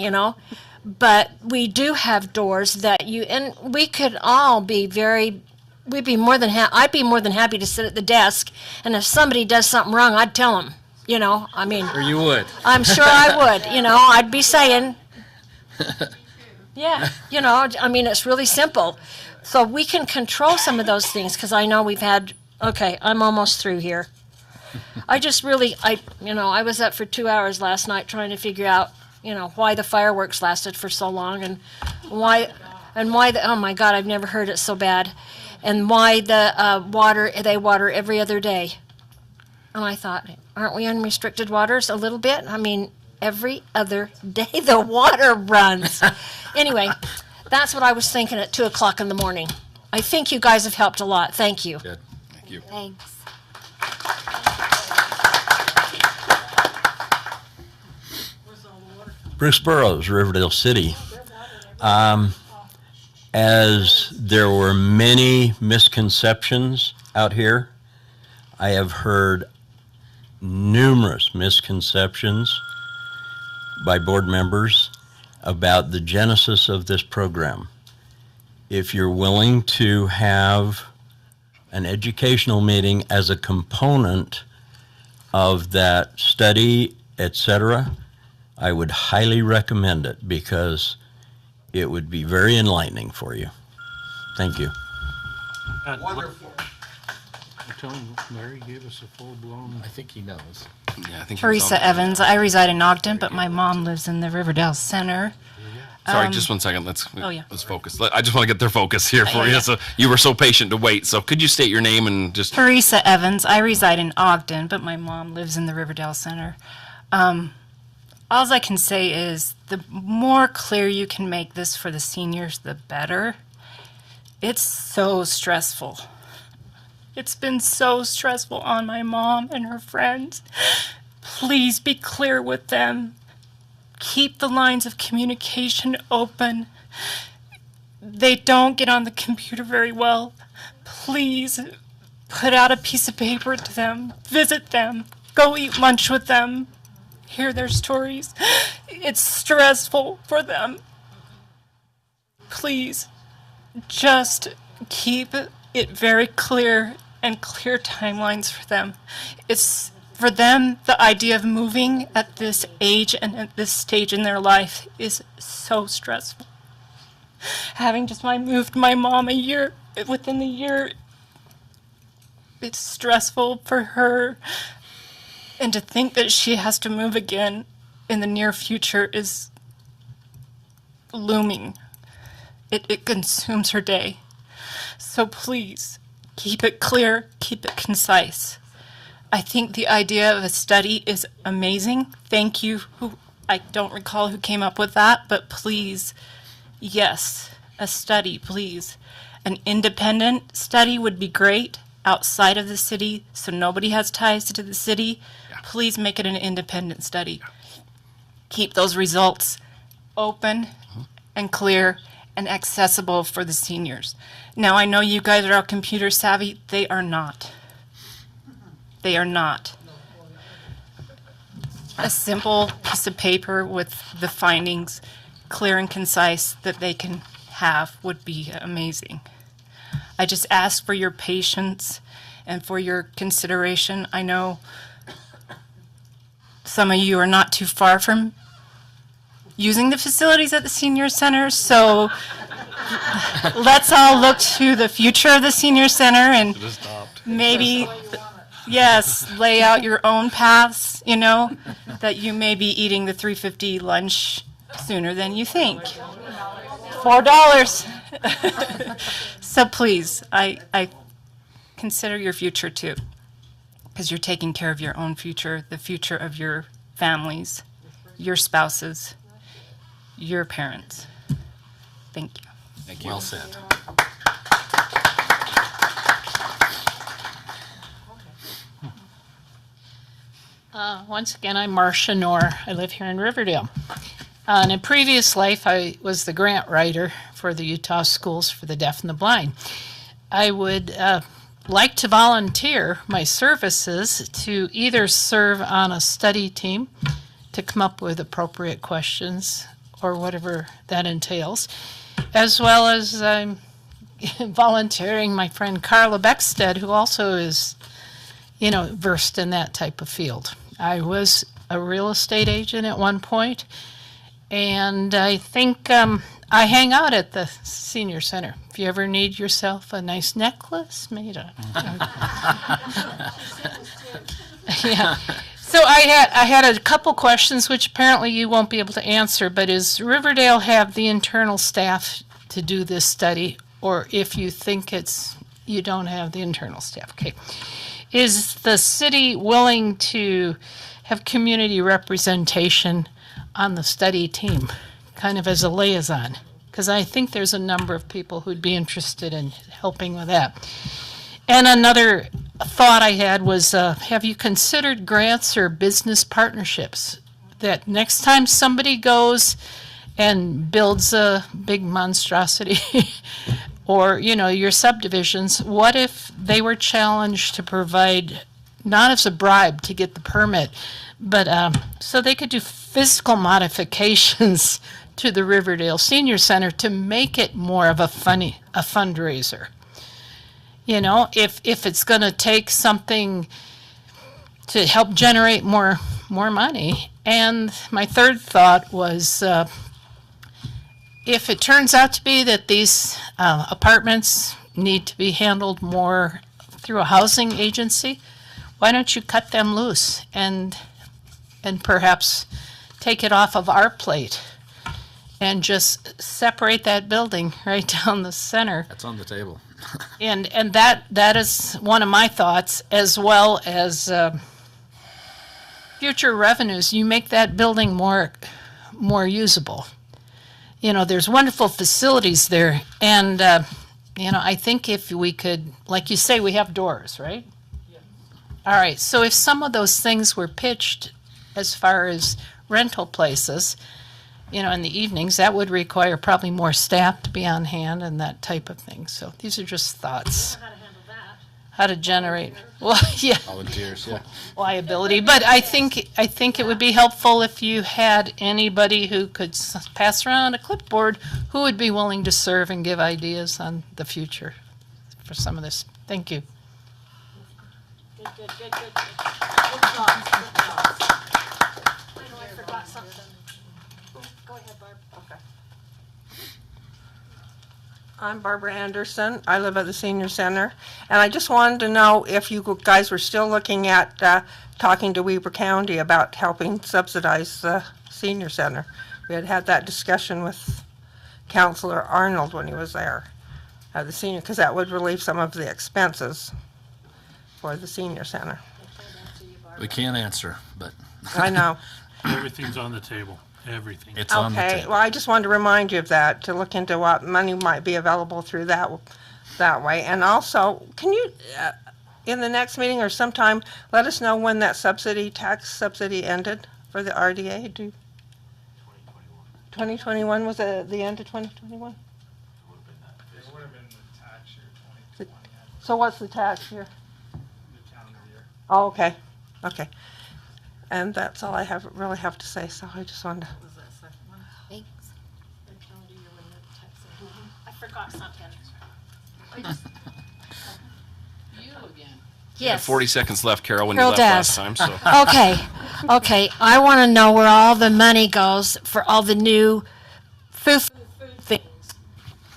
But we do have doors that and we could all be I'd be more than happy to sit at the desk, and if somebody does something wrong, I'd tell them. You know, I mean, Or you would. I'm sure I would. You know, I'd be saying, yeah, you know, I mean, it's really simple. So we can control some of those things because I know we've had, okay, I'm almost through here. I just really, I was up for 2 hours last night trying to figure out, why the fireworks lasted for so long and why oh my God, I've never heard it so bad. And why the they water every other day. And I thought, aren't we unrestricted waters a little bit? I mean, every other day the water runs. Anyway, that's what I was thinking at 2 o'clock in the morning. I think you guys have helped a lot. Thank you. Good. Thank you. Thanks. Bruce Burrows, Riverdale City. As there were many misconceptions out here, I have heard numerous misconceptions by board members about the genesis of this program. If you're willing to have an educational meeting as a component of that study, etc., I would highly recommend it because it would be very enlightening for you. Thank you. Wonderful. I'm telling you, Larry gave us a full-blown. I think he knows. Yeah, I think. Teresa Evans. I reside in Ogden, but my mom lives in the Riverdale Center. Sorry, just 1 second. Let's focus. I just want to get their focus here for you. yeah. So you were so patient to wait. So could you state your name and just? Teresa Evans. I reside in Ogden, but my mom lives in the Riverdale Center. All I can say is the more clear you can make this for the seniors, the better. It's so stressful. It's been so stressful on my mom and her friends. Please be clear with them. Keep the lines of communication open. They don't get on the computer very well. Please put out a piece of paper to them. Visit them. Go eat lunch with them. Hear their stories. It's stressful for them. Please, just keep it very clear and clear timelines for them. It's for them, the idea of moving at this age and at this stage in their life is so stressful. Having just moved my mom within the year, it's stressful for her. And to think that she has to move again in the near future is looming. It consumes her day. So please, keep it clear, keep it concise. I think the idea of a study is amazing. Thank you. I don't recall who came up with that, but please, yes, a study, please. An independent study would be great outside of the city, so nobody has ties to the city. Please make it an independent study. Keep those results open and clear and accessible for the seniors. Now, I know you guys are all computer savvy. They are not. They are not. A simple piece of paper with the findings, clear and concise, that they can have would be amazing. I just ask for your patience and for your consideration. I know some of you are not too far from using the facilities at the senior center, so let's all look to the future of the senior center and maybe, yes, lay out your own paths, that you may be eating the $3.50 lunch sooner than you think. $4. So please, I consider your future too, because you're taking care of your own future, the future of your families, your spouses, your parents. Thank you. Thank you. Well said. Once again, I'm Marcia Knorr. I live here in Riverdale. In a previous life, I was the grant writer for the Utah Schools for the Deaf and the Blind. I would like to volunteer my services to either serve on a study team to come up with appropriate questions or whatever that entails, as well as volunteering my friend Carla Beckstead, who also is, versed in that type of field. I was a real estate agent at one point, and I think I hang out at the senior center. If you ever need yourself a nice necklace made of. Yeah. So I had a couple questions, which apparently you won't be able to answer, but is Riverdale have the internal staff to do this study, or if you think you don't have the internal staff? Okay. Is the city willing to have community representation on the study team, kind of as a liaison? Because I think there's a number of people who'd be interested in helping with that. And another thought I had was, have you considered grants or business partnerships? That next time somebody goes and builds a big monstrosity, or, your subdivisions, what if they were challenged to provide, not as a bribe to get the permit, but so they could do physical modifications to the Riverdale Senior Center to make it more of a fundraiser? If it's going to take something to help generate more money. And my third thought was, if it turns out to be that these apartments need to be handled more through a housing agency, why don't you cut them loose and perhaps take it off of our plate and just separate that building right down the center? That's on the table. And that is one of my thoughts, as well as future revenues. You make that building more usable. There's wonderful facilities there, and I think if we could, like you say, we have doors, right? Yeah. All right. So if some of those things were pitched as far as rental places, in the evenings, that would require probably more staff to be on hand and that type of thing. So these are just thoughts. How to generate, well, yeah. Volunteers, yeah. Liability, but I think it would be helpful if you had anybody who could pass around a clipboard who would be willing to serve and give ideas on the future for some of this. Thank you. Good thoughts. I know I forgot something. Go ahead, Barb. Okay. I'm Barbara Anderson. I live at the Senior Center. And I just wanted to know if you guys were still looking at talking to Weber County about helping subsidize the Senior Center. We had that discussion with Councilor Arnold when he was there at the Senior, because that would relieve some of the expenses for the Senior Center. We can't answer, but. I know. Everything's on the table. Everything. It's on the Okay, table. well, I just wanted to remind you of that, to look into what money might be available through that way. And also, can you, in the next meeting or sometime, let us know when that tax subsidy ended for the RDA? 2021, was it the end of 2021? It would have been the tax year 2020. So what's the tax year? The calendar year. Oh, okay, okay. And that's all I really have to say, so I just wanted to. Thanks. I forgot something. You again. Yes. 40 seconds left, Carol, when Carol you left does. last time. So. Okay. I want to know where all the money goes for all the new food things.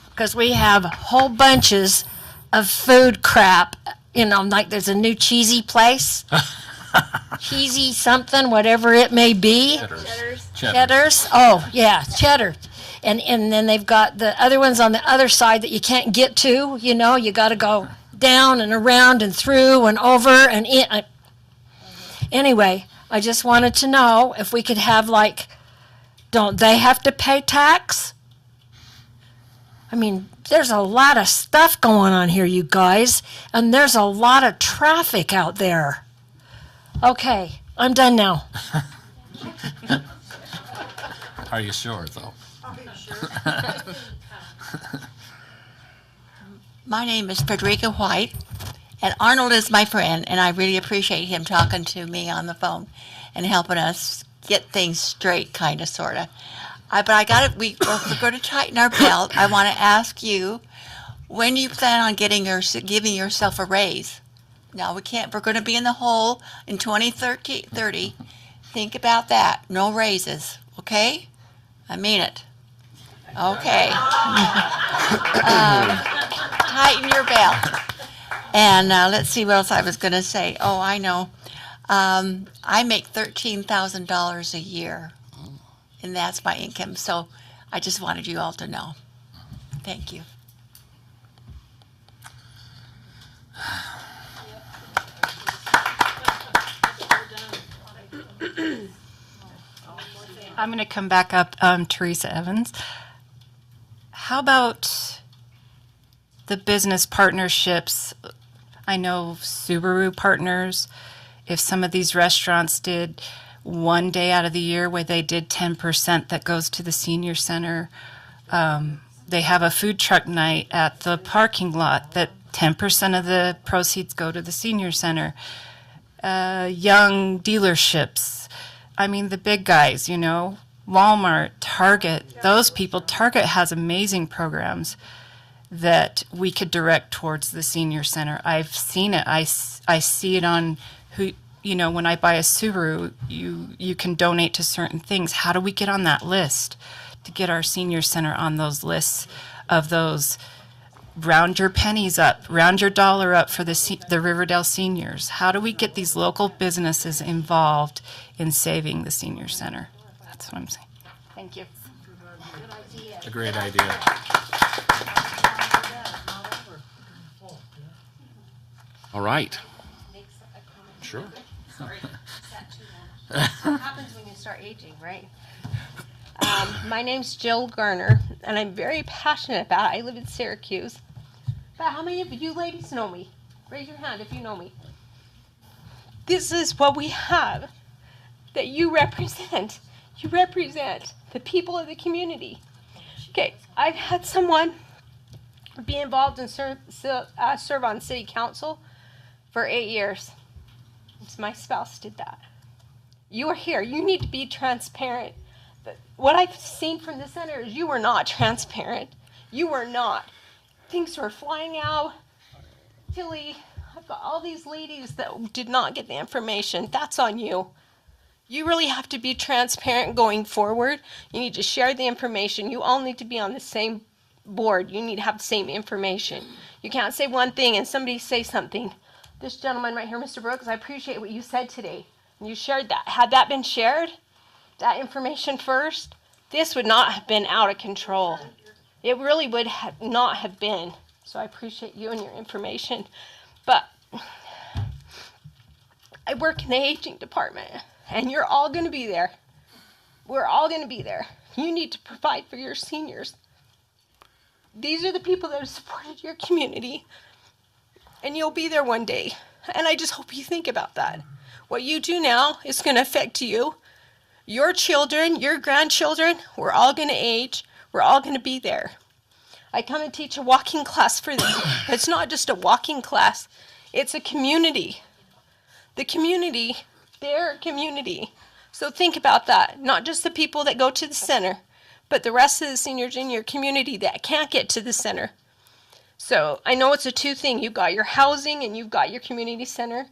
Because we have whole bunches of food crap. Like there's a new cheesy place. Cheesy something, whatever it may be. Cheddars. Oh, yeah, cheddar. And then they've got the other ones on the other side that you can't get to. You got to go down and around and through and over and in. Anyway, I just wanted to know if we could have, don't they have to pay tax? I mean, there's a lot of stuff going on here, you guys, and there's a lot of traffic out there. Okay, I'm done now. Are you sure, though? My name is Frederica White, and Arnold is my friend, and I really appreciate him talking to me on the phone and helping us get things straight, kind of, sort of. But I got it. We're going to tighten our belt. I want to ask you, when do you plan on giving yourself a raise? Now we can't, we're going to be in the hole in 2030. Think about that. No raises, okay? I mean it. Okay. Tighten your belt. And let's see what else I was going to say. Oh, I know. I make $13,000 a year, and that's my income. So I just wanted you all to know. Thank you. I'm going to come back up, Teresa Evans. How about the business partnerships? I know Subaru partners. If some of these restaurants did one day out of the year where they did 10% that goes to the senior center, they have a food truck night at the parking lot that 10% of the proceeds go to the senior center. Young dealerships. I mean, the big guys, you know, Walmart, Target, those people. Target has amazing programs that we could direct towards the senior center. I've seen it. I see it on who, you know, when I buy a Subaru, you can donate to certain things. How do we get on that list to get our senior center on those lists of those round your pennies up, round your dollar up for the Riverdale seniors? How do we get these local businesses involved in saving the senior center? That's what I'm saying. Thank you. A great idea. All right. Sure. Sorry. What happens when you start aging, right? My name's Jill Garner, and I'm very passionate about it. I live in Syracuse. But how many of you ladies know me? Raise your hand if you know me. This is what we have that you represent. You represent the people of the community. Okay, I've had someone be involved and serve on city council for 8 years. It's my spouse did that. You are here. You need to be transparent. But what I've seen from the center is you were not transparent. You were not. Things were flying out. Tilly, I've got all these ladies that did not get the information. That's on you. You really have to be transparent going forward. You need to share the information. You all need to be on the same board. You need to have the same information. You can't say one thing and somebody say something. This gentleman right here, Mr. Brooks, I appreciate what you said today. You shared that. Had that been shared, that information first, this would not have been out of control. It really would not have been. So I appreciate you and your information. But I work in the aging department, and you're all going to be there. We're all going to be there. You need to provide for your seniors. These are the people that have supported your community, and you'll be there one day. And I just hope you think about that. What you do now is going to affect you, your children, your grandchildren. We're all going to age. We're all going to be there. I come and teach a walking class for them. It's not just a walking class. It's a community. The community, their community. So think about that. Not just the people that go to the center, but the rest of the seniors in your community that can't get to the center. So I know it's a two thing. You've got your housing and you've got your community center,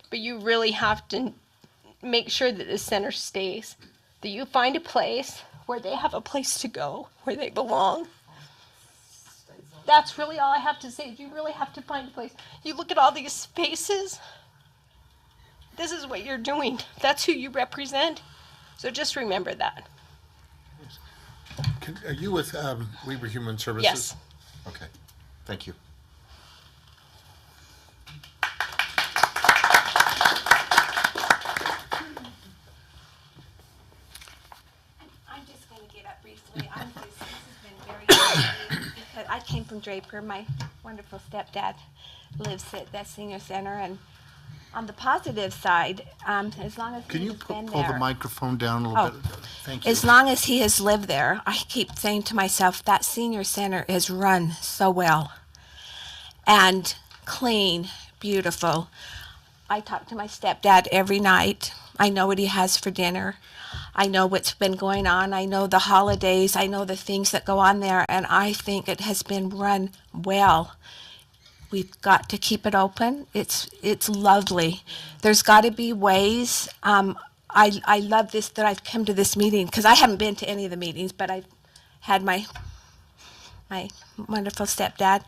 but you really have to make sure that the center stays, that you find a place where they have a place to go, where they belong. That's really all I have to say. You really have to find a place. You look at all these faces. This is what you're doing. That's who you represent. So just remember that. Are you with Weber Human Services? Yes. Okay. Thank you. I'm just going to get up briefly. This has been very interesting because I came from Draper. My wonderful stepdad lives at that senior center, and on the positive side, as long as Can he you has been pull there, the microphone down a little bit? Thank you. as long as he has lived there, I keep saying to myself, that senior center is run so well and clean, beautiful. I talk to my stepdad every night. I know what he has for dinner. I know what's been going on. I know the holidays. I know the things that go on there, and I think it has been run well. We've got to keep it open. It's lovely. There's got to be ways. I love this that I've come to this meeting because I haven't been to any of the meetings, but I've had my wonderful stepdad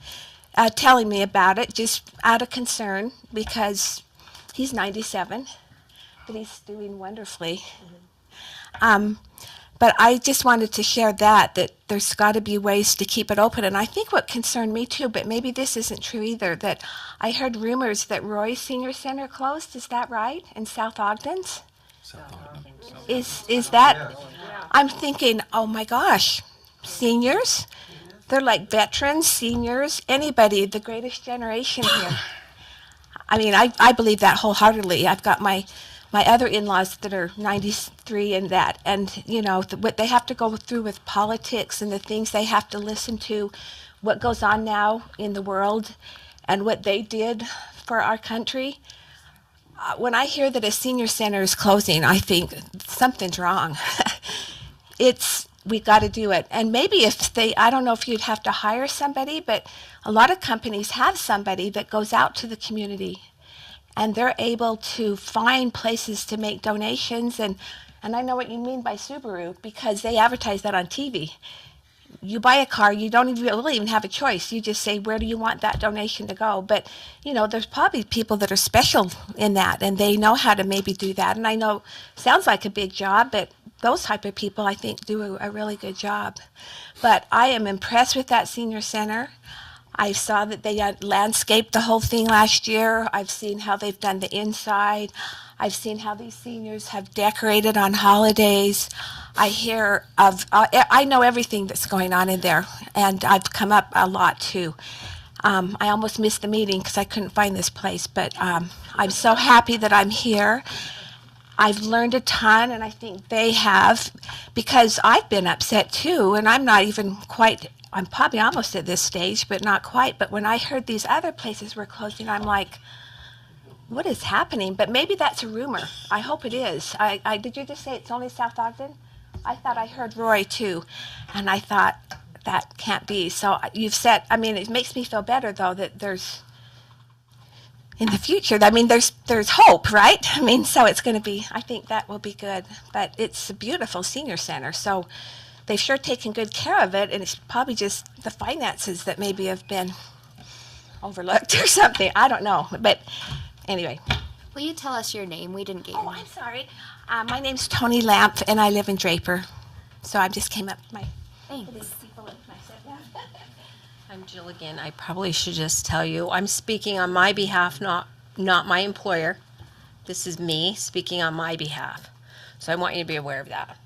telling me about it just out of concern because he's 97, but he's doing wonderfully. But I just wanted to share that there's got to be ways to keep it open. And I think what concerned me too, but maybe this isn't true either, that I heard rumors that Roy Senior Center closed. Is that right? In South Ogden's? Is that? I'm thinking, oh my gosh, seniors? They're like veterans, seniors, anybody, the greatest generation here. I mean, I believe that wholeheartedly. I've got my other in-laws that are 93 and that, and you know, what they have to go through with politics and the things they have to listen to, what goes on now in the world and what they did for our country. When I hear that a senior center is closing, I think something's wrong. We've got to do it. And maybe I don't know if you'd have to hire somebody, but a lot of companies have somebody that goes out to the community and they're able to find places to make donations. And I know what you mean by Subaru because they advertise that on TV. You buy a car, you don't really even have a choice. You just say, where do you want that donation to go? But, you know, there's probably people that are special in that and they know how to maybe do that. And I know sounds like a big job, but those type of people, I think, do a really good job. But I am impressed with that senior center. I saw that they landscaped the whole thing last year. I've seen how they've done the inside. I've seen how these seniors have decorated on holidays. I know everything that's going on in there, and I've come up a lot too. I almost missed the meeting because I couldn't find this place, but I'm so happy that I'm here. I've learned a ton, and I think they have, because I've been upset too, and I'm not even quite, I'm probably almost at this stage, but not quite. But when I heard these other places were closing, I'm like, what is happening? But maybe that's a rumor. I hope it is. Did you just say it's only South Ogden? I thought I heard Roy too, and I thought that can't be. So you've said, I mean, it makes me feel better though that there's, in the future, I mean, there's hope, right? I mean, so it's going to be, I think that will be good. But it's a beautiful senior center, so they've sure taken good care of it, and it's probably just the finances that maybe have been overlooked or something. I don't know, but anyway. Will you tell us your name? We didn't get your name. I'm sorry. My name's Tony Lamp, and I live in Draper. So I just came up with my... Thanks. I'm Jill again. I probably should just tell you, I'm speaking on my behalf, not my employer. This is me speaking on my behalf. So I want you to be aware of that.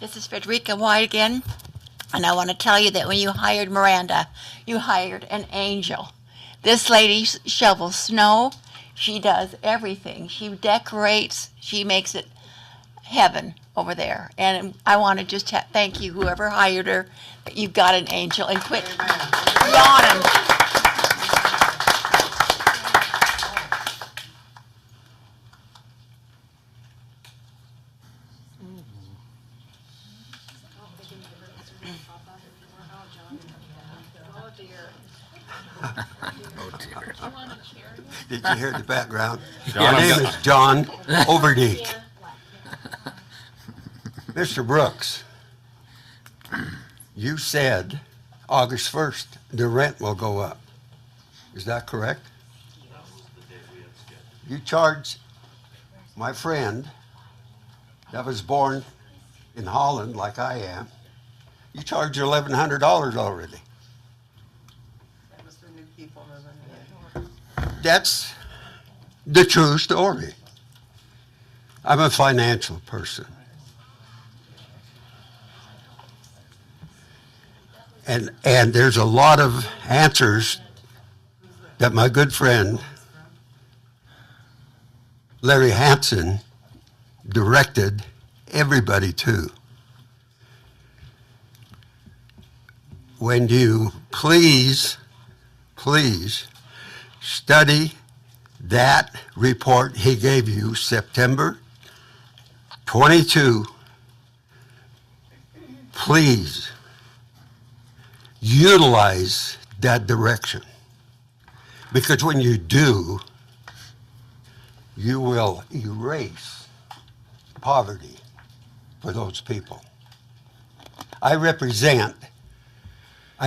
This is Frederica White again, and I want to tell you that when you hired Miranda, you hired an angel. This lady shovels snow. She does everything. She decorates. She makes it heaven over there. And I want to just thank you, whoever hired her, that you've got an angel, and quit yawning. Did you hear the background? John, My name is John Overdeek. Mr. Brooks, you said August 1st the rent will go up. Is that correct? You charged my friend that was born in Holland like I am, you charged $1,100 already. That's the true story. I'm a financial person. And there's a lot of answers that my good friend Larry Hansen directed everybody to. When you please study that report he gave you September 22, please. utilize that direction. Because when you do, you will erase poverty for those people. I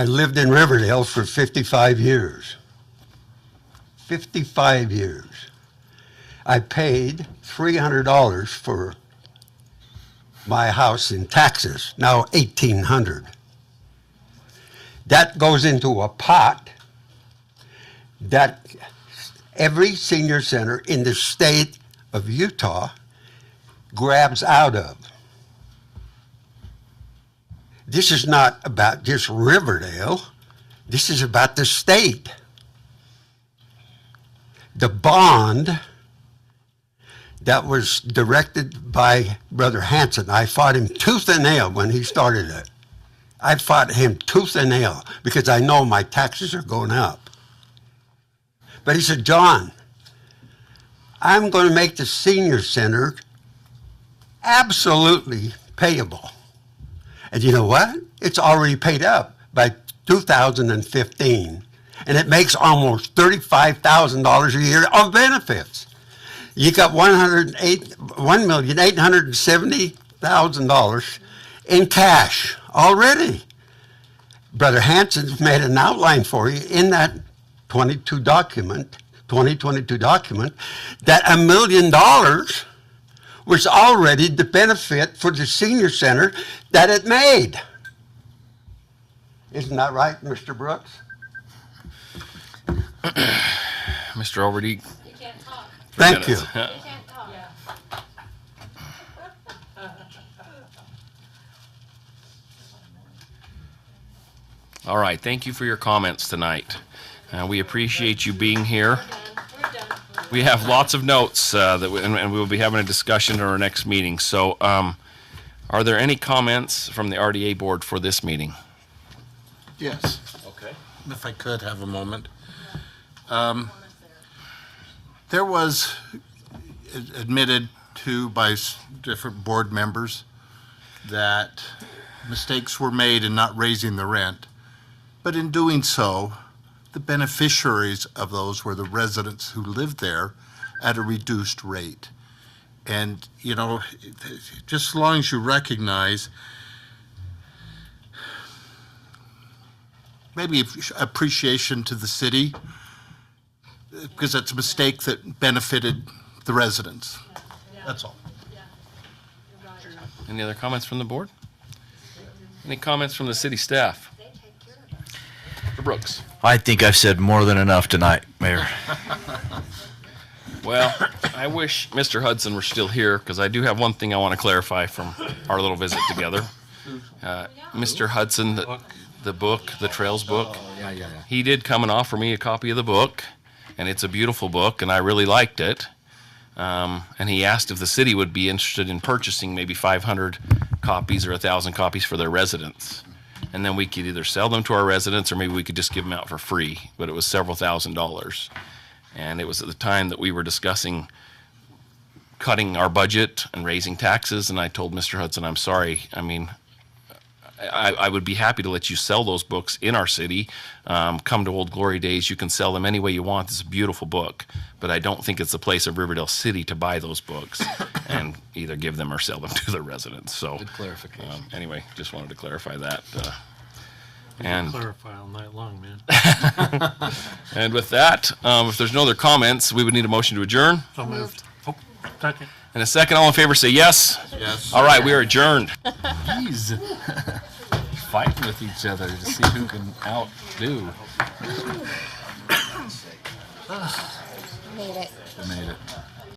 lived in Riverdale for 55 years. 55 years. I paid $300 for my house in taxes, now $1,800. That goes into a pot that every senior center in the state of Utah grabs out of. This is not about just Riverdale. This is about the state. The bond that was directed by Brother Hanson, I fought him tooth and nail when he started it. I fought him tooth and nail because I know my taxes are going up. But he said, John, I'm going to make the senior center absolutely payable. And you know what? It's already paid up by 2015. And it makes almost $35,000 a year of benefits. You got $1,870,000 in cash already. Brother Hanson's made an outline for you in that 2022 document, that $1 million was already the benefit for the senior center that it made. Isn't that right, Mr. Brooks? Mr. Overdy. Thank you. All right, thank you for your comments tonight. We appreciate you being here. We have lots of notes and we will be having a discussion at our next meeting. So are there any comments from the RDA board for this meeting? Yes. Okay. If I could have a moment. There was admitted to by different board members that mistakes were made in not raising the rent. But in doing so, the beneficiaries of those were the residents who lived there at a reduced rate. And, you know, just as long as you recognize maybe appreciation to the city, because it's a mistake that benefited the residents. That's all. Any other comments from the board? Any comments from the city staff? Mr. Brooks. I think I've said more than enough tonight, Mayor. Well, I wish Mr. Hudson were still here because I do have one thing I want to clarify from our little visit together. Mr. Hudson, the book, the Trails book, he did come and offer me a copy of the book, and it's a beautiful book, and I really liked it. And he asked if the city would be interested in purchasing maybe 500 copies or 1,000 copies for their residents. And then we could either sell them to our residents or maybe we could just give them out for free. But it was several $1,000s. And it was at the time that we were discussing cutting our budget and raising taxes. And I told Mr. Hudson, I'm sorry. I mean, I would be happy to let you sell those books in our city. Come to Old Glory Days. You can sell them any way you want. It's a beautiful book. But I don't think it's the place of Riverdale City to buy those books and either give them or sell them to the residents. So, Good clarification. Anyway, just wanted to clarify that. We can clarify all night long, man. And with that, if there's no other comments, we would need a motion to adjourn. So moved. Oh, second. In a second, all in favor say yes. Yes. All right, we are adjourned. Jeez. Fighting with each other to see who can outdo. Made it. Made it.